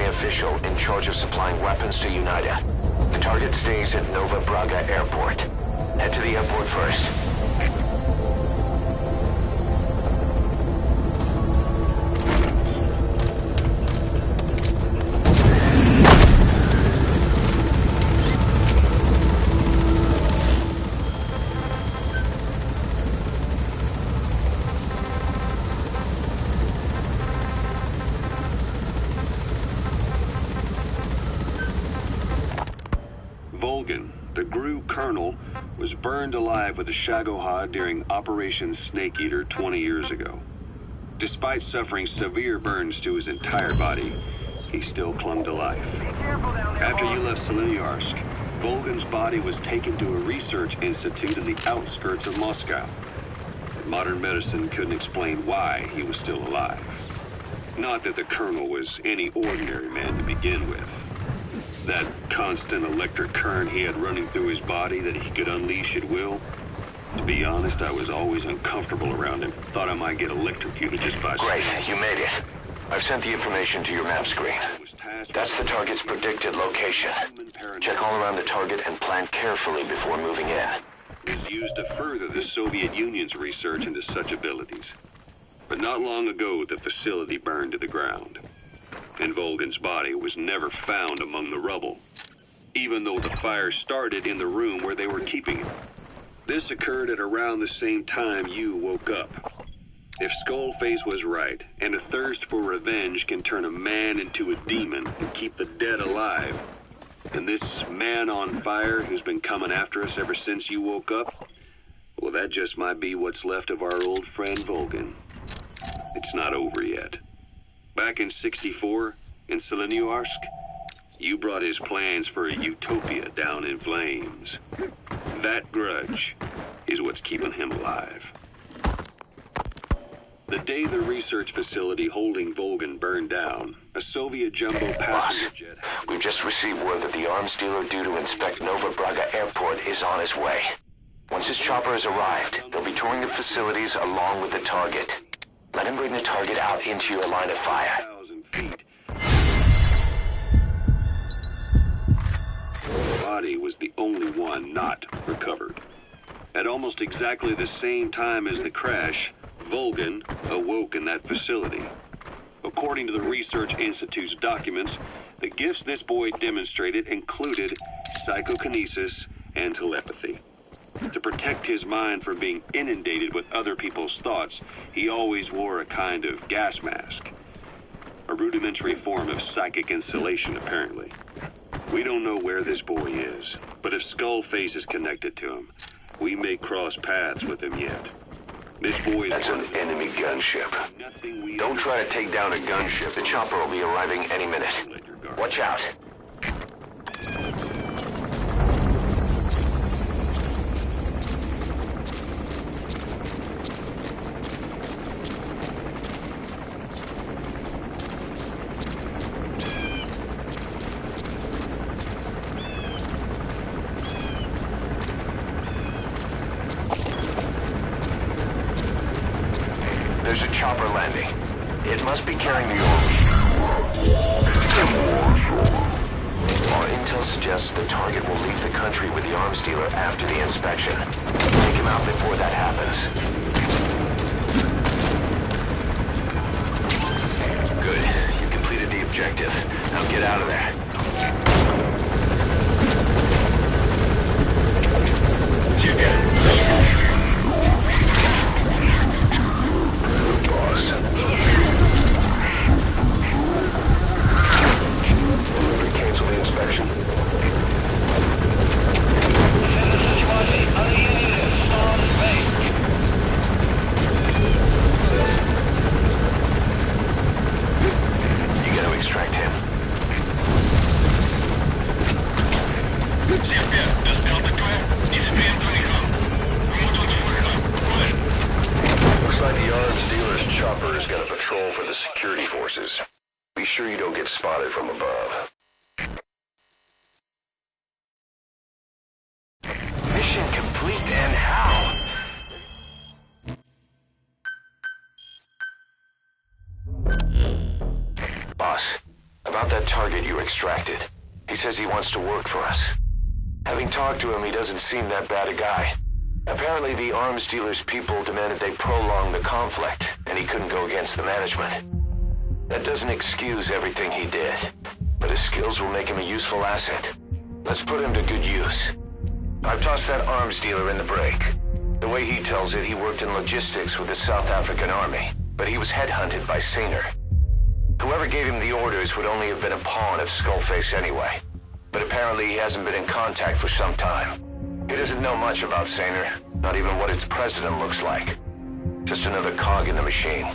NSA official in charge of supplying weapons to UNITA. The target stays at Nova Braga Airport. Head to the airport first. Volgan, the GRU colonel, was burned alive with a Shagohod during Operation Snake Eater 20 years ago. Despite suffering severe burns to his entire body, he still clung to life. After you left Seleniarsk, Volgan's body was taken to a research institute in the outskirts of Moscow. Modern medicine couldn't explain why he was still alive. Not that the colonel was any ordinary man to begin with. That constant electric current he had running through his body that he could unleash at will. To be honest, I was always uncomfortable around him. Thought I might get electrocuted just by... Great, you made it. I've sent the information to your map screen. That's the target's predicted location. Check all around the target and plan carefully before moving in. It was used to further the Soviet Union's research into such abilities. But not long ago, the facility burned to the ground. And Volgan's body was never found among the rubble, even though the fire started in the room where they were keeping him. This occurred at around the same time you woke up. If Skullface was right, and a thirst for revenge can turn a man into a demon and keep the dead alive, then this man on fire who's been coming after us ever since you woke up, well, that just might be what's left of our old friend Volgan. It's not over yet. Back in '64, in Seleniarsk, you brought his plans for a utopia down in flames. That grudge is what's keeping him alive. The day the research facility holding Volgan burned down, a Soviet jumbo passenger jet... We've just received word that the arms dealer due to inspect Nova Braga Airport is on his way. Once his chopper has arrived, they'll be touring the facilities along with the target. Let him bring the target out into your line of fire. 1,000 feet. The body was the only one not recovered. At almost exactly the same time as the crash, Volgan awoke in that facility. According to the Research Institute's documents, the gifts this boy demonstrated included psychokinesis and telepathy. To protect his mind from being inundated with other people's thoughts, he always wore a kind of gas mask. A rudimentary form of psychic insulation, apparently. We don't know where this boy is, but if Skullface is connected to him, we may cross paths with him yet. This boy is... That's an enemy gunship. Don't try to take down a gunship. The chopper will be arriving any minute. Watch out. There's a chopper landing. It must be carrying the arms. Our intel suggests the target will leave the country with the arms dealer after the inspection. Take him out before that happens. Good. You completed the objective. Now get out of there. You get it. Cancel the inspection. You gotta extract him. Looks like the arms dealer's chopper is gonna patrol for the security forces. Be sure you don't get spotted from above. Mission complete, and how? Boss, about that target. target you extracted. He says he wants to work for us. Having talked to him, he doesn't seem that bad a guy. Apparently the arms dealer's people demanded they prolong the conflict, and he couldn't go against the management. That doesn't excuse everything he did, but his skills will make him a useful asset. Let's put him to good use. I've tossed that arms dealer in the break. The way he tells it, he worked in logistics with the South African army, but he was headhunted by Sainer. Whoever gave him the orders would only have been a pawn of Skullface anyway, but apparently he hasn't been in contact for some time. He doesn't know much about Sainer, not even what its president looks like. Just another cog in the machine.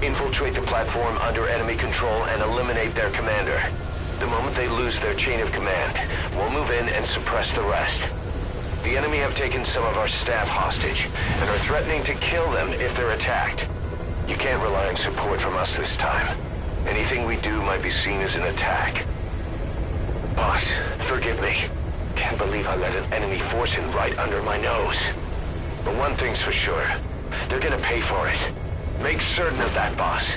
Infiltrate the platform under enemy control and eliminate their commander. The moment they lose their chain of command, we'll move in and suppress the rest. The enemy have taken some of our staff hostage and are threatening to kill them if they're attacked. You can't rely on support from us this time. Anything we do might be seen as an attack. Boss, forgive me. Can't believe I let an enemy force in right under my nose. But one thing's for sure. They're gonna pay for it. Make certain of that, boss.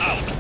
out.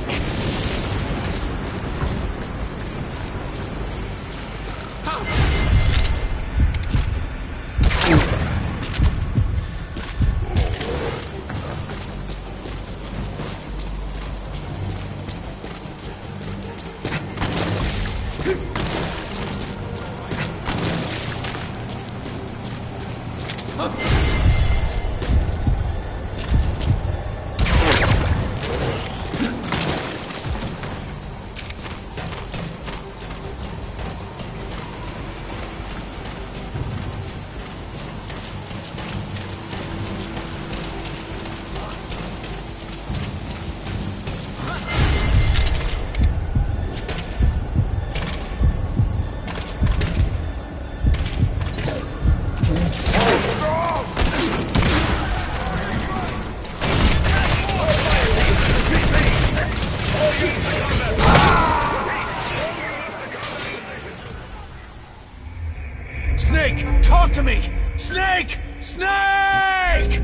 Snake, talk to me! Snake! Snake!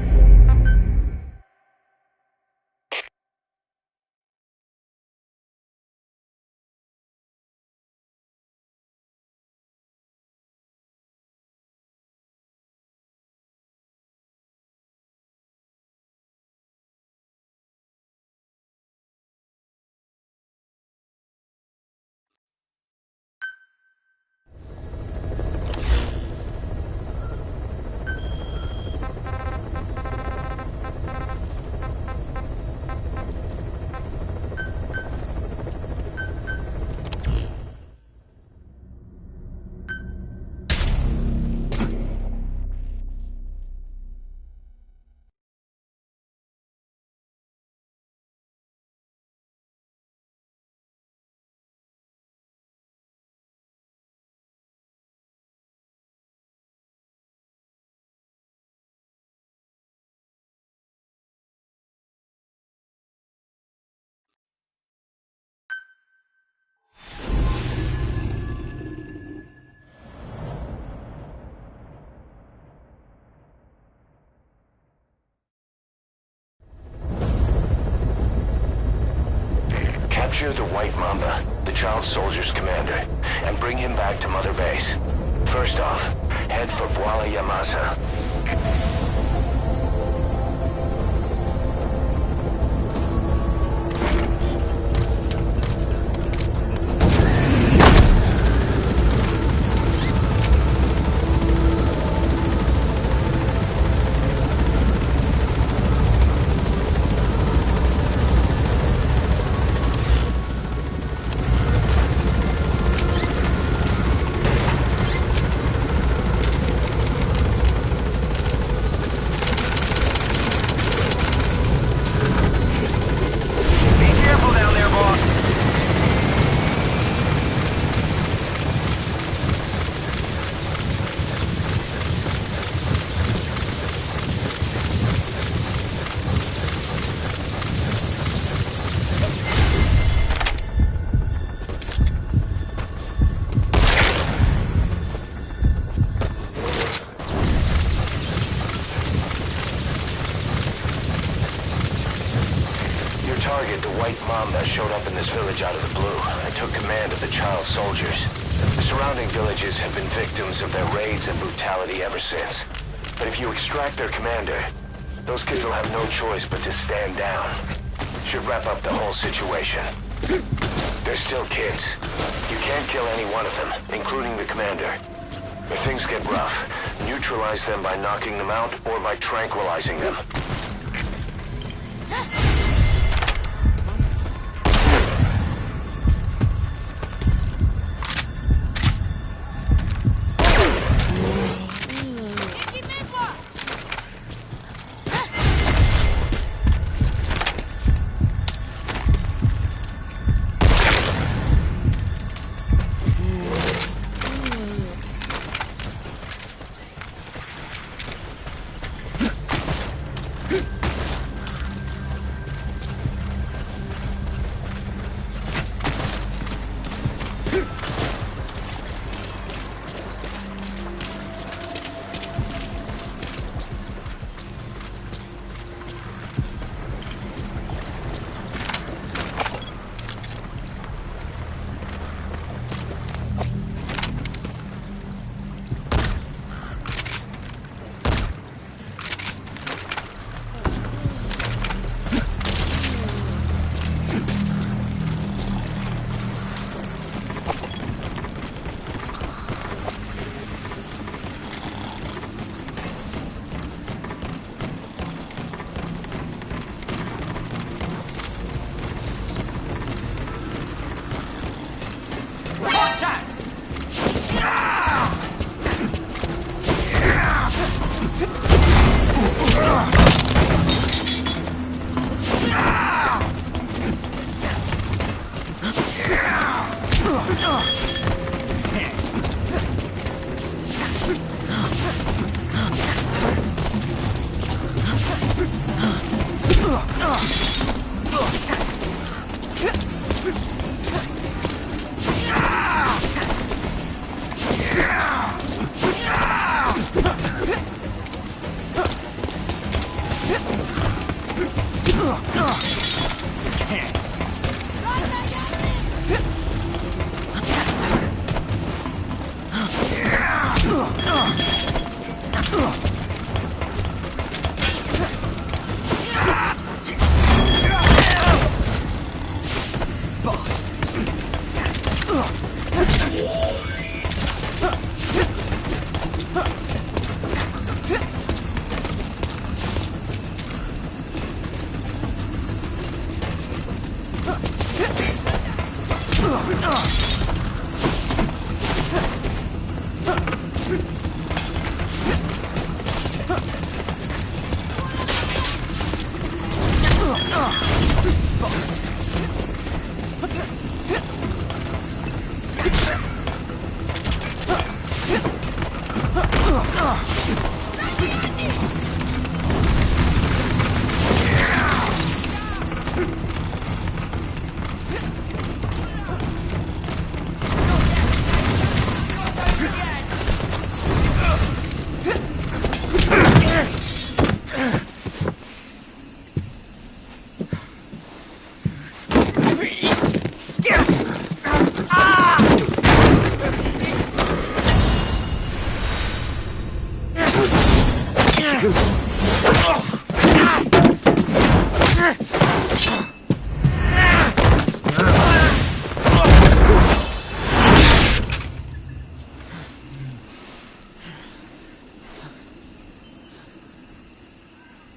Capture the White Mamba, the child soldier's commander, and bring him back to Mother Base. First off, head for Voila Yamasa. Target, the White Mamba, showed up in this village out of the blue. I took command of the child soldiers. The surrounding villages have been victims of their raids and brutality ever since. But if you extract their commander, those kids will have no choice but to stand down. Should wrap up the whole situation. They're still kids. You can't kill any one of them, including the commander. If things get rough, neutralize them by knocking them out or by tranquilizing them.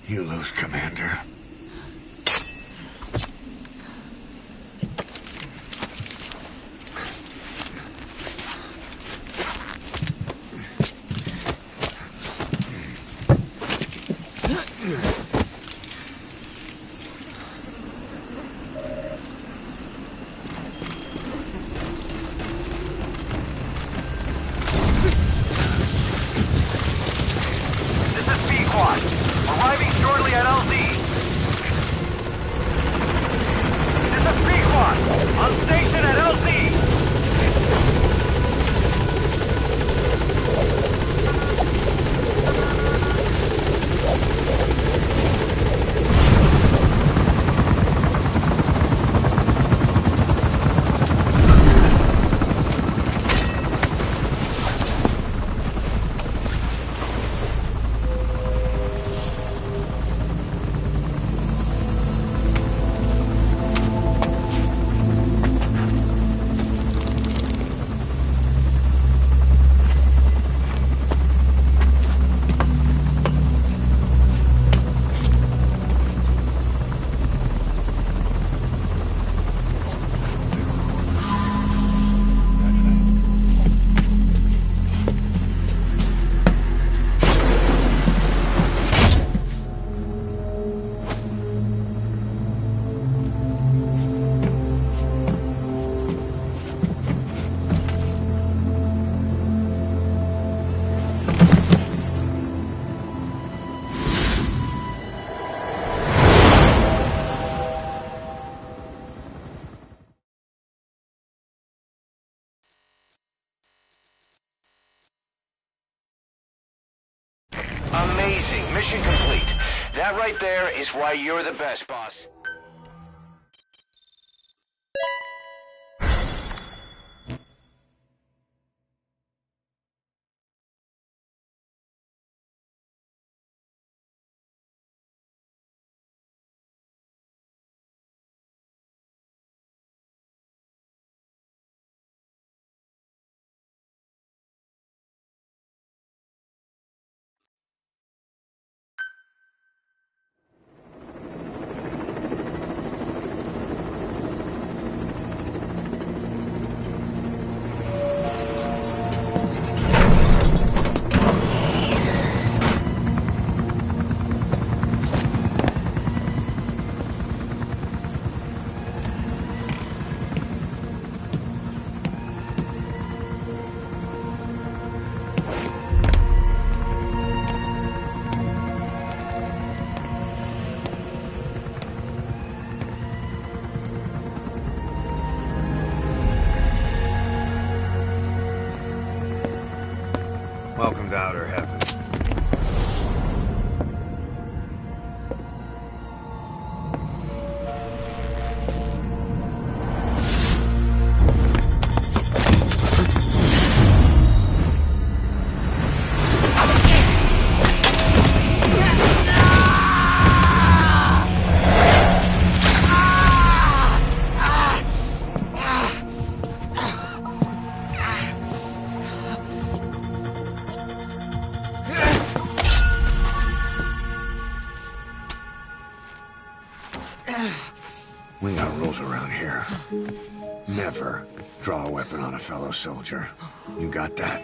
You lose, Commander. Arriving shortly at LZ. This is P-Squad. On station at LZ. Amazing. Mission complete. That right there is why you're the best, boss. outer heaven. We got rules around here. Never draw a weapon on a fellow soldier. You got that?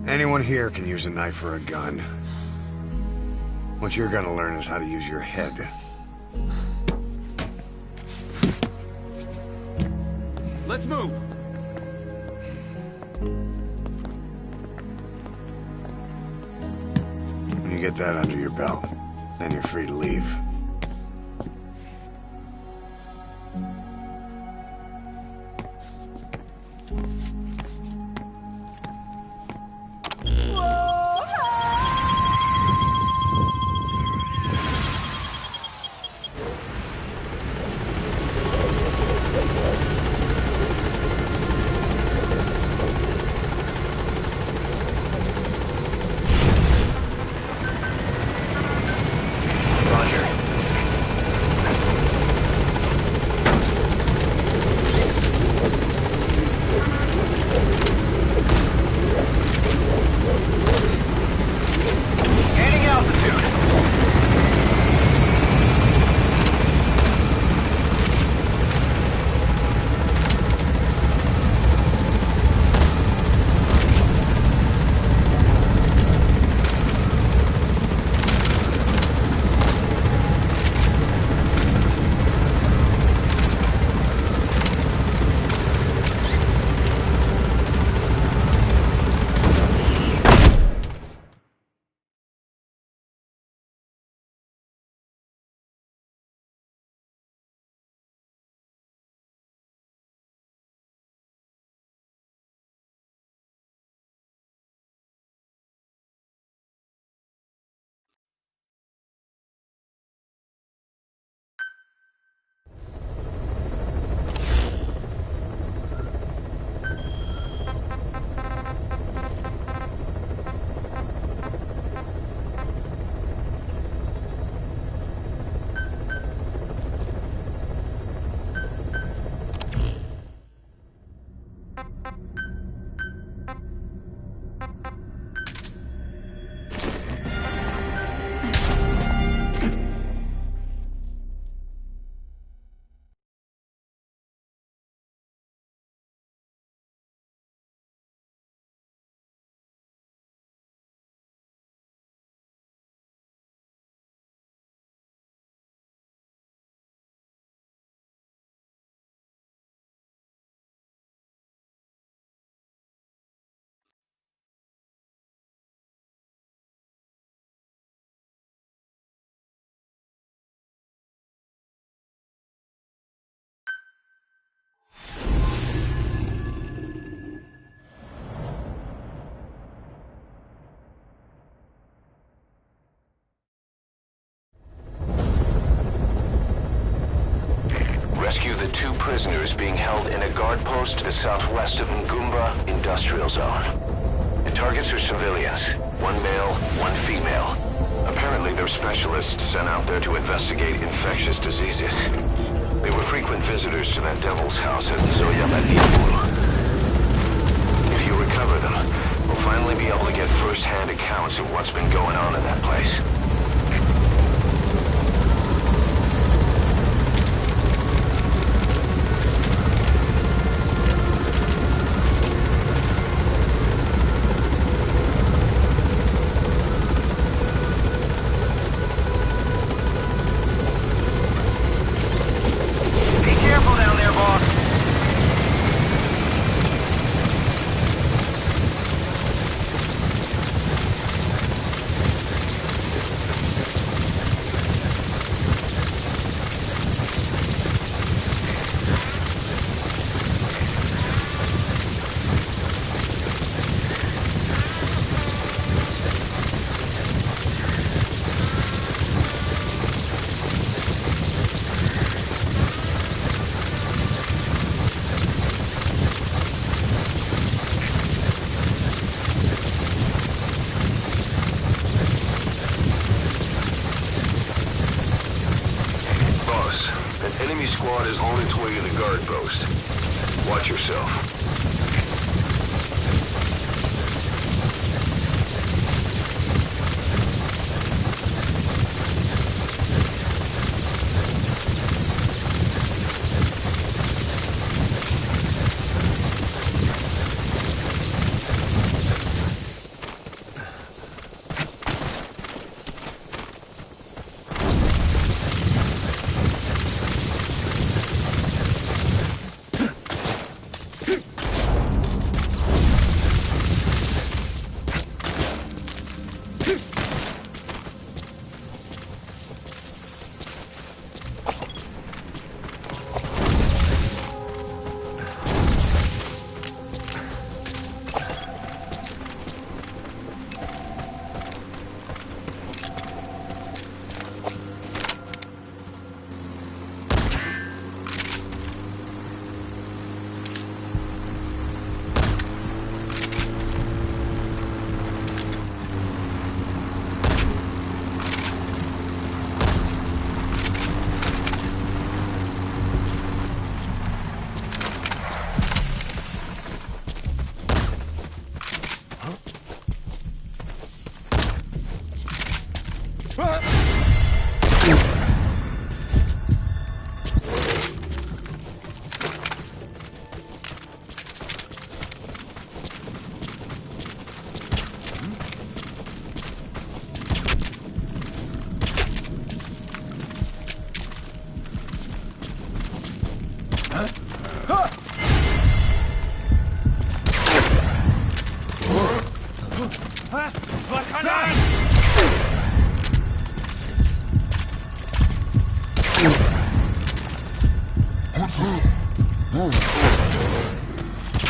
Anyone here can use a knife or a gun. What you're gonna learn is how to use your head. Let's move! When you get that under your belt, then you're free to leave. Rescue the 2 prisoners being held in a guard post to the southwest of Ngumba Industrial Zone. The targets are civilians. 1 male, 1 female. Apparently they're specialists sent out there to investigate infectious diseases. They were frequent visitors to that devil's house at Zoyamadiabu. If you recover them, we'll finally be able to get first-hand accounts of what's been going on in that place. Watch yourself.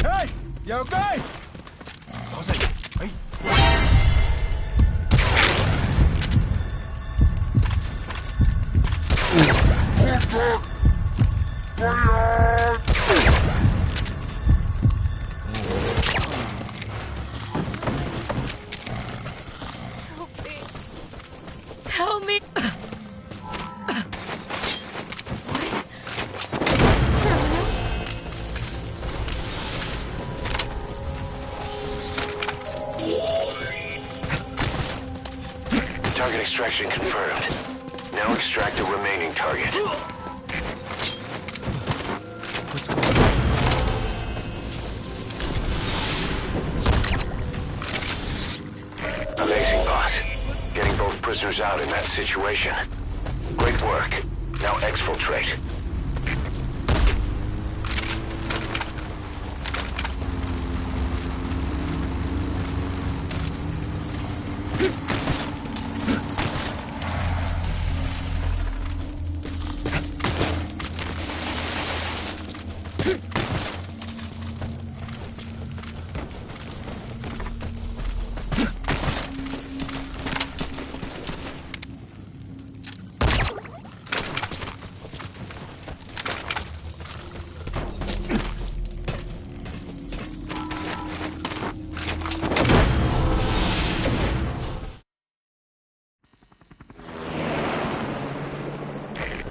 Hey! You okay? Help me! Target extraction confirmed. Now extract the remaining target. Amazing, boss. Getting both prisoners out in that situation. Great work. Now exfiltrate.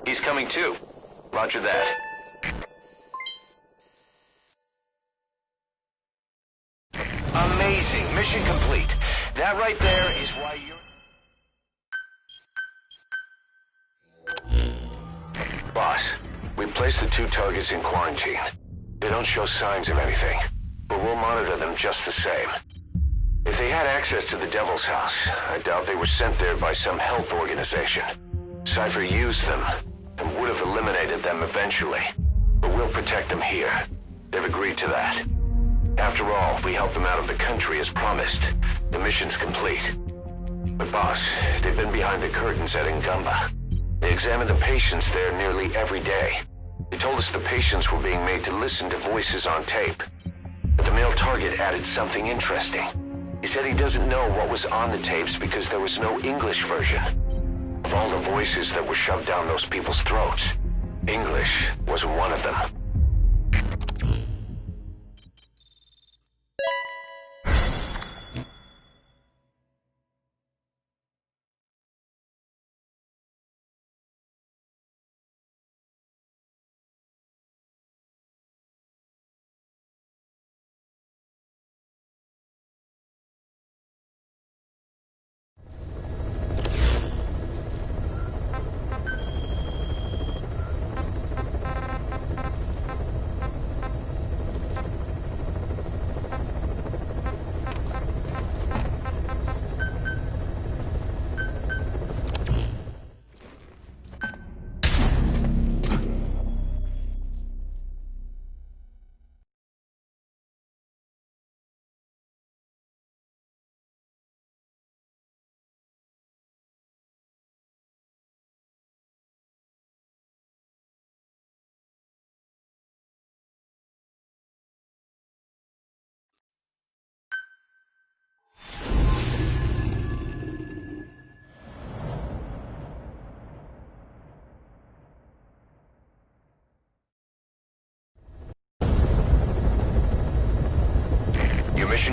He's coming too. Roger that. Amazing. Mission complete. That right there is why you're... Boss, we placed the 2 targets in quarantine. They don't show signs of anything, but we'll monitor them just the same. If they had access to the Devil's House, I doubt they were sent there by some health organization. Cypher used them, and would have eliminated them eventually. But we'll protect them here. They've agreed to that. After all, we helped them out of the country as promised. The mission's complete. But boss, they've been behind the curtains at Ngumba. They examined the patients there nearly every day. They told us the patients were being made to listen to voices on tape. But the male target added something interesting. He said he doesn't know what was on the tapes because there was no English version. Of all the voices that were shoved down those people's throats, English wasn't one of them.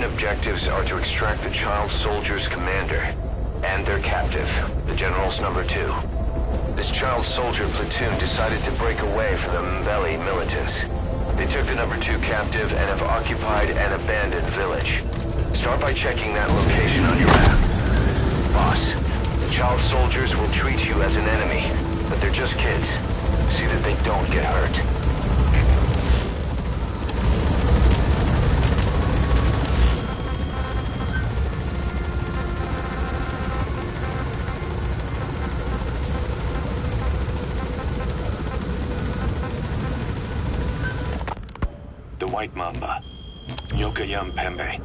objectives are to extract the child soldier's commander and their captive, the General's #2. This child soldier platoon decided to break away from the Mbeli militants. They took the #2 captive and have occupied an abandoned village. Start by checking that location on your map. Boss, the child soldiers will treat you as an enemy, but they're just kids. See that they don't get hurt. The White Mamba, Yokayam Pembe.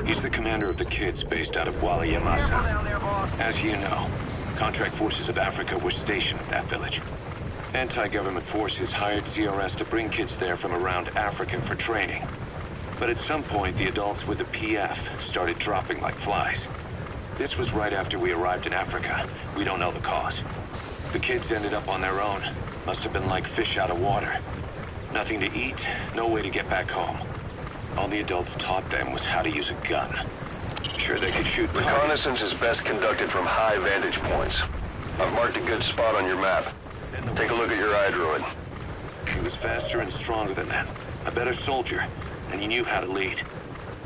He's the commander of the kids based out of Wala Yamasa. As you know, contract forces of Africa were stationed at that village. Anti-government forces hired CRS to bring kids there from around Africa for training. But at some point, the adults with the PF started dropping like flies. This was right after we arrived in Africa. We don't know the cause. The kids ended up on their own. Must have been like fish out of water. Nothing to eat, no way to get back home. All the adults taught them was how to use a gun. Sure, they could shoot targets. Reconnaissance is best conducted from high vantage points. I've marked a good spot on your map. Take a look at your eye droid. He was faster and stronger than them. A better soldier, and he knew how to lead.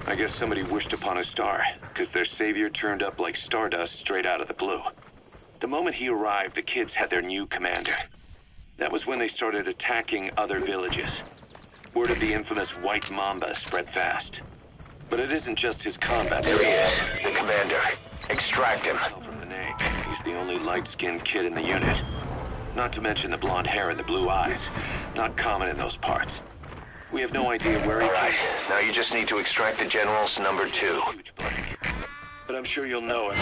I guess somebody wished upon a star, because their savior turned up like stardust straight out of the blue. The moment he arrived, the kids had their new commander. That was when they started attacking other villages. Word of the infamous White Mamba spread fast. But it isn't just his combat. There he is, the commander. Extract him. From the name, he's the only light-skinned kid in the unit. Not to mention the blonde hair and the blue eyes. Not common in those parts. We have no idea where he All right, now you just need to extract the General's #2. But I'm sure you'll know him.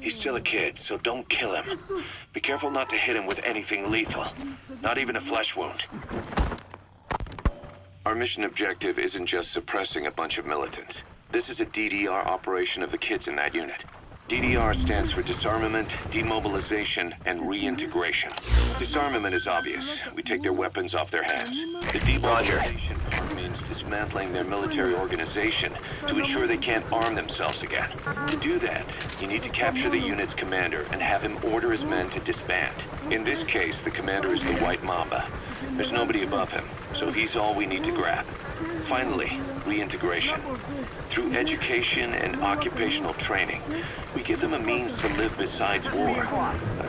He's still a kid, so don't kill him. Be careful not to hit him with anything lethal. Not even a flesh wound. Our mission objective isn't just suppressing a bunch of militants. This is a DDR operation of the kids in that unit. DDR stands for Disarmament, Demobilization, and Reintegration. Disarmament is obvious. We take their weapons off their hands. The demobilization part means dismantling their military organization to ensure they can't arm themselves again. To do that, you need to capture the unit's commander and have him order his men to disband. In this case, the commander is the White Mamba. There's nobody above him, so he's all we need to grab. Finally, reintegration. Through education and occupational training, we give them a means to live besides war.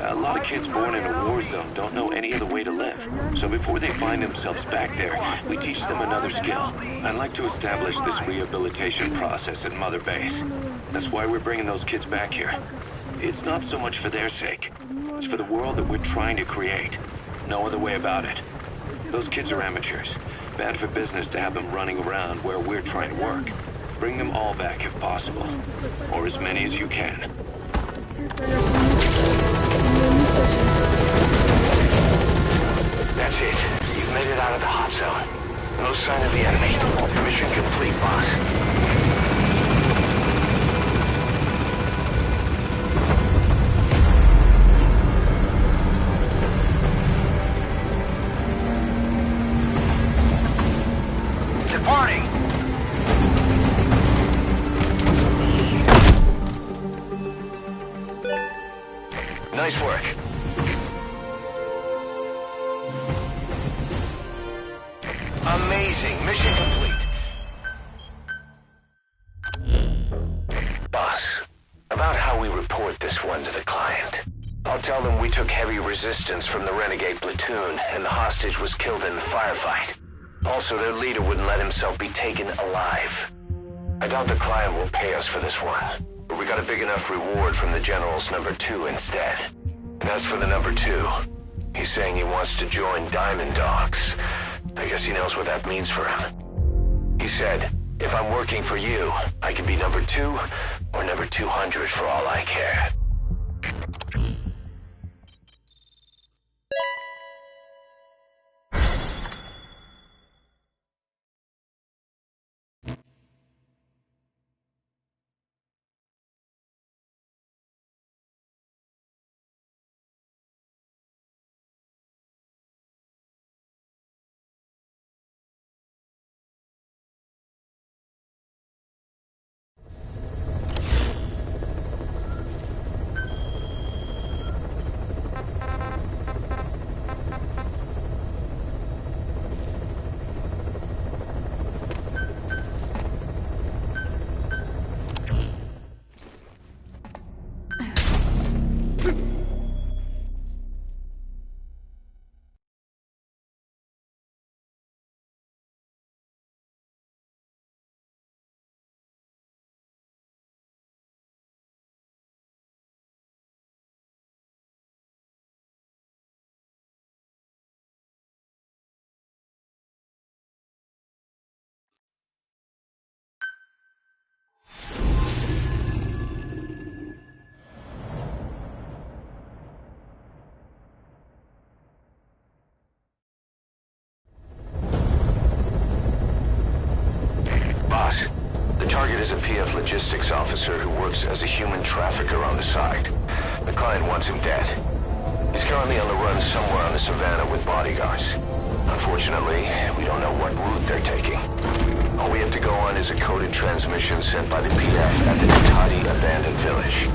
A lot of kids born in a war zone don't know any other way to live. So before they find themselves back there, we teach them another skill. I'd like to establish this rehabilitation process at Mother Base. That's why we're bringing those kids back here. It's not so much for their sake. It's for the world that we're trying to create. No other way about it. Those kids are amateurs. Bad for business to have them running around where we're trying to work. Bring them all back if possible. Or as many as you can. That's it. You've made it out of the hot zone. No sign of the enemy. Mission complete, boss. Departing! Nice work. Amazing. Mission complete. Boss, about how we report this one to the client. I'll tell them we took heavy resistance from the renegade platoon and the hostage was killed in the firefight. Also, their leader wouldn't let himself be taken alive. I doubt the client will pay us for this one, but we got a big enough reward from the General's #2 instead. And as for the #2, he's saying he wants to join Diamond Dogs. I guess he knows what that means for him. He said, if I'm working for you, I can be #2 or #200 for all I care. The target is a PF logistics officer who works as a human trafficker on the side. The client wants him dead. He's currently on the run somewhere on the savannah with bodyguards. Unfortunately, we don't know what route they're taking. All we have to go on is a coded transmission sent by the PF at the Ditati abandoned village.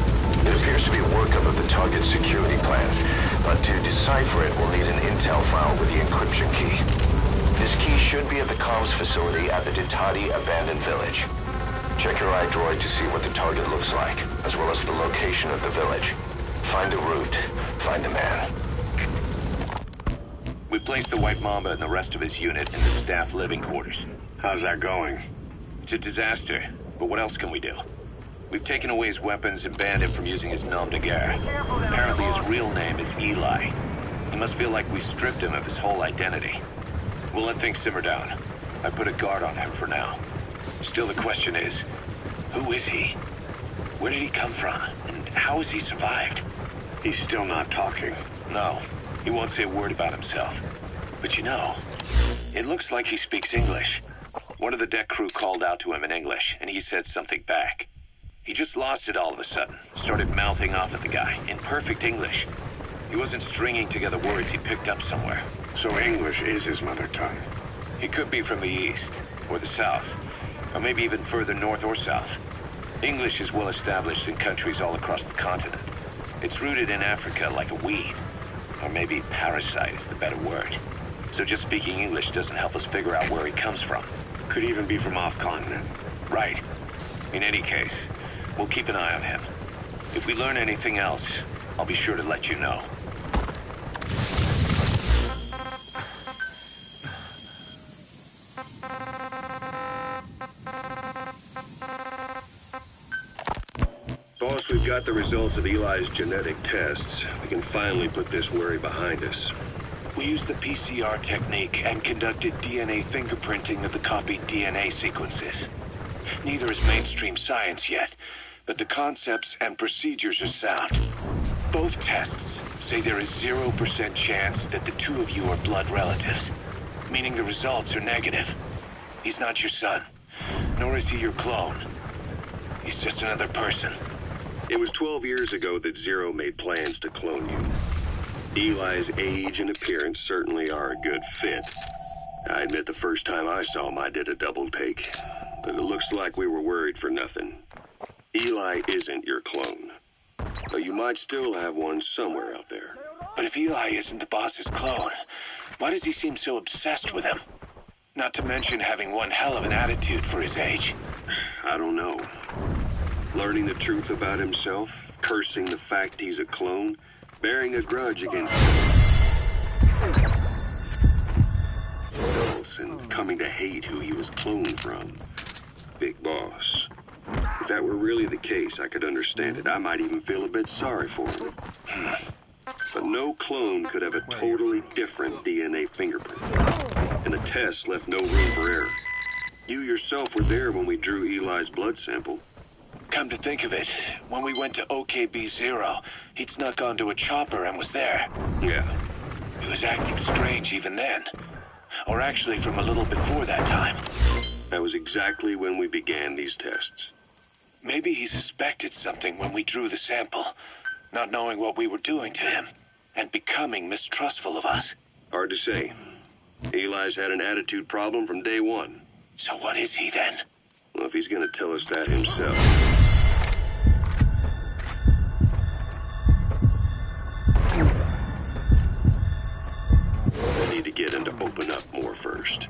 It appears to be a workup of the target's security plans, but to decipher it, we'll need an intel file with the encryption key. This key should be at the comms facility at the Ditati abandoned village. Check your iDroid to see what the target looks like, as well as the location of the village. Find a route, find a man. We placed the White Mamba and the rest of his unit in the staff living quarters. How's that going? It's a disaster, but what else can we do? We've taken away his weapons and banned him from using his nom de guerre. Apparently his real name is Eli. He must feel like we stripped him of his whole identity. We'll let things simmer down. I put a guard on him for now. Still the question is, who is he? Where did he come from? And how has he survived? He's still not talking. No, he won't say a word about himself. But you know, it looks like he speaks English. One of the deck crew called out to him in English, and he said something back. He just lost it all of a sudden, started mouthing off at the guy in perfect English. He wasn't stringing together words he picked up somewhere. So English is his mother tongue. He could be from the east, or the south, or maybe even further north or south. English is well established in countries all across the continent. It's rooted in Africa like a weed, or maybe parasite is the better word. So just speaking English doesn't help us figure out where he comes from. Could even be from off-continent. Right. In any case, we'll keep an eye on him. If we learn anything else, I'll be sure to let you know. Boss, we've got the results of Eli's genetic tests. We can finally put this worry behind us. We used the PCR technique and conducted DNA fingerprinting of the copied DNA sequences. Neither is mainstream science yet, but the concepts and procedures are sound. Both tests say there is 0% chance that the two of you are blood relatives, meaning the results are negative. He's not your son, nor is he your clone. He's just another person. It was 12 years ago that Zero made plans to clone you. Eli's age and appearance certainly are a good fit. I admit the first time I saw him, I did a double take. But it looks like we were worried for nothing. Eli isn't your clone. Though you might still have one somewhere out there. But if Eli isn't the boss's clone, why does he seem so obsessed with him? Not to mention having one hell of an attitude for his age. I don't know. Learning the truth about himself, cursing the fact he's a clone, bearing a grudge against else, and coming to hate who he was cloned from. Big boss. If that were really the case, I could understand it. I might even feel a bit sorry for him. But no clone could have a totally different DNA fingerprint. And the test left no room for error. You yourself were there when we drew Eli's blood sample. Come to think of it, when we went to OKB-0, he'd snuck onto a chopper and was there. Yeah. He was acting strange even then. Or actually from a little before that time. That was exactly when we began these tests. Maybe he suspected something when we drew the sample, not knowing what we were doing to him, and becoming mistrustful of us. Hard to say. Eli's had an attitude problem from day one. So what is he then? Well, if he's gonna tell us that himself. I need to get him to open up more first.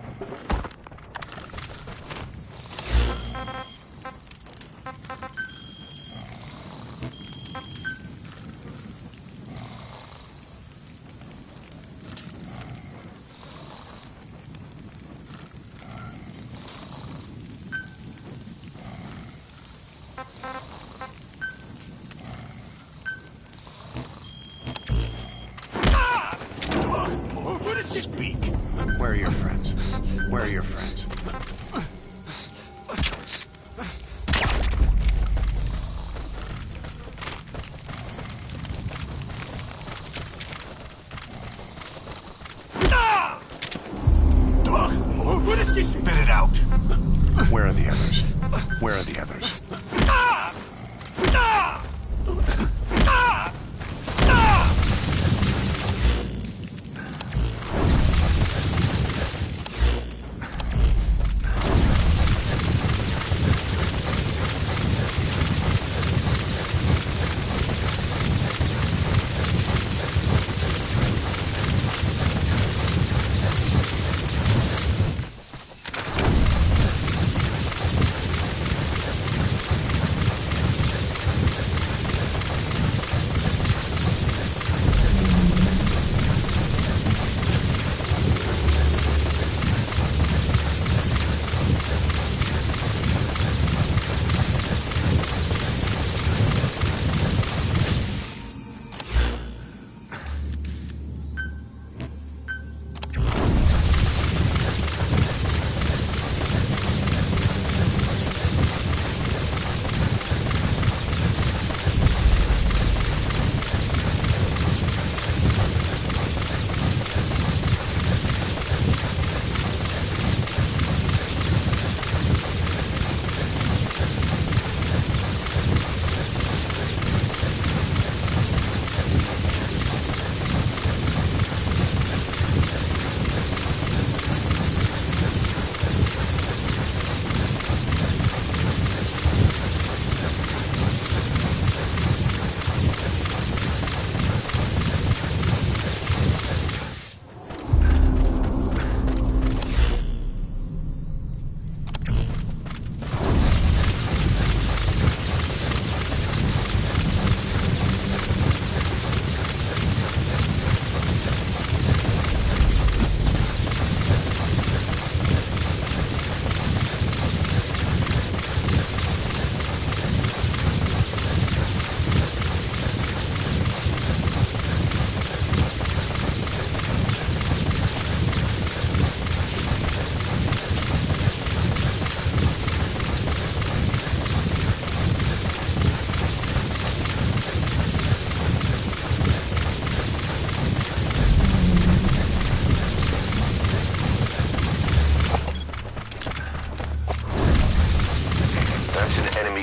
Speak. Where are your friends? Where are the others?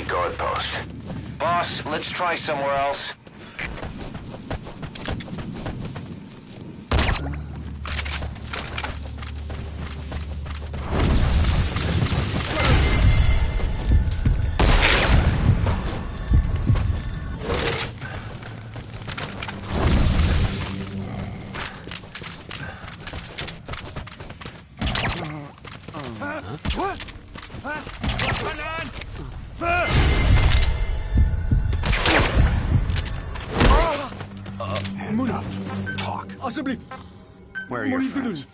Guard post. Boss, let's try somewhere else. Alsjeblieft. Where are your friends?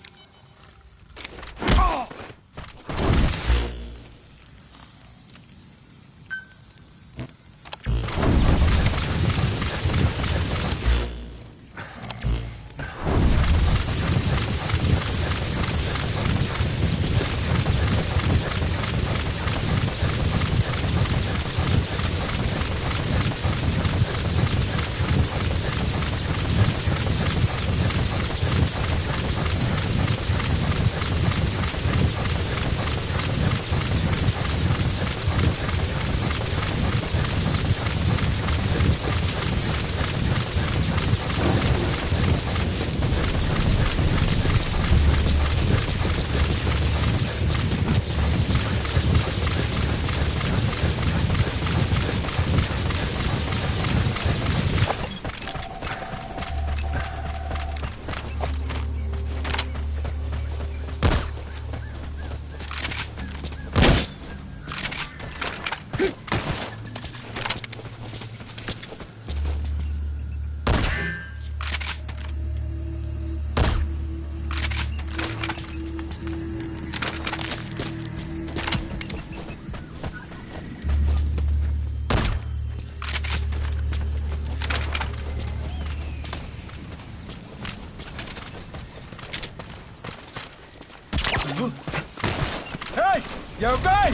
Hey! You okay?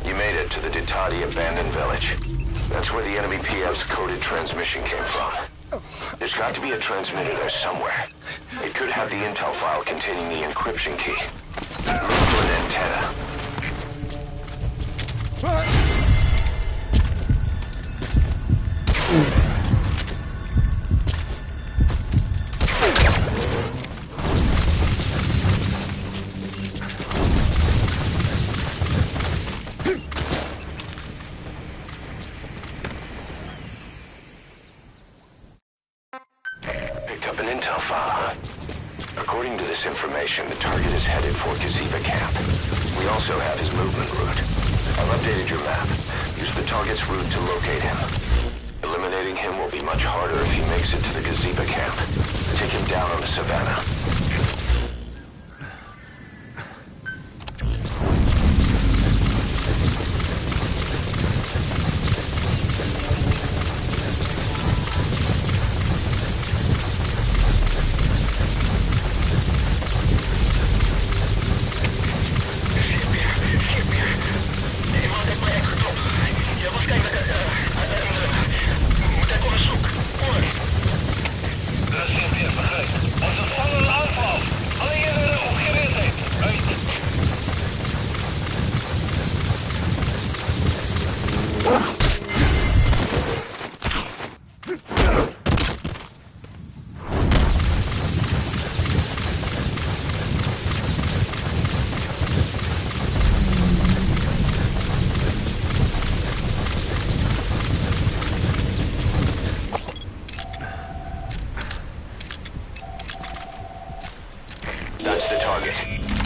You made it to the Ditati abandoned village. That's where the enemy PF's coded transmission came from. There's got to be a transmitter there somewhere. It could have the intel file containing the encryption key. Look for an antenna. According to this information, the target is headed for Gaziba Camp. We also have his movement route. I've updated your map. Use the target's route to locate him. Eliminating him will be much harder if he makes it to the Gaziba Camp. Take him down on the savannah.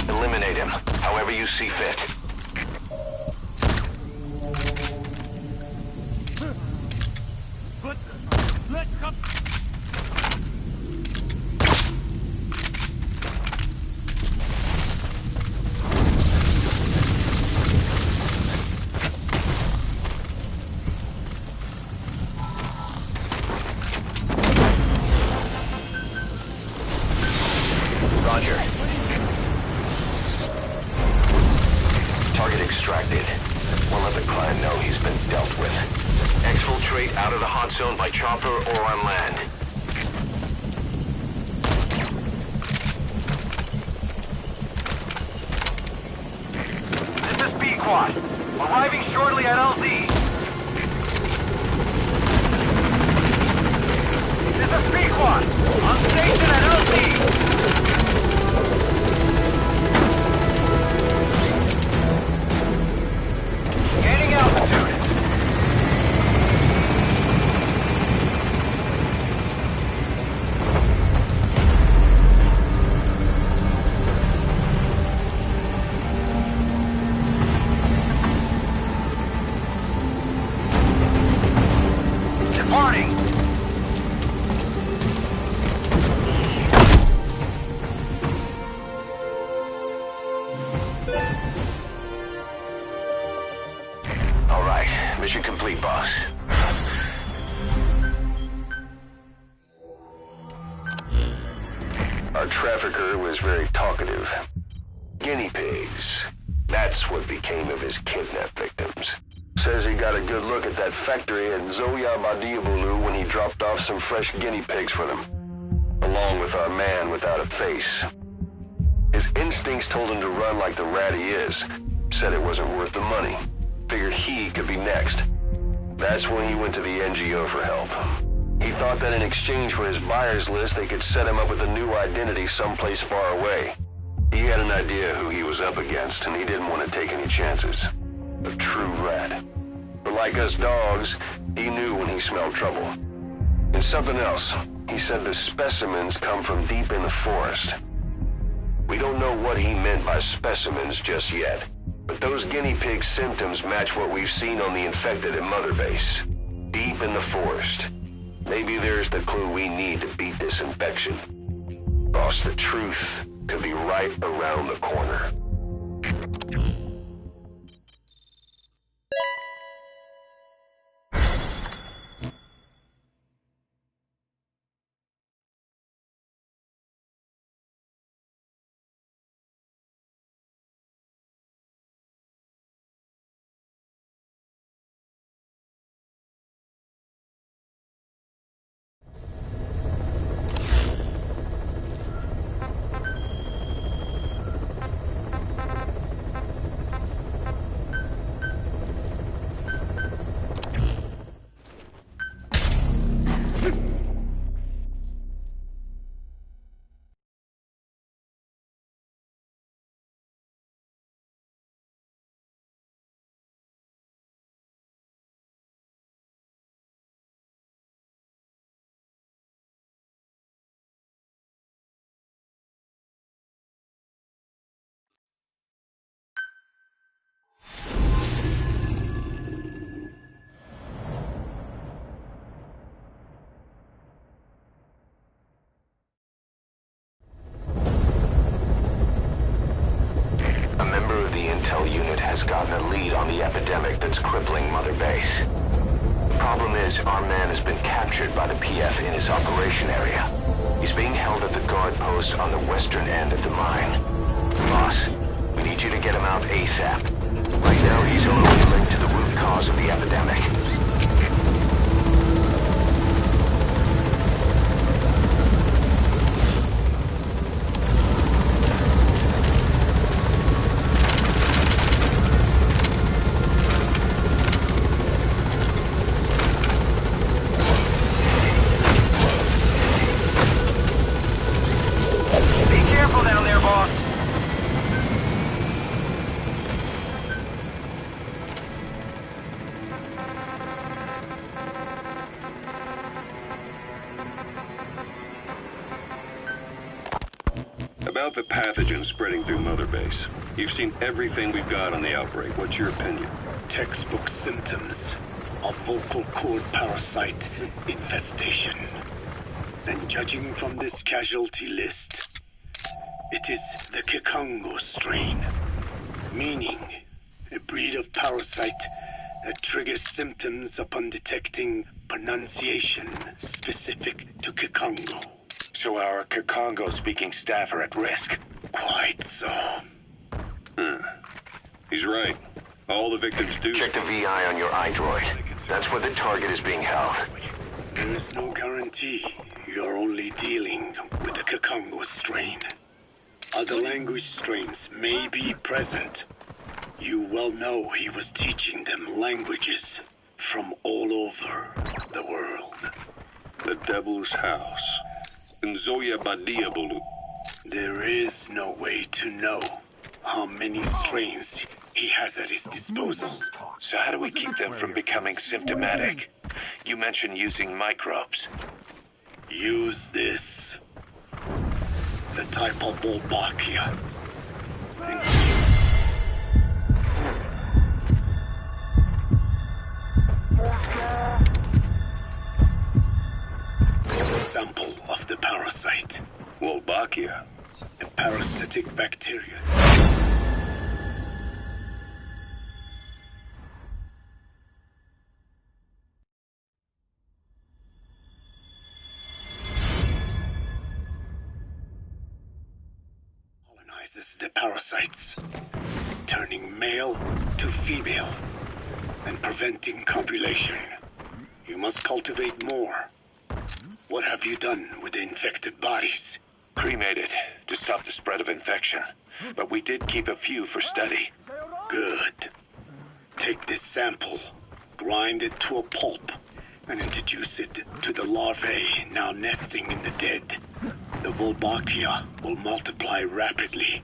Eliminate him, however you see fit. Roger. Target extracted. We'll let the client know he's been dealt with. Exfiltrate out of the hot zone by chopper or on land. This is B-Quad. Arriving shortly at LZ. This is B-Quad. On station at LZ. Gaining altitude. Departing. All right, mission complete, boss. Our trafficker was very talkative. Guinea pigs. That's what became of his kidnapped victims. Says he got a good look at that factory at Zoya Badiabulu when he dropped off some fresh guinea pigs for them, along with our man without a face. His instincts told him to run like the rat he is. Said it wasn't worth the money. Figured he could be next. That's when he went to the NGO for help. He thought that in exchange for his buyer's list, they could set him up with a new identity someplace far away. He had an idea who he was up against, and he didn't want to take any chances. A true rat. But like us dogs, he knew when he smelled trouble. And something else. He said the specimens come from deep in the forest. We don't know what he meant by specimens just yet, but those guinea pig symptoms match what we've seen on the infected at Mother Base. Deep in the forest. Maybe there's the clue we need to beat this infection. Boss, the truth could be right around the corner. has gotten a lead on the epidemic that's crippling Mother Base. Problem is, our man has been captured by the PF in his operation area. He's being held at the guard post on the western end of the mine. Boss, we need you to get him out ASAP. Right now, he's only linked to the root cause of the epidemic. About the pathogen spreading through Mother Base. You've seen everything we've got on the outbreak. What's your opinion? Textbook symptoms of vocal cord parasite infestation. And judging from this casualty list, it is the Kikongo strain, meaning a breed of parasite that triggers symptoms upon detecting pronunciation specific to Kikongo. So our Kikongo-speaking staff are at risk? Quite so. He's right. All the victims do... Check the VI on your iDroid. That's where the target is being held. There is no guarantee. You're only dealing with the Kikongo strain. Other language strains may be present. You well know he was teaching them languages from all over the world. The Devil's House. In Zoya Badiabulu. There is no way to know how many strains he has at his disposal. So how do we keep them from becoming symptomatic? You mentioned using microbes. Use this. The type of Wolbachia. Sample of the parasite. Wolbachia? A parasitic bacteria. Colonizes the parasites, turning male to female and preventing copulation. You must cultivate more. What have you done with the infected bodies? Cremated to stop the spread of infection. But we did keep a few for study. Good. Take this sample, grind it to a pulp, and introduce it to the larvae now nesting in the dead. The Wolbachia will multiply rapidly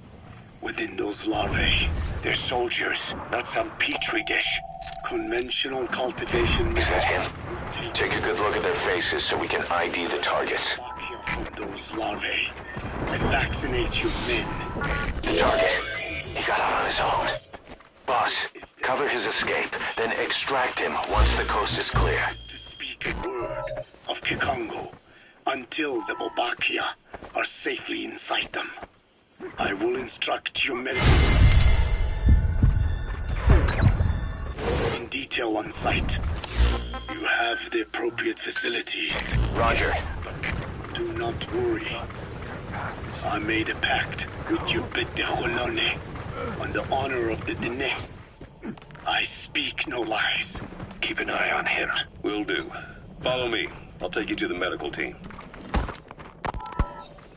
within those larvae. They're soldiers, not some petri dish. Conventional cultivation... Is that him? Take a good look at their faces so we can ID the targets. From those larvae and vaccinate your men. The target. He got out on his own. Boss, cover his escape, then extract him once the coast is clear. To speak a word of Kikongo until the Wolbachia are safely inside them. I will instruct your medical in detail on site. You have the appropriate facilities. Roger. Do not worry. I made a pact with you, Bete Holone, on the honor of the Dene. I speak no lies. Keep an eye on him. Will do. Follow me. I'll take you to the medical team.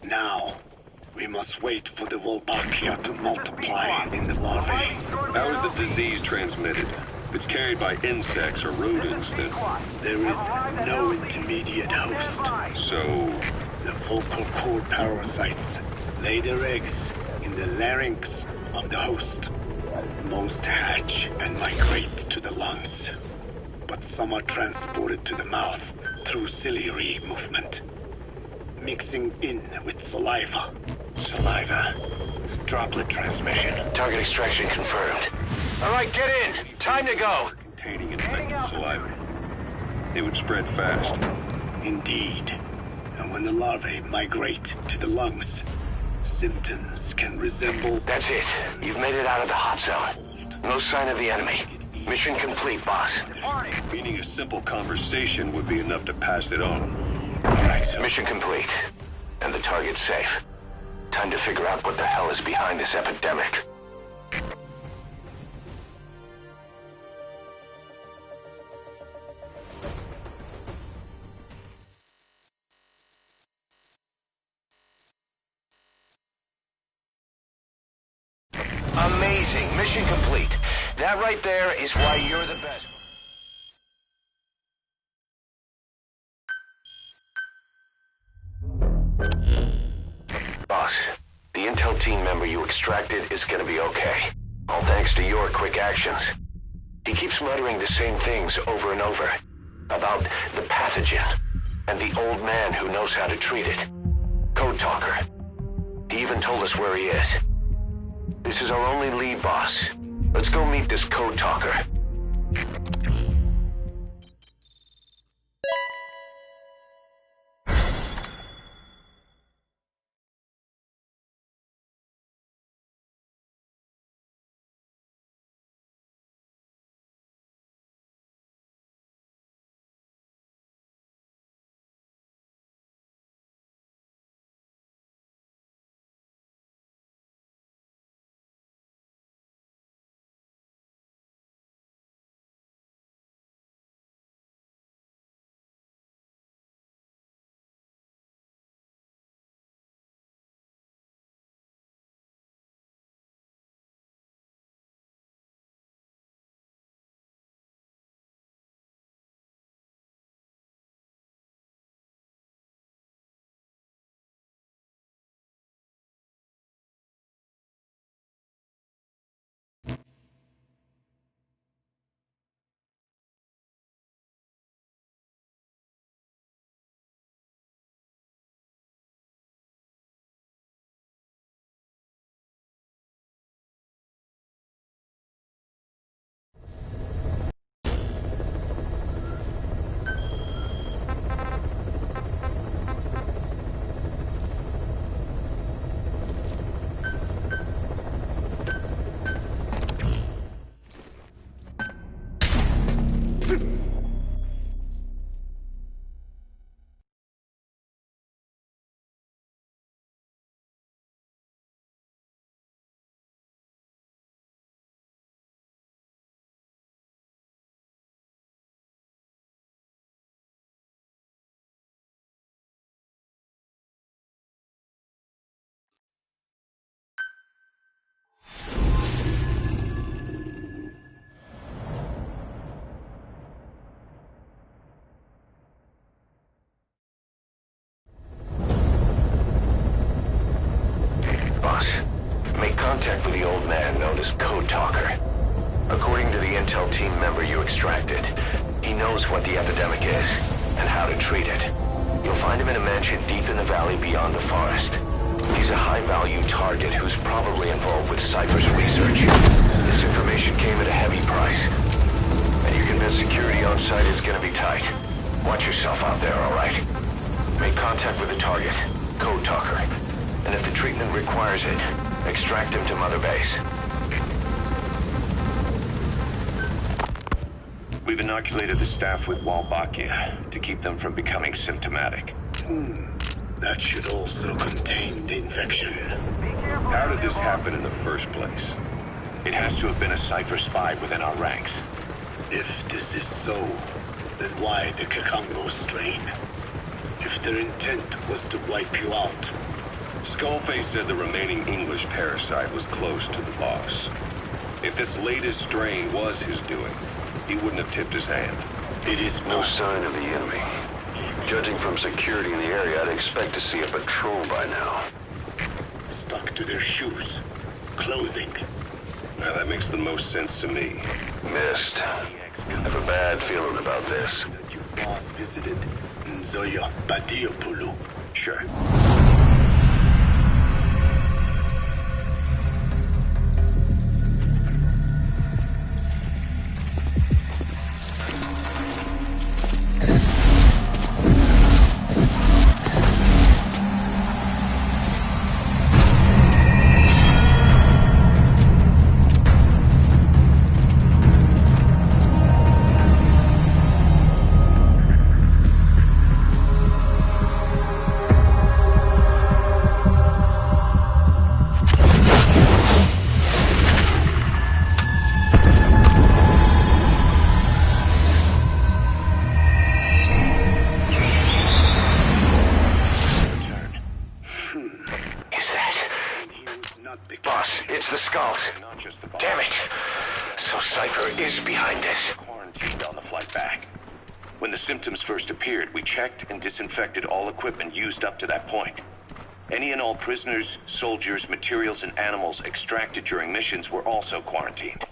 Now, we must wait for the Wolbachia to multiply in the larvae. How is the disease transmitted? If it's carried by insects or rodents, then... There is no intermediate host. So... The vocal cord parasites lay their eggs in the larynx of the host. Most hatch and migrate to the lungs, but some are transported to the mouth through ciliary movement, mixing in with saliva. Saliva. Droplet transmission. Target extraction confirmed. All right, get in. Time to go. Containing infected saliva. It would spread fast. Indeed. And when the larvae migrate to the lungs, symptoms can resemble... That's it. You've made it out of the hot zone. No sign of the enemy. Mission complete, boss. Meaning a simple conversation would be enough to pass it on. Mission complete. And the target's safe. Time to figure out what the hell is behind this epidemic. Amazing. Mission complete. That right there is why you're the best. Boss, the intel team member you extracted is gonna be okay. All thanks to your quick actions. He keeps muttering the same things over and over. About the pathogen, and the old man who knows how to treat it. Code Talker. He even told us where he is. This is our only lead, boss. Let's go meet this Code Talker. Make contact with the old man known as Code Talker. According to the intel team member you extracted, he knows what the epidemic is and how to treat it. You'll find him in a mansion deep in the valley beyond the forest. He's a high-value target who's probably involved with Cypher's research. This information came at a heavy price. And you're convinced security on site is gonna be tight. Watch yourself out there, all right? Make contact with the target, Code Talker. And if the treatment requires it, extract him to Mother Base. We've inoculated the staff with Wolbachia to keep them from becoming symptomatic. That should also contain the infection. How did this happen in the first place? It has to have been a Cypher spy within our ranks. If this is so, then why the Kakongo strain? If their intent was to wipe you out. Skullface said the remaining English parasite was close to the boss. If this latest strain was his doing, he wouldn't have tipped his hand. It is no sign of the enemy. Judging from security in the area, I'd expect to see a patrol by now. Stuck to their shoes, clothing. Now that makes the most sense to me. Missed. I have a bad feeling about this. That your boss visited Nzoya Badiopulu. Sure. behind this. Quarantined on the flight back. When the symptoms first appeared, we checked and disinfected all equipment used up to that point. Any and all prisoners, soldiers, materials, and animals extracted during missions were also quarantined.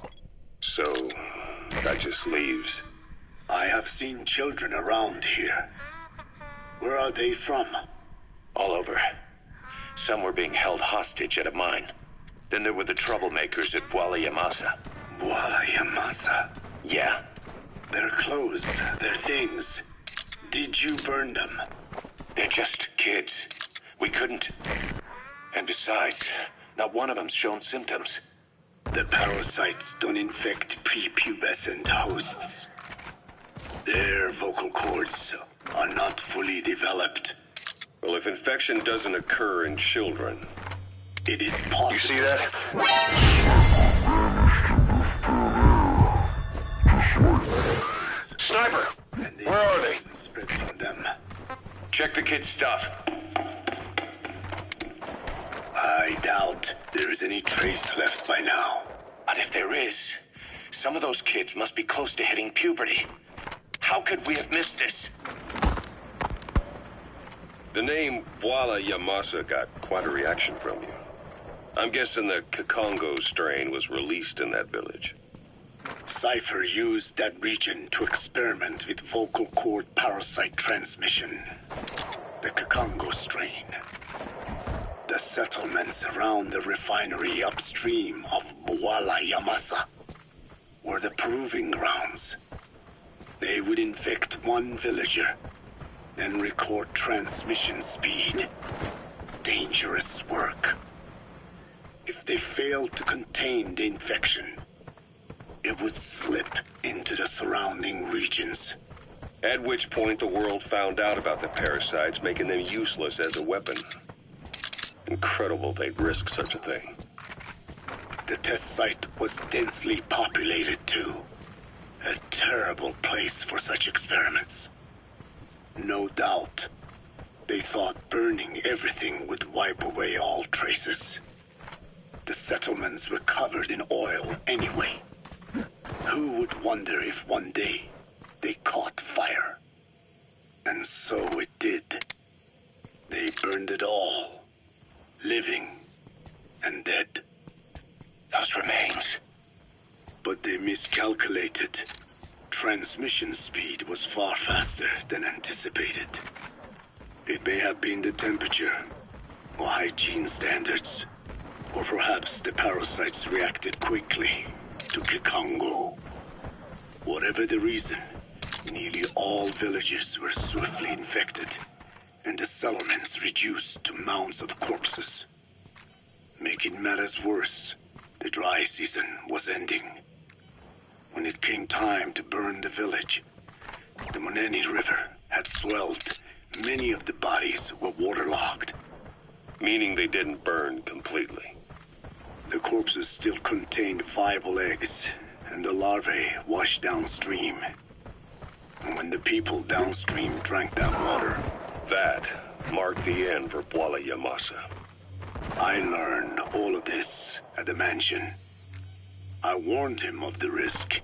So, that just leaves. I have seen children around here. Where are they from? All over. Some were being held hostage at a mine. Then there were the troublemakers at Bwala Yamasa. Bwala Yamasa? Yeah. Their clothes, their things. Did you burn them? They're just kids. We couldn't. And besides, not one of them's shown symptoms. The parasites don't infect prepubescent hosts. Their vocal cords are not fully developed. Well, if infection doesn't occur in children... It is possible. You see that? Sniper! Where are they? Spread from them. Check the kid's stuff. I doubt there is any trace left by now. But if there is, some of those kids must be close to hitting puberty. How could we have missed this? The name Bwala Yamasa got quite a reaction from you. I'm guessing the Kikongo strain was released in that village. Cypher used that region to experiment with vocal cord parasite transmission. The Kikongo strain. The settlements around the refinery upstream of Bwala Yamasa were the proving grounds. They would infect one villager, then record transmission speed. Dangerous work. If they failed to contain the infection, it would slip into the surrounding regions. At which point the world found out about the parasites, making them useless as a weapon. Incredible they'd risk such a thing. The test site was densely populated too. A terrible place for such experiments. No doubt, they thought burning everything would wipe away all traces. The settlements were covered in oil anyway. Who would wonder if one day they caught fire? And so it did. They burned it all. Living and dead. Those remains. But they miscalculated. Transmission speed was far faster than anticipated. It may have been the temperature, or hygiene standards, or perhaps the parasites reacted quickly to Kikongo. Whatever the reason, nearly all villages were swiftly infected, and the settlements reduced to mounds of corpses. Making matters worse, the dry season was ending. When it came time to burn the village, the Moneni River had swelled. Many of the bodies were waterlogged. Meaning they didn't burn completely. The corpses still contained viable eggs, and the larvae washed downstream. And when the people downstream drank that water... That marked the end for Bwala Yamasa. I learned all of this at the mansion. I warned him of the risk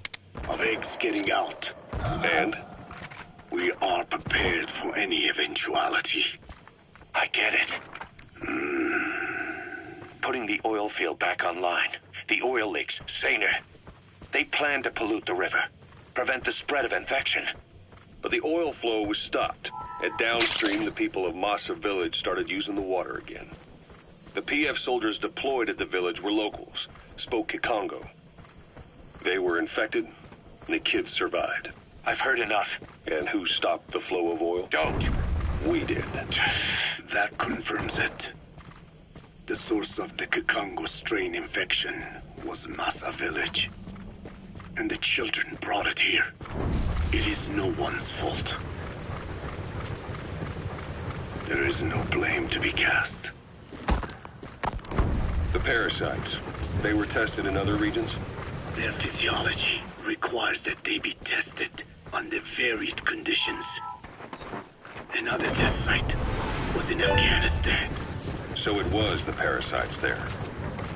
of eggs getting out. And? We are prepared for any eventuality. I get it. Putting the oil field back online. The oil leaks, saner. They plan to pollute the river. Prevent the spread of infection. But the oil flow was stopped. And downstream, the people of Masa village started using the water again. The PF soldiers deployed at the village were locals. Spoke Kikongo. They were infected, and the kids survived. I've heard enough. And who stopped the flow of oil? Don't. We did. That confirms it. The source of the Kikongo strain infection was Masa village. And the children brought it here. It is no one's fault. There is no blame to be cast. The parasites, they were tested in other regions? Their physiology requires that they be tested under varied conditions. Another test site was in Afghanistan. So it was the parasites there.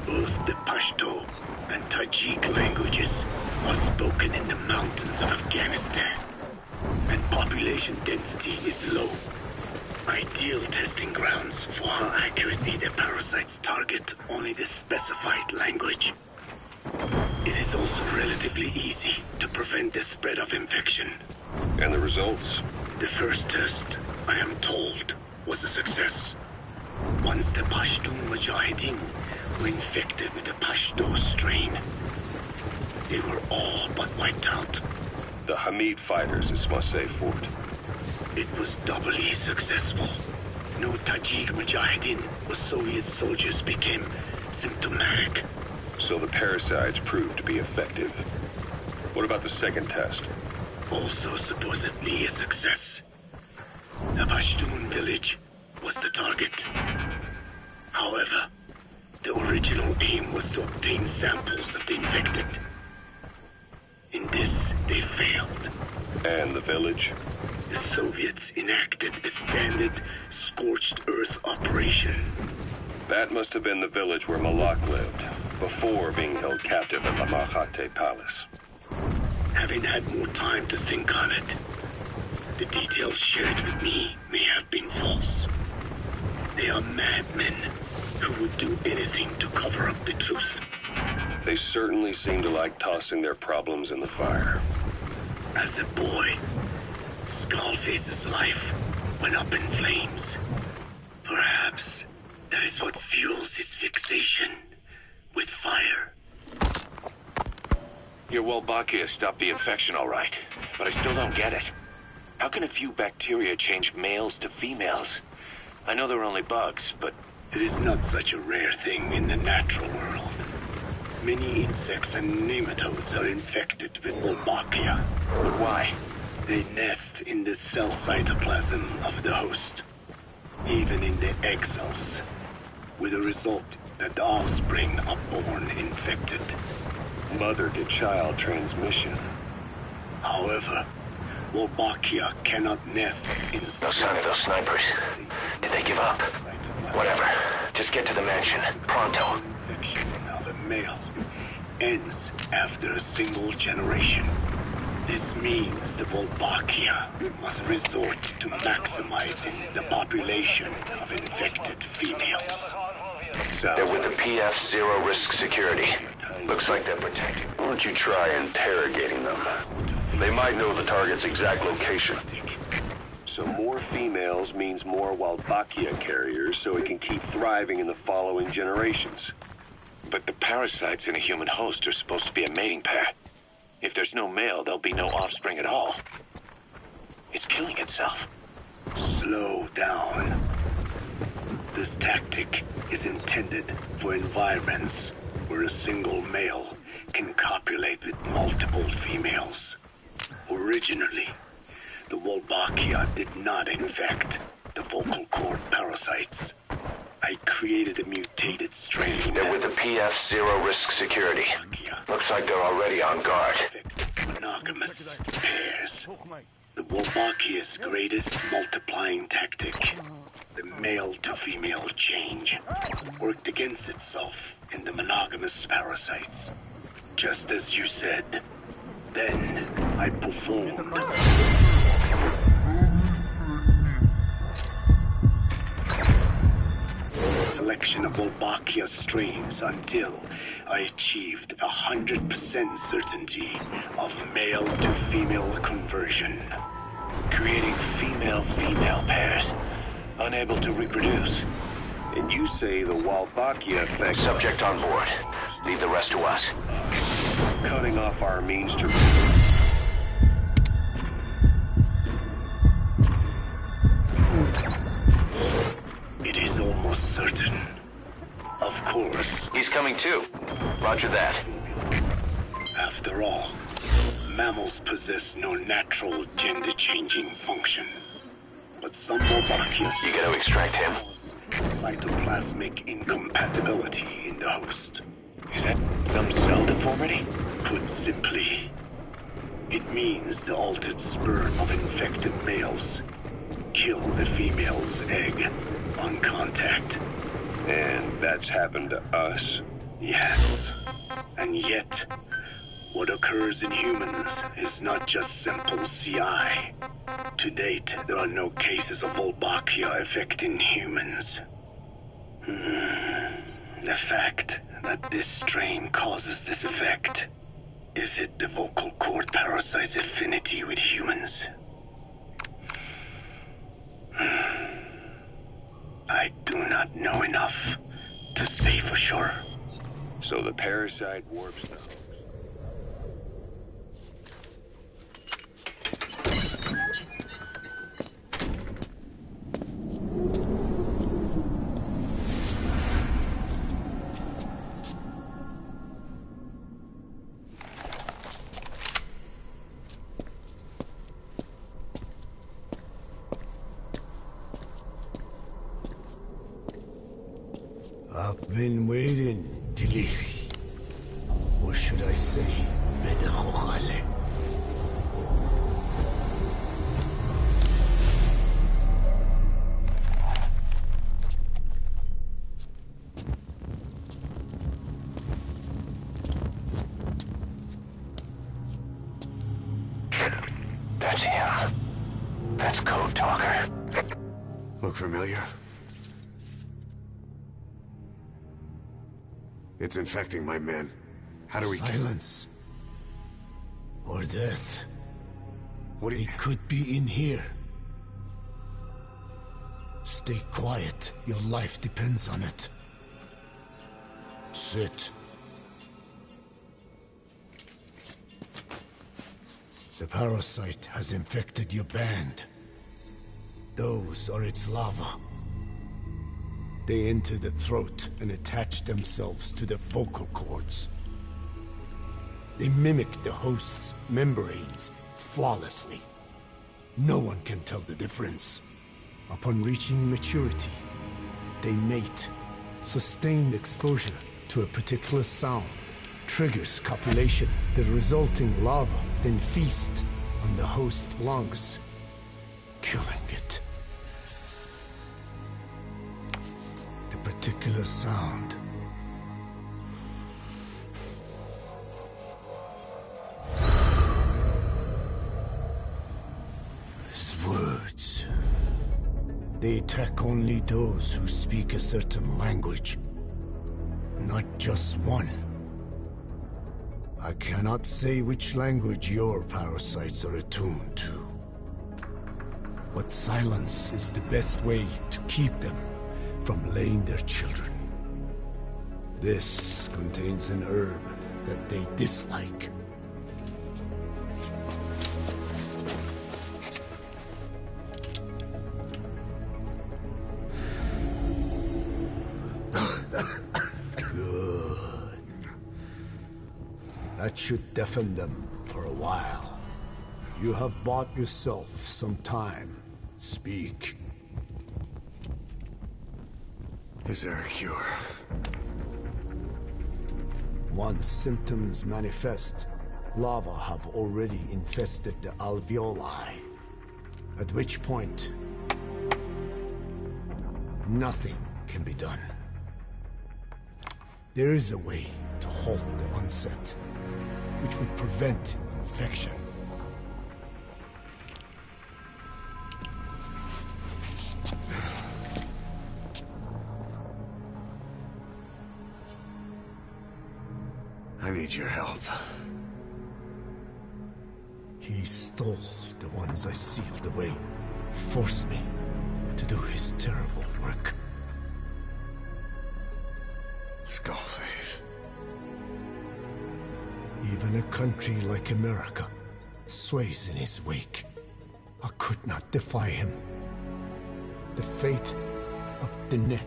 Both the Pashto and Tajik languages are spoken in the mountains of Afghanistan, and population density is low. Ideal testing grounds for how accurately the parasites target only the specified language. It is also relatively easy to prevent the spread of infection. And the results? The first test, I am told, was a success. Once the Pashtun Mujahideen were infected with the Pashto strain, they were all but wiped out. The Hamid fighters, this must say, Fort. It was doubly successful. No Tajik Mujahideen or Soviet soldiers became symptomatic. So the parasites proved to be effective. What about the second test? Also supposedly a success. The Pashtun village was the target. However, the original aim was to obtain samples of the infected. In this, they failed. And the village? The Soviets enacted a standard scorched earth operation. That must have been the village where Malak lived, before being held captive in the Mahate Palace. Having had more time to think on it, the details shared with me may have been false. They are madmen who would do anything to cover up the truth. They certainly seem to like tossing their problems in the fire. As a boy, Skullface's life went up in flames. Perhaps that is what fuels his fixation with fire. Your Wolbachia stopped the infection all right, but I still don't get it. How can a few bacteria change males to females? I know they're only bugs, but... It is not such a rare thing in the natural world. Many insects and nematodes are infected with Wolbachia. But why? They nest in the cell cytoplasm of the host, even in the egg cells, with the result that the offspring are born infected. Mother-to-child transmission. However, Wolbachia cannot nest in... No sign of those snipers. Did they give up? Whatever. Just get to the mansion. Pronto. Infection of a male ends after a single generation. This means the Wolbachia must resort to maximizing the population of infected females. They're with the PF Zero Risk Security. Looks like they're protected. Why don't you try interrogating them? They might know the target's exact location. So more females means more Wolbachia carriers, so it can keep thriving in the following generations. But the parasites in a human host are supposed to be a mating pair. If there's no male, there'll be no offspring at all. It's killing itself. Slow down. This tactic is intended for environments where a single male can copulate with multiple females. Originally, the Wolbachia did not infect the vocal cord parasites. I created a mutated strain. They're with the PF Zero Risk Security. Looks like they're already on guard. Monogamous pairs. The Wolbachia's greatest multiplying tactic, the male-to-female change, worked against itself in the monogamous parasites. Just as you said. Then I performed. Selection of Wolbachia strains until I achieved 100% certainty of male-to-female conversion. Creating female-female pairs, unable to reproduce. And you say the Wolbachia effect... Subject on board. Leave the rest to us. Cutting off our means to... It is almost certain. Of course. He's coming too. Roger that. After all, mammals possess no natural gender-changing function. But some Wolbachia... You gotta extract him. Cytoplasmic incompatibility in the host. Is that some cell deformity? Put simply, it means the altered sperm of infected males kill the female's egg on contact. And that's happened to us? Yes. And yet, What occurs in humans is not just simple CI. To date, there are no cases of Wolbachia affecting humans. The fact that this strain causes this effect, is it the vocal cord parasite's affinity with humans? I do not know enough to say for sure. So the parasite warps the host. I've been waiting, Tillich. Or should I say, Bedachochale. That's him. That's Code Talker. Look familiar? It's infecting my men. How do we Silence. Or death. What do you... It could be in here. Stay quiet. Your life depends on it. Sit. The parasite has infected your band. Those are its larvae. They enter the throat and attach themselves to the vocal cords. They mimic the host's membranes flawlessly. No one can tell the difference. Upon reaching maturity, they mate. Sustained exposure to a particular sound triggers copulation. The resulting larva then feast on the host lungs, killing it. The particular sound is words. They attack only those who speak a certain language, not just one. I cannot say which language your parasites are attuned to. But silence is the best way to keep them from laying their children. This contains an herb that they dislike. Good. That should deafen them for a while. You have bought yourself some time. Speak. Is there a cure? Once symptoms manifest, larvae have already infested the alveoli. At which point, nothing can be done. There is a way to halt the onset, which would prevent infection. I need your help. He stole the ones I sealed away, forced me to do his terrible work. Skullface. Even a country like America sways in his wake. I could not defy him. The fate of Dine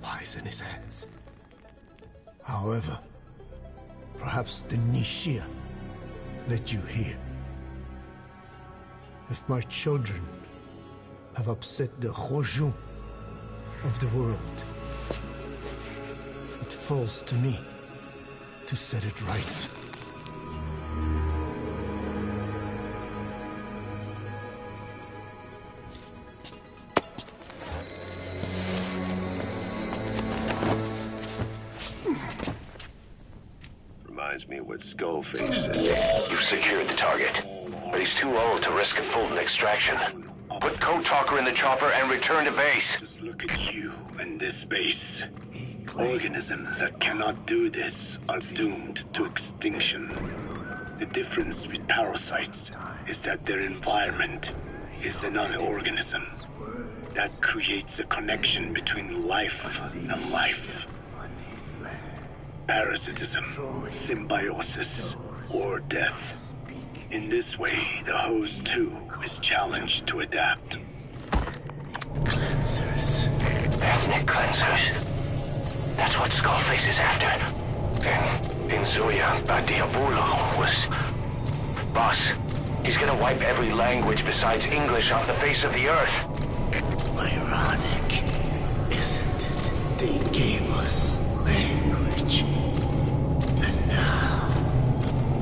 lies in his hands. However, perhaps the Nishia led you here. If my children have upset the Hojun of the world, it falls to me to set it right. Reminds me of what Skullface said. You've secured the target, but he's too old to risk a Fulton extraction. Put Code Talker in the chopper and return to base. Just look at you and this base. Organisms that cannot do this are doomed to extinction. The difference with parasites is that their environment is another organism. That creates a connection between life and life. Parasitism, symbiosis, or death. In this way, the host too is challenged to adapt. Cleansers. Ethnic cleansers. That's what Skullface is after. And Zoya Badiabulu was... Boss, he's gonna wipe every language besides English off the face of the earth. Ironic, isn't it? They gave us language. And now,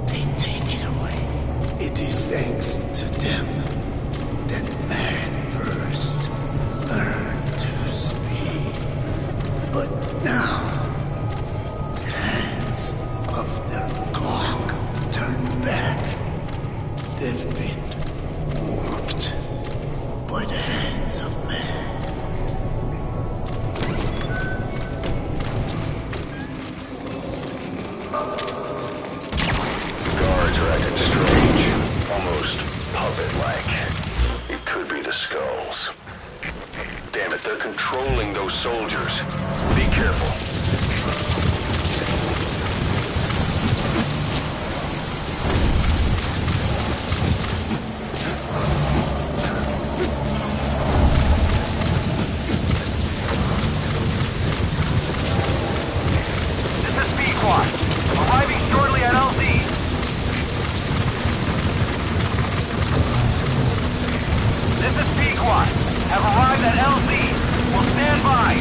they take it away. It is thanks to them that man first learned to speak. But now, the hands of their clock turn back. They've been warped by the hands of man. Guards are acting strange. Almost puppet-like. It could be the skulls. Damn it, they're controlling those soldiers. Be careful. Arriving shortly at LZ. This is Pequot. Have arrived at LZ. Will stand by.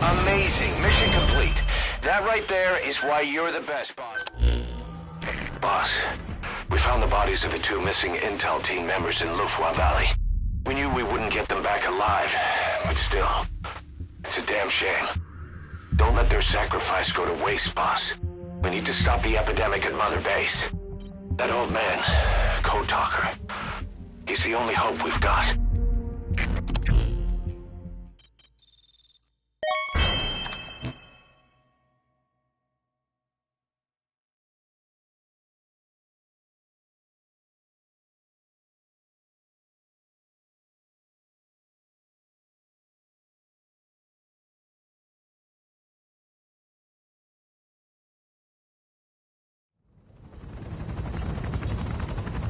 Amazing. Mission complete. That right there is why you're the best, boss. Boss, we found the bodies of the two missing Intel team members in Lufwa Valley. We knew we wouldn't get them back alive, but still, it's a damn shame. Don't let their sacrifice go to waste, boss. We need to stop the epidemic at Mother Base. That old man, Code Talker, he's the only hope we've got.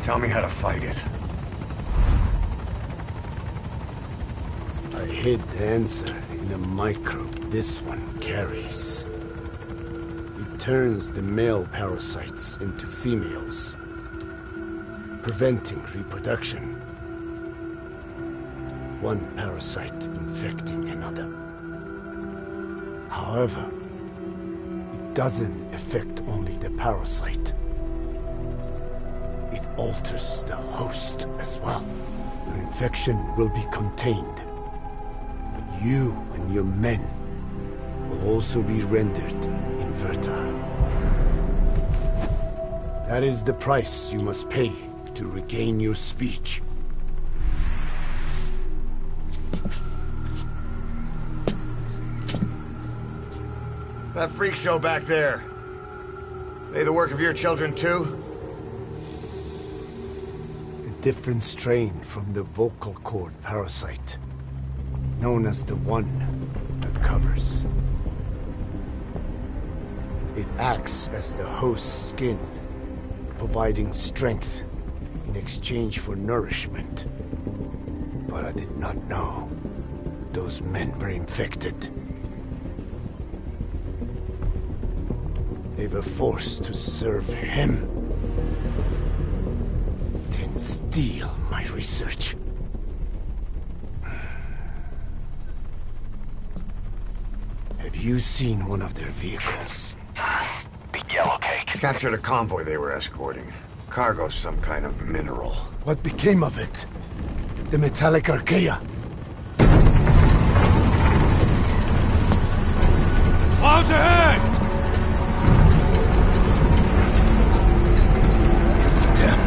Tell me how to fight it. I hid the answer in a microbe this one carries. It turns the male parasites into females, preventing reproduction. One parasite infecting another. However, it doesn't affect only the parasite. It alters the host as well. Your infection will be contained, but you and your men will also be rendered infertile. That is the price you must pay to regain your speech. That freak show back there. They the work of your children too? A different strain from the vocal cord parasite, known as the one that covers. It acts as the host's skin, providing strength in exchange for nourishment. But I did not know those men were infected. They were forced to serve him, then steal my research. Have you seen one of their vehicles? The yellow cake. Captured a convoy they were escorting. Cargo, some kind of mineral. What became of it? The metallic archaea? Clouds ahead! It's them.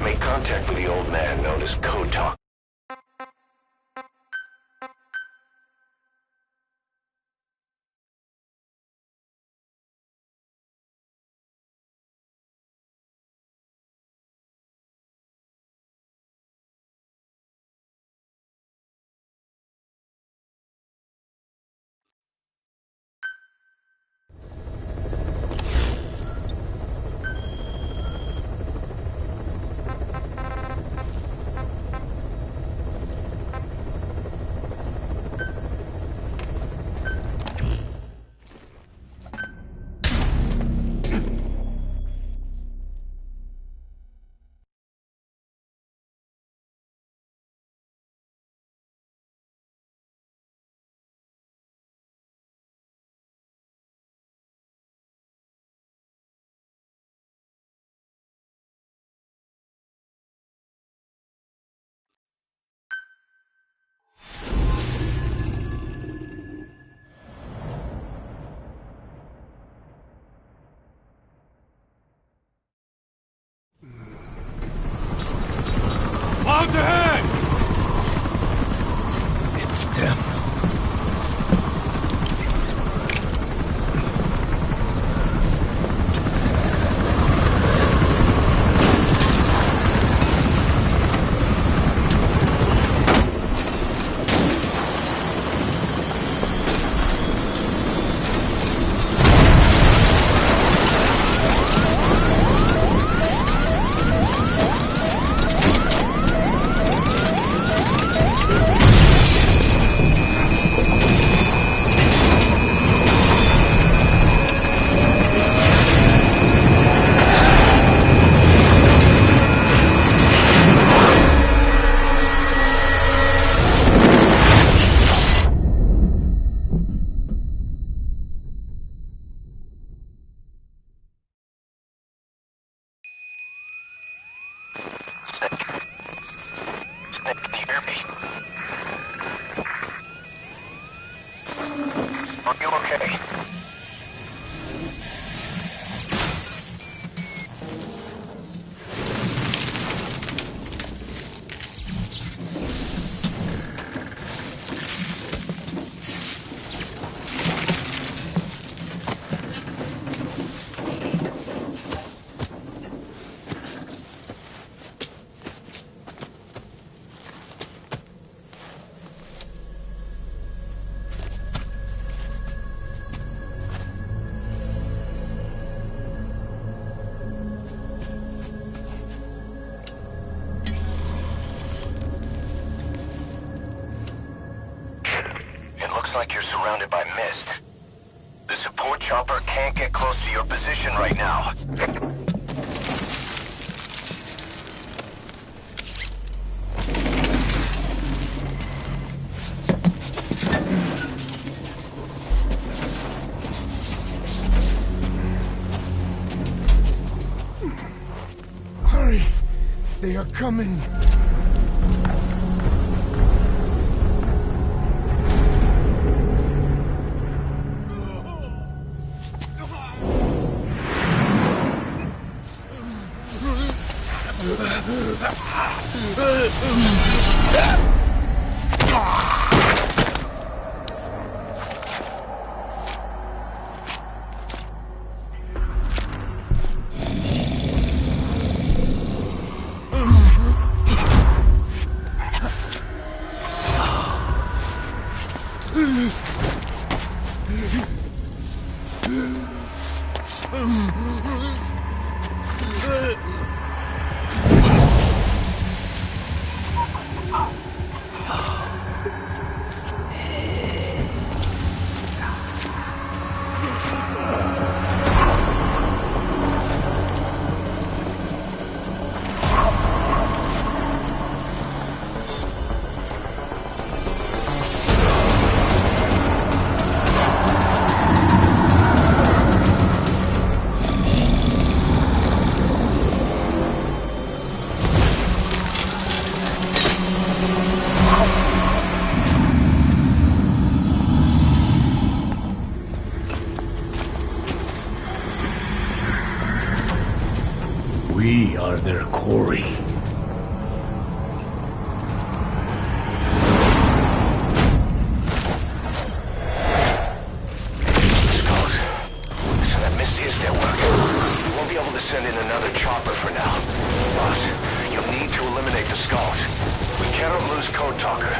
Make contact with the old man known as Code Talk. Snake. Snake, can you hear me? Are you okay? Looks like you're surrounded by mist. The support chopper can't get close to your position right now. Hurry! They are coming! We are their quarry. Skulls. So that mist is their work. We won't be able to send in another chopper for now. Boss, you'll need to eliminate the skulls. We cannot lose Code Talker.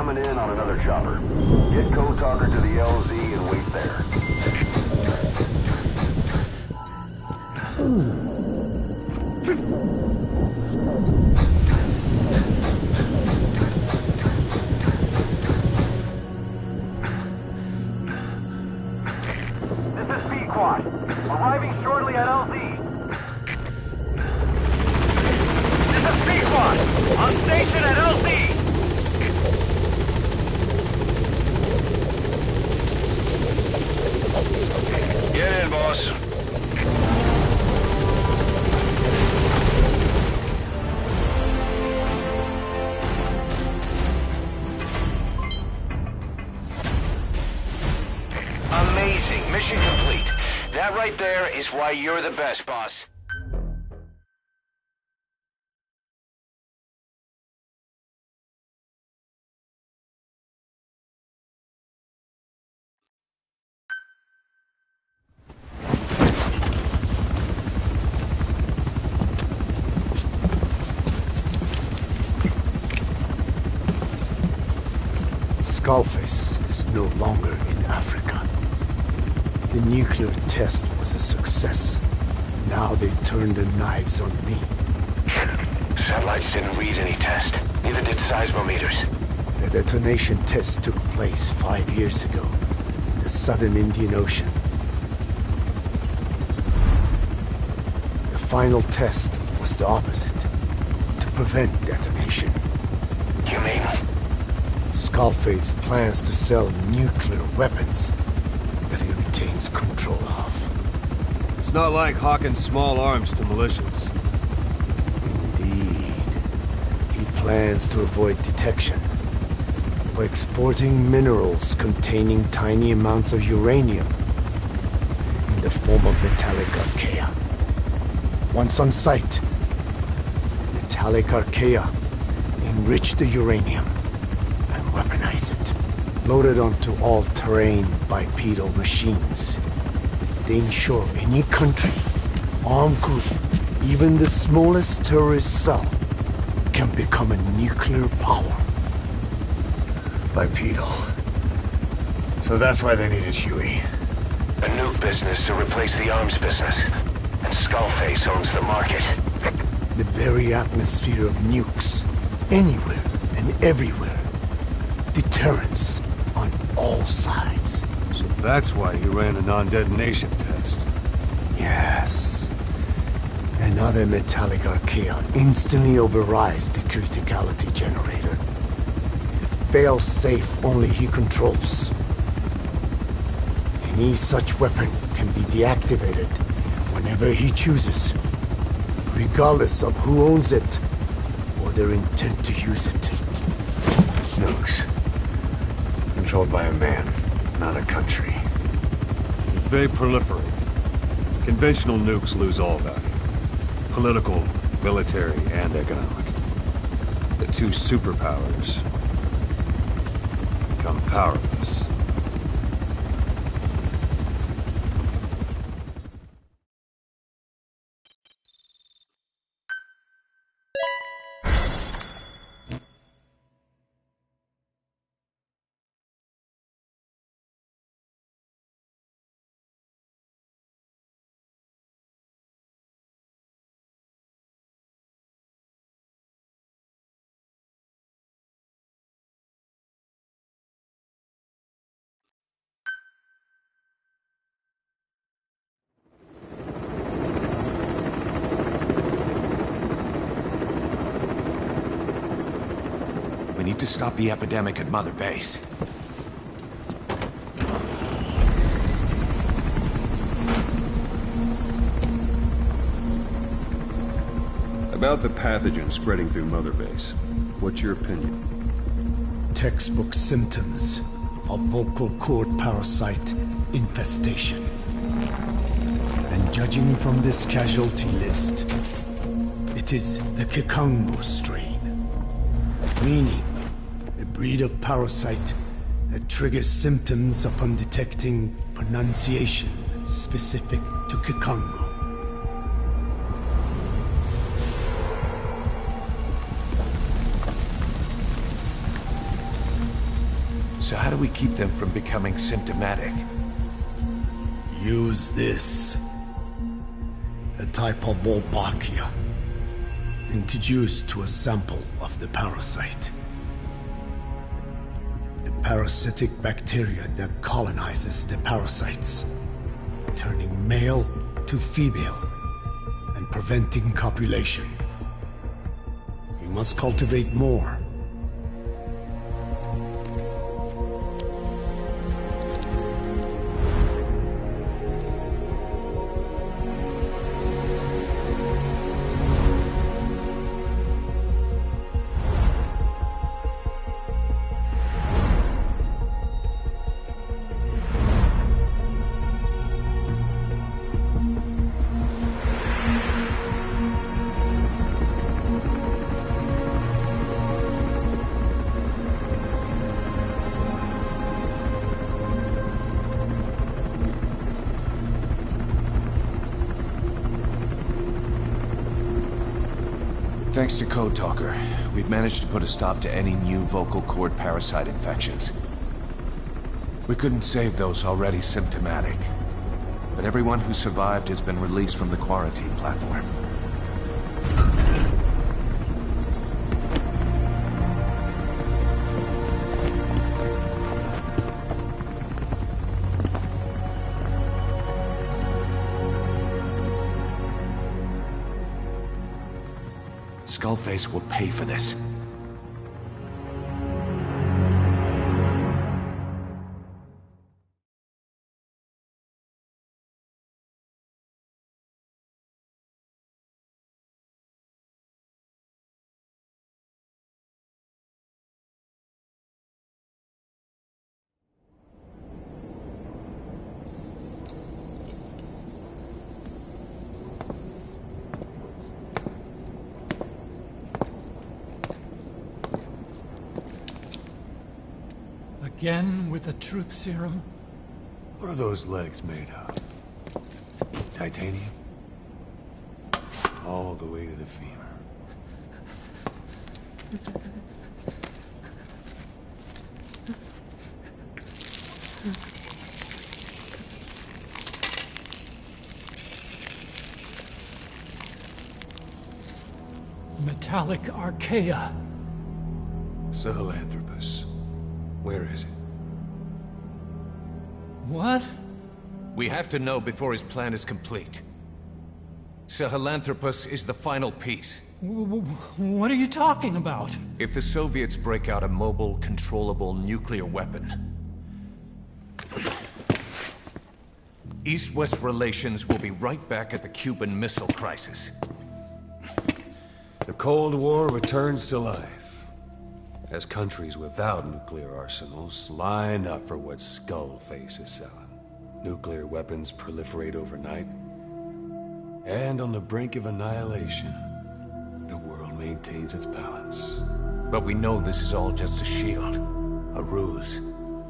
coming in on another chopper. Get Code Talker to the LZ and wait there. This is B-Quad. Arriving shortly at LZ. This is B-Quad. On station at LZ. Get in, boss. Amazing. Mission complete. That right there is why you're the best, boss. Skullface is no longer in Africa. The nuclear test was a success. Now they turned their knives on me. Satellites didn't read any test. Neither did seismometers. The detonation test took place 5 years ago in the southern Indian Ocean. The final test was the opposite, to prevent detonation. You mean? Skullface plans to sell nuclear weapons that he retains control of. It's not like hawking small arms to militias. Indeed. He plans to avoid detection by exporting minerals containing tiny amounts of uranium in the form of metallic archaea. Once on site, the metallic archaea enrich the uranium and weaponize it. Loaded onto all-terrain bipedal machines. They ensure any country, armed group, even the smallest terrorist cell, can become a nuclear power. Bipedal. So that's why they needed Huey. A nuke business to replace the arms business. And Skullface owns the market. The very atmosphere of nukes, anywhere and everywhere. Deterrence on all sides. So that's why he ran a non-detonation test. Yes. Another metallic archaea instantly overrides the criticality generator. It fails safe only he controls. Any such weapon can be deactivated whenever he chooses, regardless of who owns it or their intent to use it. Nukes. Controlled by a man, not a country. If they proliferate, conventional nukes lose all value. Political, military, and economic. The two superpowers become powerless. We need to stop the epidemic at Mother Base. About the pathogen spreading through Mother Base, what's your opinion? Textbook symptoms of vocal cord parasite infestation. And judging from this casualty list, it is the Kikongo strain. Meaning, a breed of parasite that triggers symptoms upon detecting pronunciation specific to Kikongo. So how do we keep them from becoming symptomatic? Use this. A type of Wolbachia, introduced to a sample of the parasite. A parasitic bacteria that colonizes the parasites, turning male to female and preventing copulation. We must cultivate more. Thanks to Code Talker, we've managed to put a stop to any new vocal cord parasite infections. We couldn't save those already symptomatic, but everyone who survived has been released from the quarantine platform. Skullface will pay for this. Again with the truth serum? What are those legs made of? Titanium? All the way to the femur. Metallic archaea. Sahelanthropus. Where is it? What? We have to know before his plan is complete. Sahelanthropus is the final piece. What are you talking about? If the Soviets break out a mobile, controllable nuclear weapon, East-West relations will be right back at the Cuban Missile Crisis. The Cold War returns to life, as countries without nuclear arsenals line up for what Skullface is selling. Nuclear weapons proliferate overnight, and on the brink of annihilation, the world maintains its balance. But we know this is all just a shield, a ruse.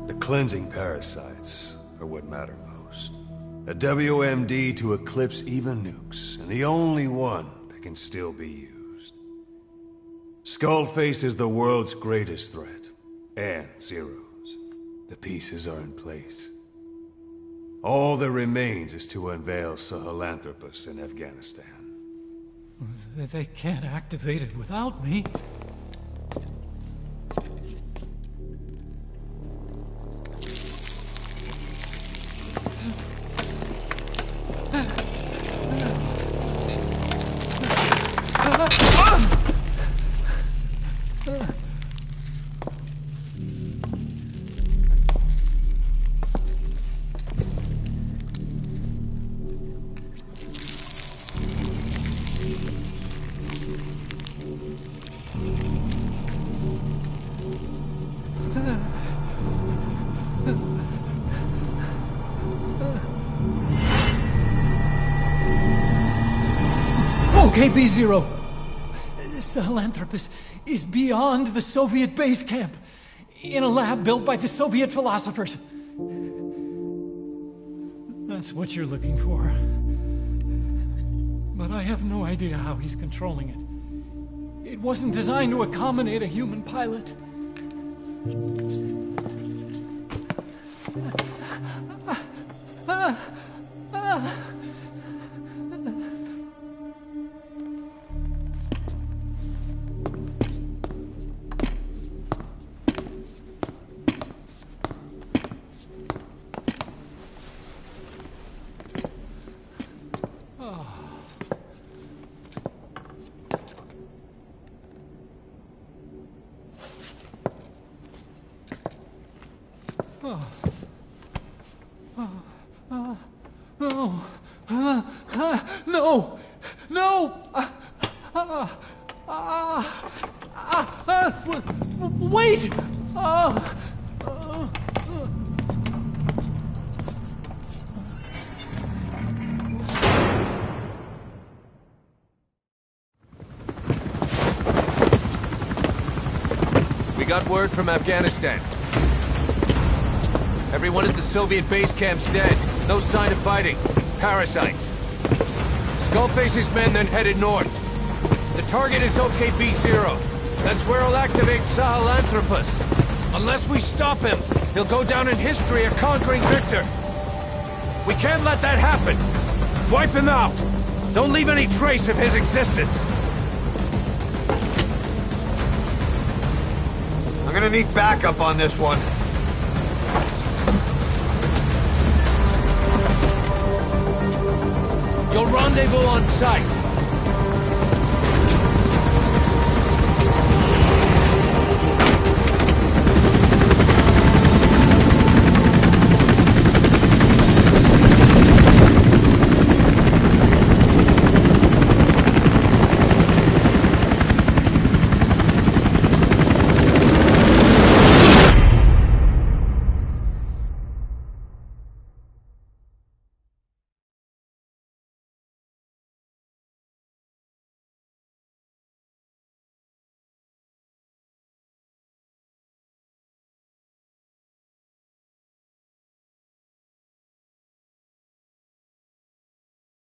The cleansing parasites are what matter most. A WMD to eclipse even nukes, and the only one that can still be used. Skullface is the world's greatest threat, and Zero's. The pieces are in place. All that remains is to unveil Sahelanthropus in Afghanistan. They can't activate it without me. Okay, B-Zero. Sahelanthropus is beyond the Soviet base camp, in a lab built by the Soviet philosophers. That's what you're looking for. But I have no idea how he's controlling it. It wasn't designed to accommodate a human pilot. No! No! Wait! We got word from Afghanistan. Everyone at the Soviet base camp's dead. No sign of fighting. Parasites. Skullface's men then headed north. The target is OKB-0. That's where he'll activate Sahelanthropus. Unless we stop him, he'll go down in history a conquering victor. We can't let that happen. Wipe him out. Don't leave any trace of his existence. I'm gonna need backup on this one. You'll rendezvous on site.